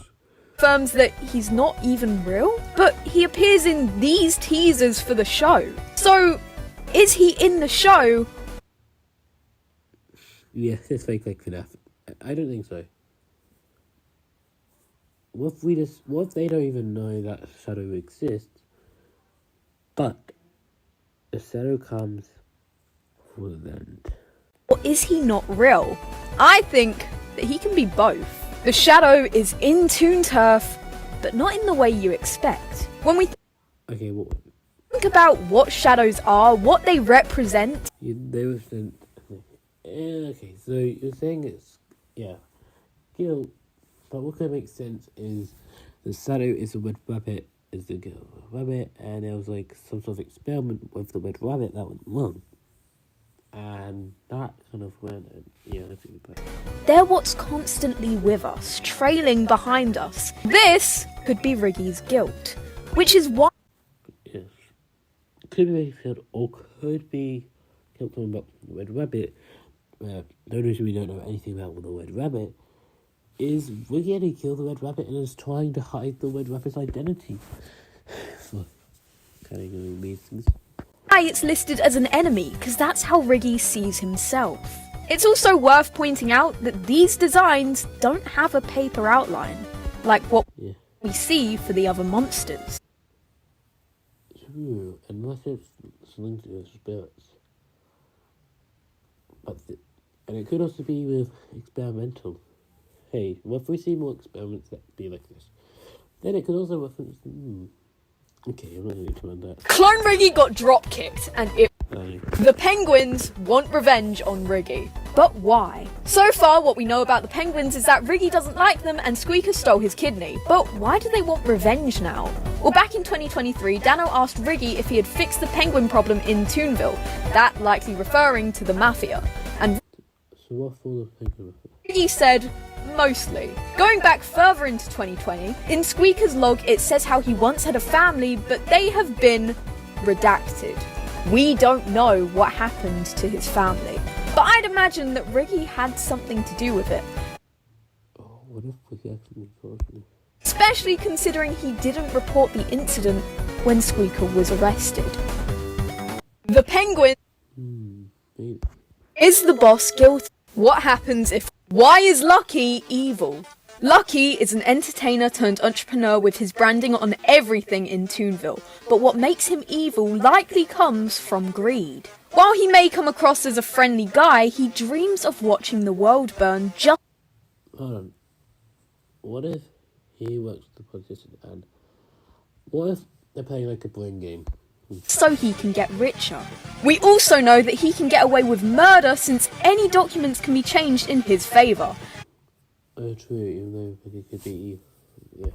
confirms that he's not even real, but he appears in these teasers for the show. So, is he in the show? Yes, it's fake like FNAF. I don't think so. What if they don't even know that shadow exists, but the shadow comes for the end? Or is he not real? I think that he can be both. The shadow is in Toon turf, but not in the way you expect. When we Okay, what? think about what shadows are, what they represent. They were sent. Okay, so you're saying it's guilt, but what could make sense is the shadow is a red rabbit, is the girl rabbit, and there was like some sort of experiment with the red rabbit that went wrong. And that kind of went, that's really bad. They're what's constantly with us, trailing behind us. This could be Riggy's guilt, which is why. Yes. Could be Mayfield, or could be guilt coming back from the red rabbit. The reason we don't know anything about the red rabbit is Riggy only killed the red rabbit and is trying to hide the red rabbit's identity. So, kind of doing these things. It's listed as an enemy, because that's how Riggy sees himself. It's also worth pointing out that these designs don't have a paper outline, like what we see for the other monsters. True, unless it's something to do with spirits. And it could also be with experimental. Hey, what if we see more experiments that be like this? Then it could also reference... Okay, I'm not going to comment that. Clone Riggy got drop-kicked, and the Penguins want revenge on Riggy. But why? So far, what we know about the Penguins is that Riggy doesn't like them and Squeaker stole his kidney. But why do they want revenge now? Well, back in 2023, Dano asked Riggy if he had fixed the penguin problem in Toonville, that likely referring to the Mafia. And so what for the penguin? Riggy said, mostly. Going back further into 2020, in Squeaker's log it says how he once had a family, but they have been redacted. We don't know what happened to his family, but I'd imagine that Riggy had something to do with it. Oh, what if Riggy actually caused me? Especially considering he didn't report the incident when Squeaker was arrested. The Penguin is the boss guilty? What happens if... Why is Lucky evil? Lucky is an entertainer turned entrepreneur with his branding on everything in Toonville, but what makes him evil likely comes from greed. While he may come across as a friendly guy, he dreams of watching the world burn just... Hold on. What if he works with the politician and... What if they're playing like a brain game? So he can get richer. We also know that he can get away with murder since any documents can be changed in his favour. Oh, true, even though it could be evil. Yeah.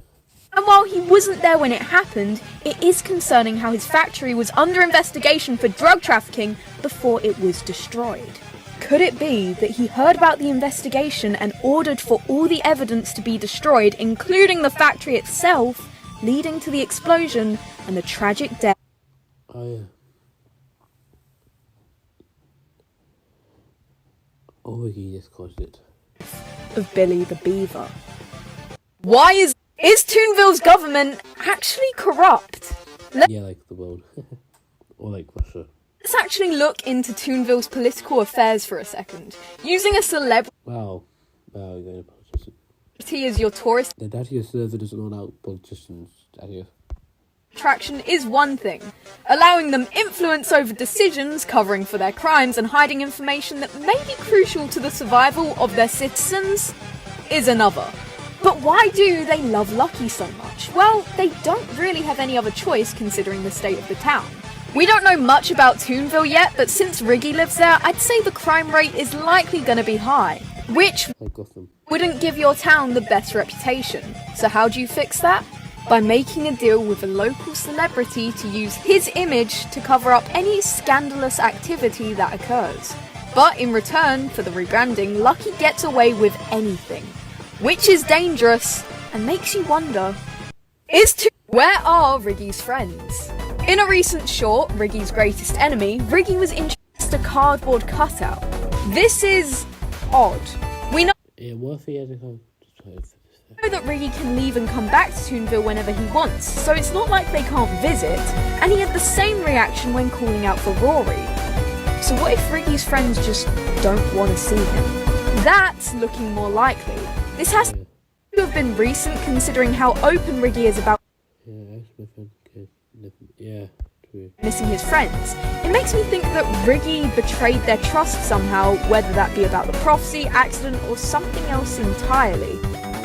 And while he wasn't there when it happened, it is concerning how his factory was under investigation for drug trafficking before it was destroyed. Could it be that he heard about the investigation and ordered for all the evidence to be destroyed, including the factory itself, leading to the explosion and the tragic death? Oh, yeah. Oh, he just caused it. Of Billy the Beaver. Why is Toonville's government actually corrupt? Yeah, like the world. Or like Russia. Let's actually look into Toonville's political affairs for a second. Using a celebrity Wow, you're going to politicians. as your tourist The datchia server doesn't allow politicians, datchia. attraction is one thing. Allowing them influence over decisions, covering for their crimes, and hiding information that may be crucial to the survival of their citizens is another. But why do they love Lucky so much? Well, they don't really have any other choice considering the state of the town. We don't know much about Toonville yet, but since Riggy lives there, I'd say the crime rate is likely going to be high, which wouldn't give your town the best reputation. So how do you fix that? By making a deal with a local celebrity to use his image to cover up any scandalous activity that occurs. But in return for the rebranding, Lucky gets away with anything, which is dangerous and makes you wonder, where are Riggy's friends? In a recent short, Riggy's Greatest Enemy, Riggy was introduced a cardboard cutout. This is odd. We know that Riggy can leave and come back to Toonville whenever he wants, so it's not like they can't visit, and he had the same reaction when calling out for Rory. So what if Riggy's friends just don't want to see him? That's looking more likely. This has to have been recent considering how open Riggy is about missing his friends. It makes me think that Riggy betrayed their trust somehow, whether that be about the prophecy, accident, or something else entirely.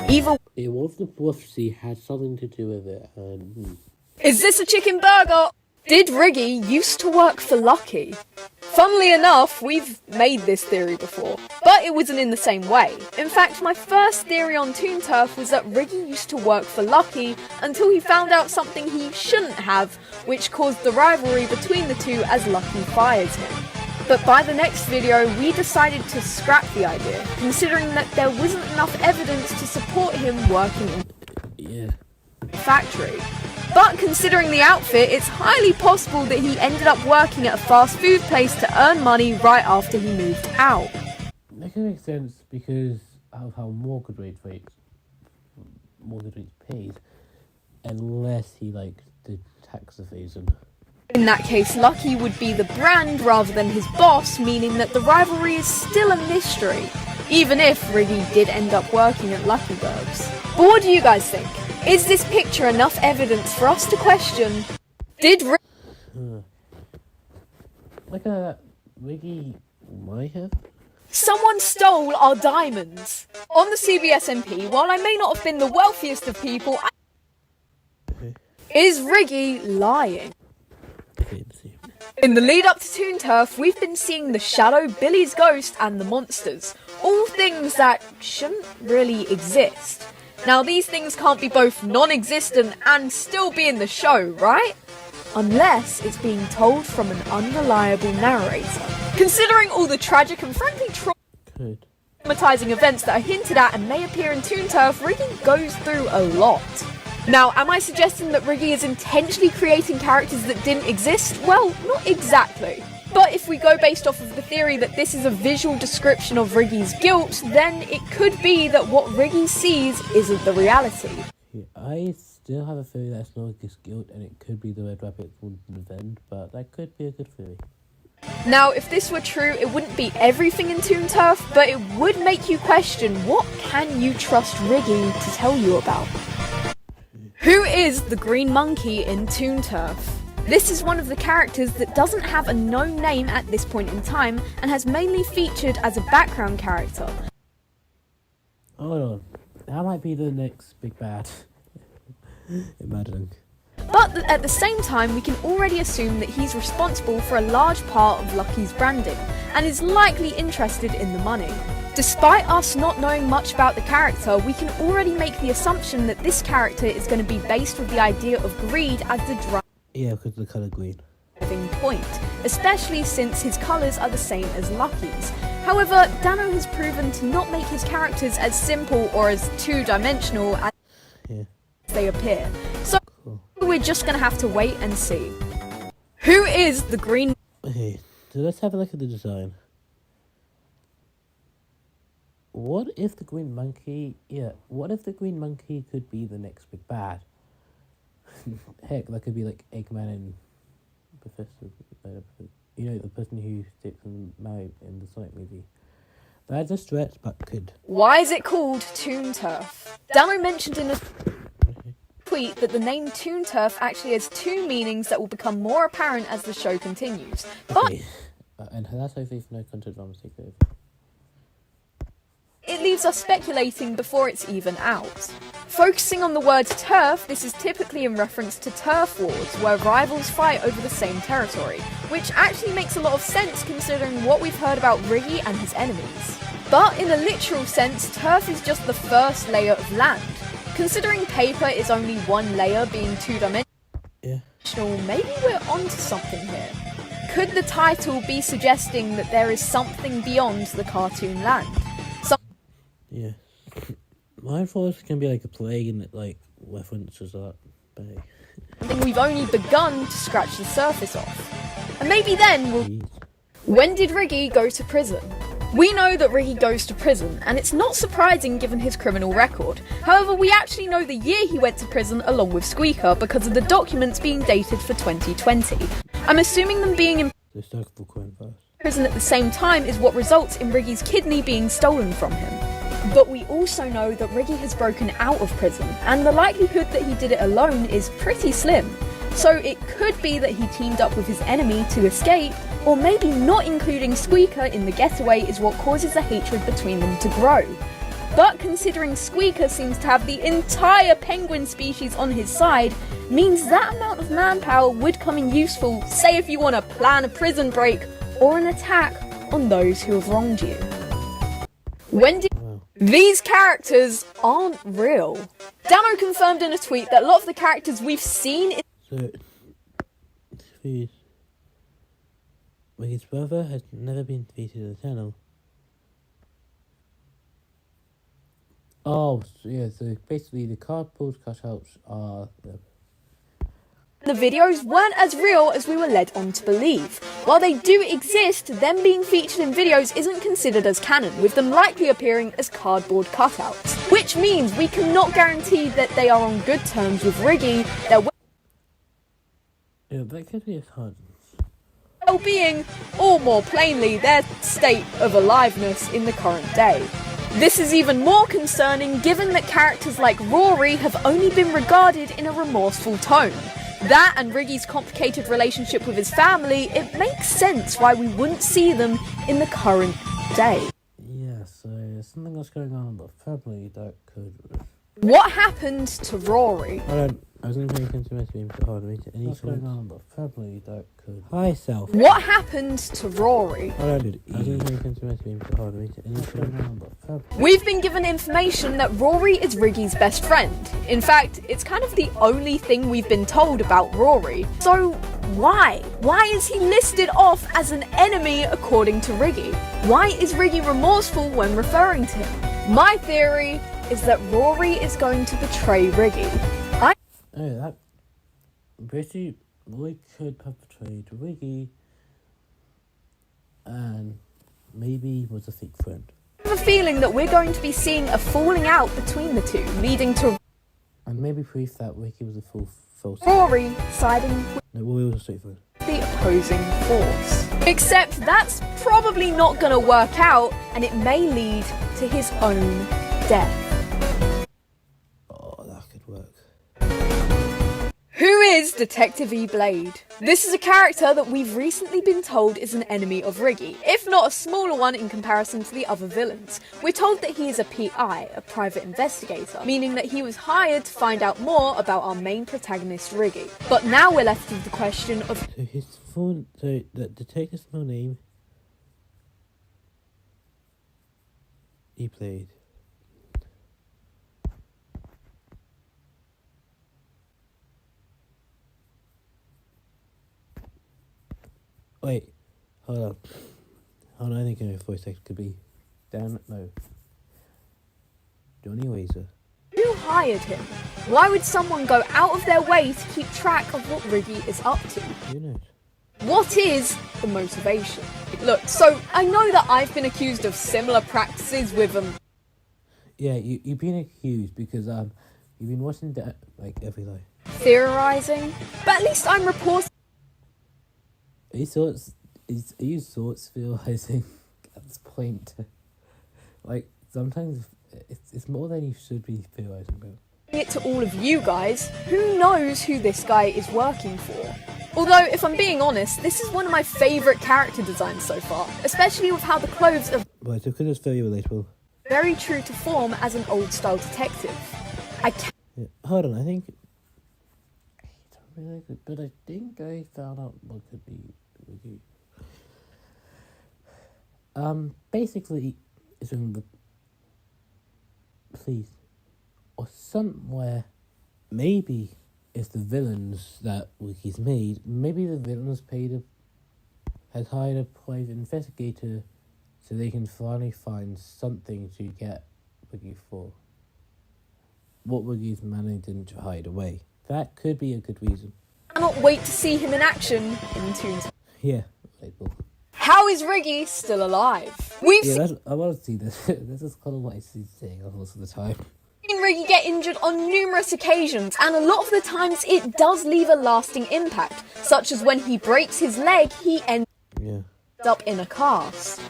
Either what if the prophecy had something to do with it? And is this a chicken burger? Did Riggy used to work for Lucky? Funnily enough, we've made this theory before, but it wasn't in the same way. In fact, my first theory on Toon Turf was that Riggy used to work for Lucky until he found out something he shouldn't have, which caused the rivalry between the two as Lucky fires him. But by the next video, we decided to scrap the idea, considering that there wasn't enough evidence to support him working in the factory. But considering the outfit, it's highly possible that he ended up working at a fast food place to earn money right after he moved out. That can make sense because of how mortgage rates paid, unless he did tax evasion. In that case, Lucky would be the brand rather than his boss, meaning that the rivalry is still a mystery, even if Riggy did end up working at Lucky Burbs. But what do you guys think? Is this picture enough evidence for us to question, did Riggy might have? Someone stole our diamonds? On the CBS MP, while I may not have been the wealthiest of people, is Riggy lying? In the lead up to Toon Turf, we've been seeing the Shadow, Billy's Ghost, and the monsters. All things that shouldn't really exist. Now, these things can't be both non-existent and still be in the show, right? Unless it's being told from an unreliable narrator. Considering all the tragic and frankly traumatizing events that are hinted at and may appear in Toon Turf, Riggy goes through a lot. Now, am I suggesting that Riggy is intentionally creating characters that didn't exist? Well, not exactly. But if we go based off of the theory that this is a visual description of Riggy's guilt, then it could be that what Riggy sees isn't the reality. I still have a theory that's not his guilt, and it could be the Red Rabbit event, but that could be a good theory. Now, if this were true, it wouldn't be everything in Toon Turf, but it would make you question what can you trust Riggy to tell you about. Who is the Green Monkey in Toon Turf? This is one of the characters that doesn't have a known name at this point in time and has mainly featured as a background character. Hold on, that might be the next big bad. Imagine. But at the same time, we can already assume that he's responsible for a large part of Lucky's branding and is likely interested in the money. Despite us not knowing much about the character, we can already make the assumption that this character is going to be based with the idea of greed as the because of the colour green. Point, especially since his colours are the same as Lucky's. However, Dano has proven to not make his characters as simple or as two-dimensional as they appear. So we're just going to have to wait and see. Who is the Green... Okay, so let's have a look at the design. What if the Green Monkey... what if the Green Monkey could be the next big bad? Heck, that could be like Eggman and Professor, you know, the person who sticks and married in the Sonic movie. That's a stretch, but could. Why is it called Toon Turf? Dano mentioned in a tweet that the name Toon Turf actually has two meanings that will become more apparent as the show continues. But and that's hopefully no content drama take over. It leaves us speculating before it's even out. Focusing on the word turf, this is typically in reference to turf wars, where rivals fight over the same territory, which actually makes a lot of sense considering what we've heard about Riggy and his enemies. But in a literal sense, turf is just the first layer of land. Considering paper is only one layer being two-dimensional, maybe we're onto something here. Could the title be suggesting that there is something beyond the cartoon land? Yeah. My thought was going to be like a plague and it like references that. But something we've only begun to scratch the surface off. And maybe then we'll... When did Riggy go to prison? We know that Riggy goes to prison, and it's not surprising given his criminal record. However, we actually know the year he went to prison along with Squeaker because of the documents being dated for 2020. I'm assuming them being in prison at the same time is what results in Riggy's kidney being stolen from him. But we also know that Riggy has broken out of prison, and the likelihood that he did it alone is pretty slim. So it could be that he teamed up with his enemy to escape, or maybe not including Squeaker in the getaway is what causes the hatred between them to grow. But considering Squeaker seems to have the entire penguin species on his side, means that amount of manpower would come in useful, say if you want to plan a prison break or an attack on those who have wronged you. When did... These characters aren't real. Dano confirmed in a tweet that a lot of the characters we've seen in... So, please. Riggy's brother has never been featured in the channel. Oh, so yeah, so basically the cardboard cutouts are the videos weren't as real as we were led on to believe. While they do exist, them being featured in videos isn't considered as canon, with them likely appearing as cardboard cutouts. Which means we cannot guarantee that they are on good terms with Riggy, their that could be a hard. well-being, or more plainly, their state of aliveness in the current day. This is even more concerning given that characters like Rory have only been regarded in a remorseful tone. That and Riggy's complicated relationship with his family, it makes sense why we wouldn't see them in the current day. Yeah, so there's something else going on, but probably that could... What happened to Rory? I was going to make into my stream so hard to make it any going on, but probably that could... Hi, self. What happened to Rory? I was going to make into my stream so hard to make it any going on, but probably... We've been given information that Rory is Riggy's best friend. In fact, it's kind of the only thing we've been told about Rory. So, why? Why is he listed off as an enemy according to Riggy? Why is Riggy remorseful when referring to him? My theory is that Rory is going to betray Riggy. That basically Roy could perpetrate Riggy and maybe was a fake friend. I have a feeling that we're going to be seeing a falling out between the two, leading to and maybe proof that Riggy was a false Rory siding with Rory was a straight friend. The opposing force. Except that's probably not going to work out, and it may lead to his own death. Who is Detective E-Blade? This is a character that we've recently been told is an enemy of Riggy, if not a smaller one in comparison to the other villains. We're told that he is a PI, a private investigator, meaning that he was hired to find out more about our main protagonist Riggy. But now we're left with the question of... So the detective's full name... E-Blade. Wait, hold on, I think a voice actor could be Johnny Razor. Who hired him? Why would someone go out of their way to keep track of what Riggy is up to? Who knows? What is the motivation? Look, so I know that I've been accused of similar practices with Yeah, you've been accused because you've been watching that like every day. Theorizing, but at least I'm reporting Are you sorts realizing at this point? Like, sometimes it's more than you should be realizing about. It to all of you guys, who knows who this guy is working for? Although, if I'm being honest, this is one of my favourite character designs so far, especially with how the clothes are But because it's very relatable. very true to form as an old-style detective. Yeah. Hold on, I think... Really good, but I think I found out what could be Wiggy. Basically, it's in the police or somewhere. Maybe it's the villains that Wiggy's made. Maybe the villains has hired a private investigator so they can finally find something to get Wiggy for. What Wiggy's managing to hide away. That could be a good reason. I cannot wait to see him in action in Toon's. Yeah, relatable. How is Riggy still alive? We've I want to see this. This is kind of what I see saying most of the time. seen Riggy get injured on numerous occasions, and a lot of the times it does leave a lasting impact, such as when he breaks his leg, he ends up in a cast.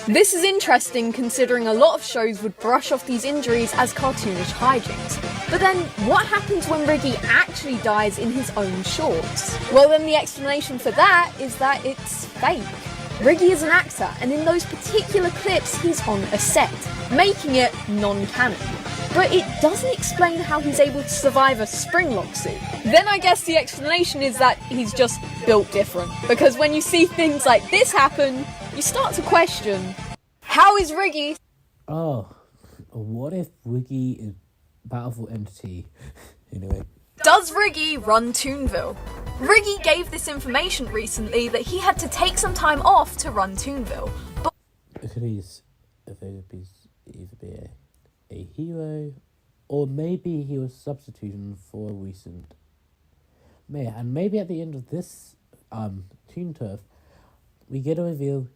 This is interesting considering a lot of shows would brush off these injuries as cartoonish hijinks. But then, what happens when Riggy actually dies in his own shorts? Well then the explanation for that is that it's fake. Riggy is an actor, and in those particular clips he's on a set, making it non-canon. But it doesn't explain how he's able to survive a springlock suit. Then I guess the explanation is that he's just built different, because when you see things like this happen, you start to question, how is Riggy? Oh, what if Wiggy is Battleful Entity? Anyway. Does Riggy run Toonville? Riggy gave this information recently that he had to take some time off to run Toonville. But It could either be a hero, or maybe he was substituting for a recent mayor. And maybe at the end of this Toon Turf, we get a reveal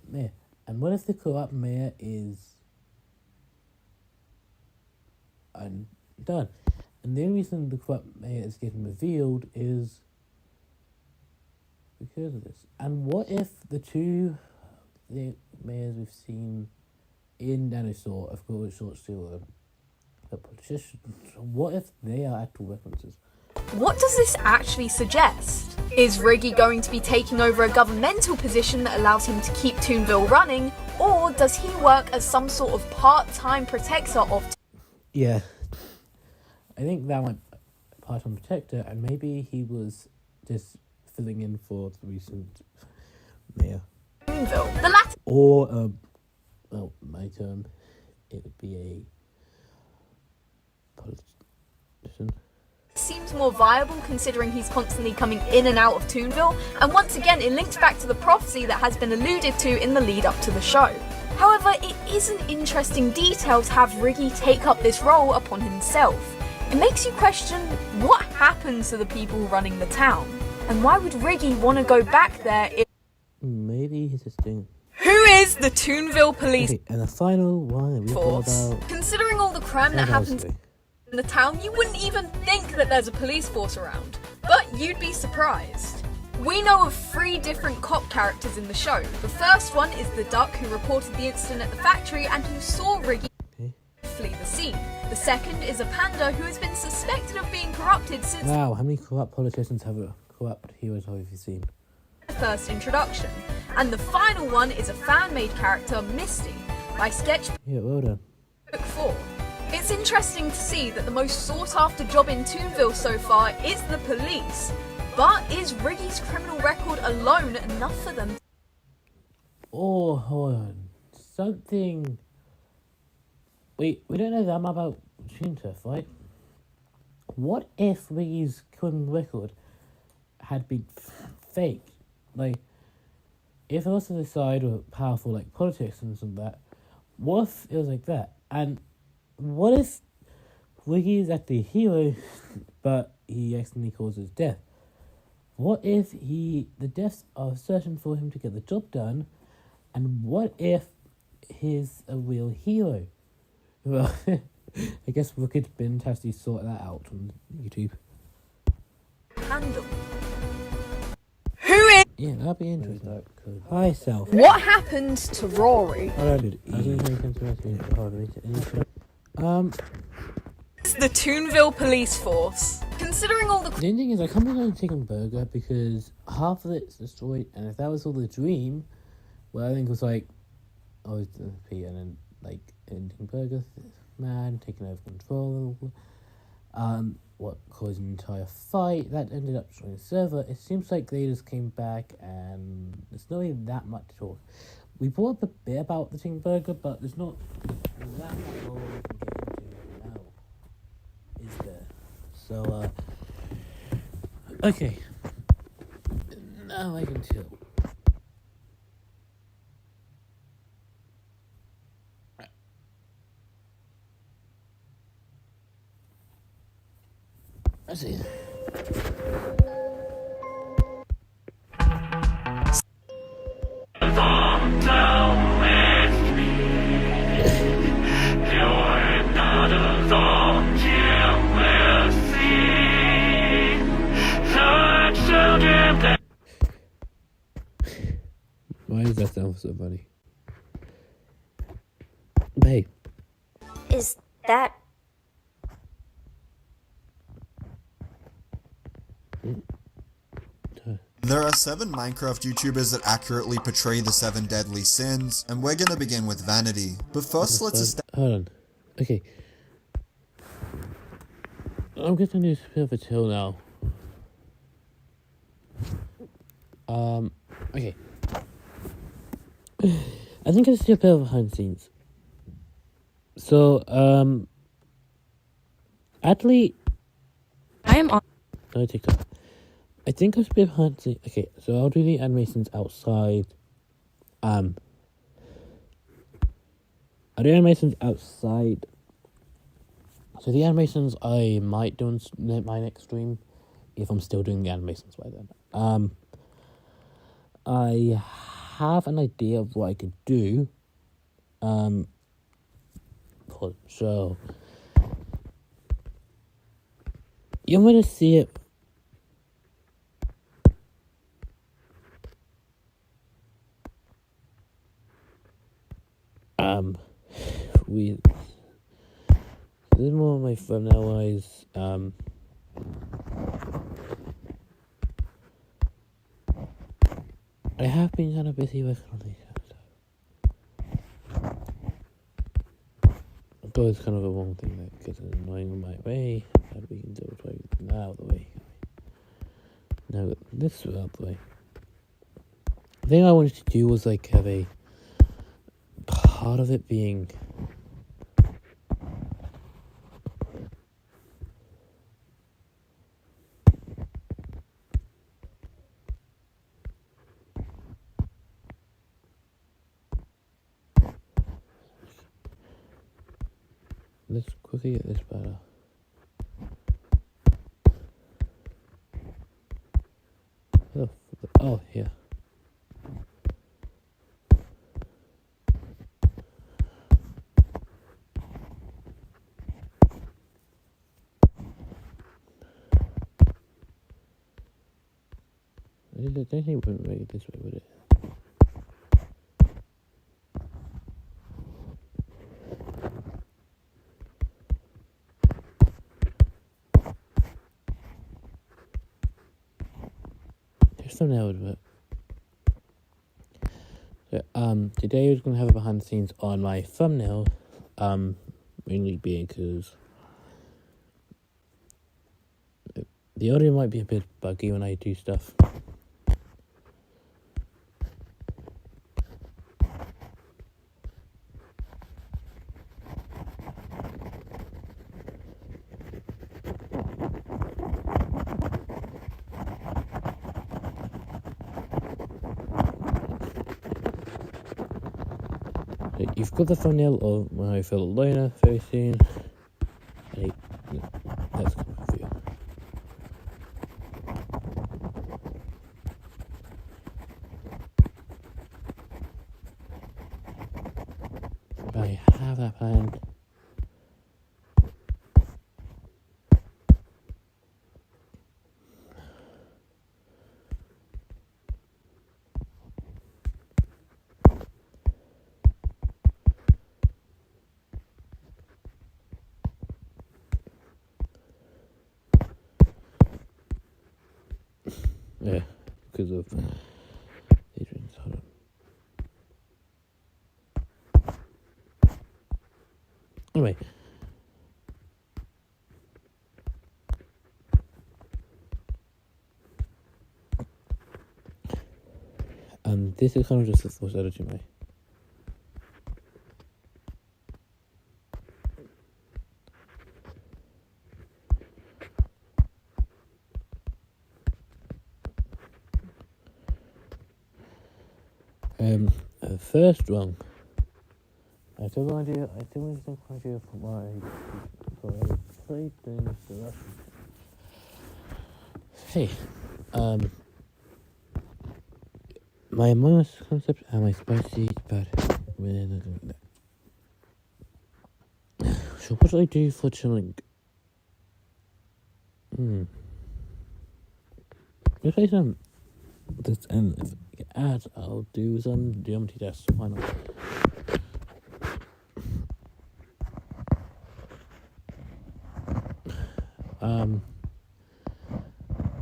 mayor. And what if the corrupt mayor is undone? And the only reason the corrupt mayor is getting revealed is because of this. And what if the mayors we've seen in Dinosaur, of course, Short Steel, the politicians, what if they are actual references? what does this actually suggest? Is Riggy going to be taking over a governmental position that allows him to keep Toonville running, or does he work as some sort of part-time protector of Yeah. I think that went part-time protector, and maybe he was just filling in for the recent mayor. Toonville? The latter. Or, well, my term, it would be a politician. Seems more viable considering he's constantly coming in and out of Toonville, and once again it links back to the prophecy that has been alluded to in the lead up to the show. However, it is an interesting detail to have Riggy take up this role upon himself. It makes you question what happened to the people running the town, and why would Riggy want to go back there if... Maybe he's just doing... Who is the Toonville police Okay, and the final one we thought force? about... Considering all the crime that happens in the town, you wouldn't even think that there's a police force around. But you'd be surprised. We know of 3 different cop characters in the show. The first one is the duck who reported the incident at the factory and who saw Riggy flee the scene. The second is a panda who has been suspected of being corrupted since Wow, how many corrupt politicians corrupt heroes have you seen? the first introduction. And the final one is a fan-made character, Misty, by Sketchbook Yeah, well done. 4. It's interesting to see that the most sought-after job in Toonville so far is the police. But is Riggy's criminal record alone enough for them? Oh, hold on. Something... Wait, we don't know that much about Toon Turf, right? What if Riggy's criminal record had been fake? Like, if us on the side were powerful, like politics and some of that, what if it was like that? And what if Riggy is actually a hero, but he accidentally causes death? What if the deaths are certain for him to get the job done? And what if he's a real hero? Well, I guess we could fantastically sort that out on YouTube. Handle. Who is? Yeah, that'd be interesting. Hi, Self. What happened to Rory? The Toonville police force. Considering all the The thing is, I can't believe I'm chicken burger because half of it's destroyed, and if that was all the dream, well, I think it was like, oh, it's the Pear, and then like ending burger man taking over control. What caused an entire fight that ended up destroying the server. It seems like they just came back, and there's not really that much to talk. We brought up a bit about the chicken burger, but there's not that much more we can get into now. Is there? So, okay. Now I can chill. Let's see. Why does that sound so funny? Babe. Is that... There are 7 Minecraft YouTubers that accurately portray the 7 deadly sins, and we're gonna begin with vanity. But first let's establish... Hold on. Okay. I'm gonna do a bit of a chill now. Okay. I think it's a bit of behind the scenes. So, actually, I am on. No, take that. I think it's a bit behind the scenes. Okay, so I'll do the animations outside. I'll do animations outside. So the animations I might do on my next stream, if I'm still doing the animations by then. I have an idea of what I could do. So you're gonna see it. This is more of my thumbnail wise. I have been kind of busy working on these episodes. Although it's kind of a wrong thing that gets annoying on my way, but we can do it right now out the way. Now this is out the way. The thing I wanted to do was like have a part of it being let's quickly get this better. Oh, yeah. I don't think it wouldn't make it this way, would it? Thumbnail would work. So, today we're going to have a behind the scenes on my thumbnail, mainly being because the audio might be a bit buggy when I do stuff. You've got the thumbnail of when I feel loner very soon. That's coming for you. I have that planned. because of Adrian's. Hold on. Anyway. This is kind of just a forced edit to me. First one. I still want to do. I still want to do for a trade things to Russian. Hey, my most concept and my spicy, but so what should I do for chilling? Let's play some. This and if I get ads, I'll do some geometry tests. Why not?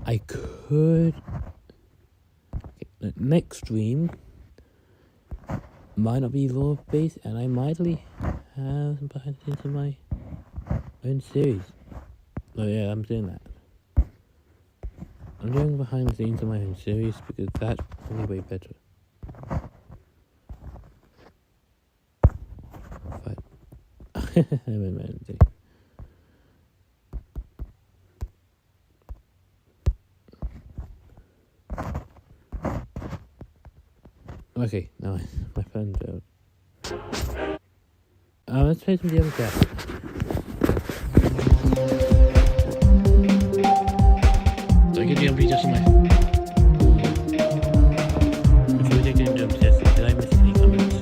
I could. The next stream might not be law based, and I mightly have some behind the scenes in my own series. Oh yeah, I'm doing that. I'm doing behind the scenes in my own series because that's probably way better. But okay, now my phone's out. Let's play some DMs back. So I get the DMs just in my. Before we take the DMs test, did I miss any comments?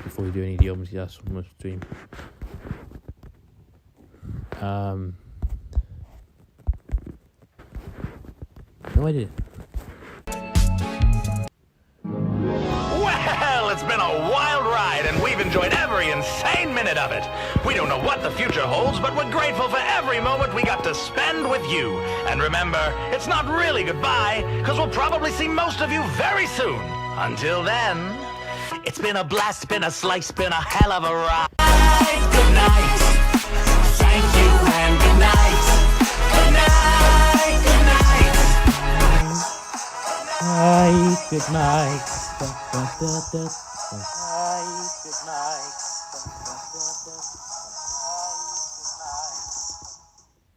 Before we do any DMs tests on the stream. No idea. Well, it's been a wild ride, and we've enjoyed every insane minute of it. We don't know what the future holds, but we're grateful for every moment we got to spend with you. And remember, it's not really goodbye, because we'll probably see most of you very soon. Until then, it's been a blast, been a slice, been a hell of a ride. Good night. Thank you and good night. Good night, good night. Good night.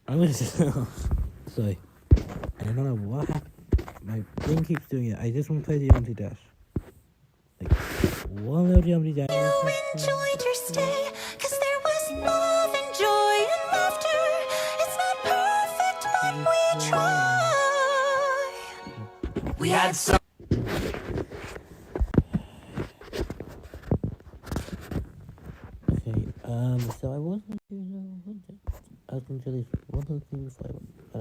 I'm gonna sorry. I don't know what happened. My brain keeps doing it. I just want to play the Geometry Dash. Like, one little Geometry Dash. You enjoyed your stay, 'cause there was love and joy and laughter. It's not perfect, but we try. We had some. So I wasn't I was going to do one other thing before I went, but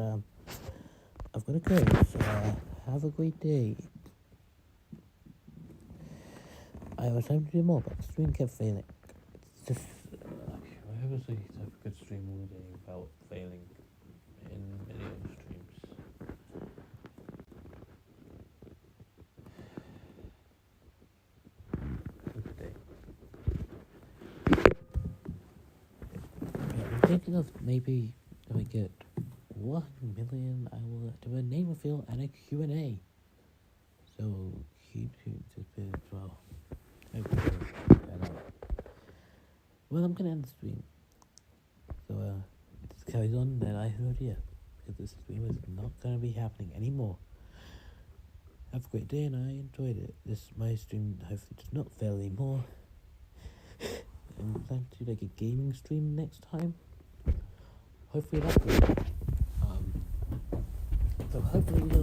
I've got to go, so have a great day. I was trying to do more, but the stream kept failing. It's just, I obviously have a good stream all day without failing in video streams. I'm thinking of maybe if I get 1 million, I will do a name reveal and a Q&A. So keep tuned to this as well. Well, I'm gonna end the stream. So if this carries on, then I have no idea, because this stream is not gonna be happening anymore. Have a great day, and I enjoyed it. My stream hopefully does not fail anymore. I'm planning to do like a gaming stream next time. Hopefully that will. So hopefully you'll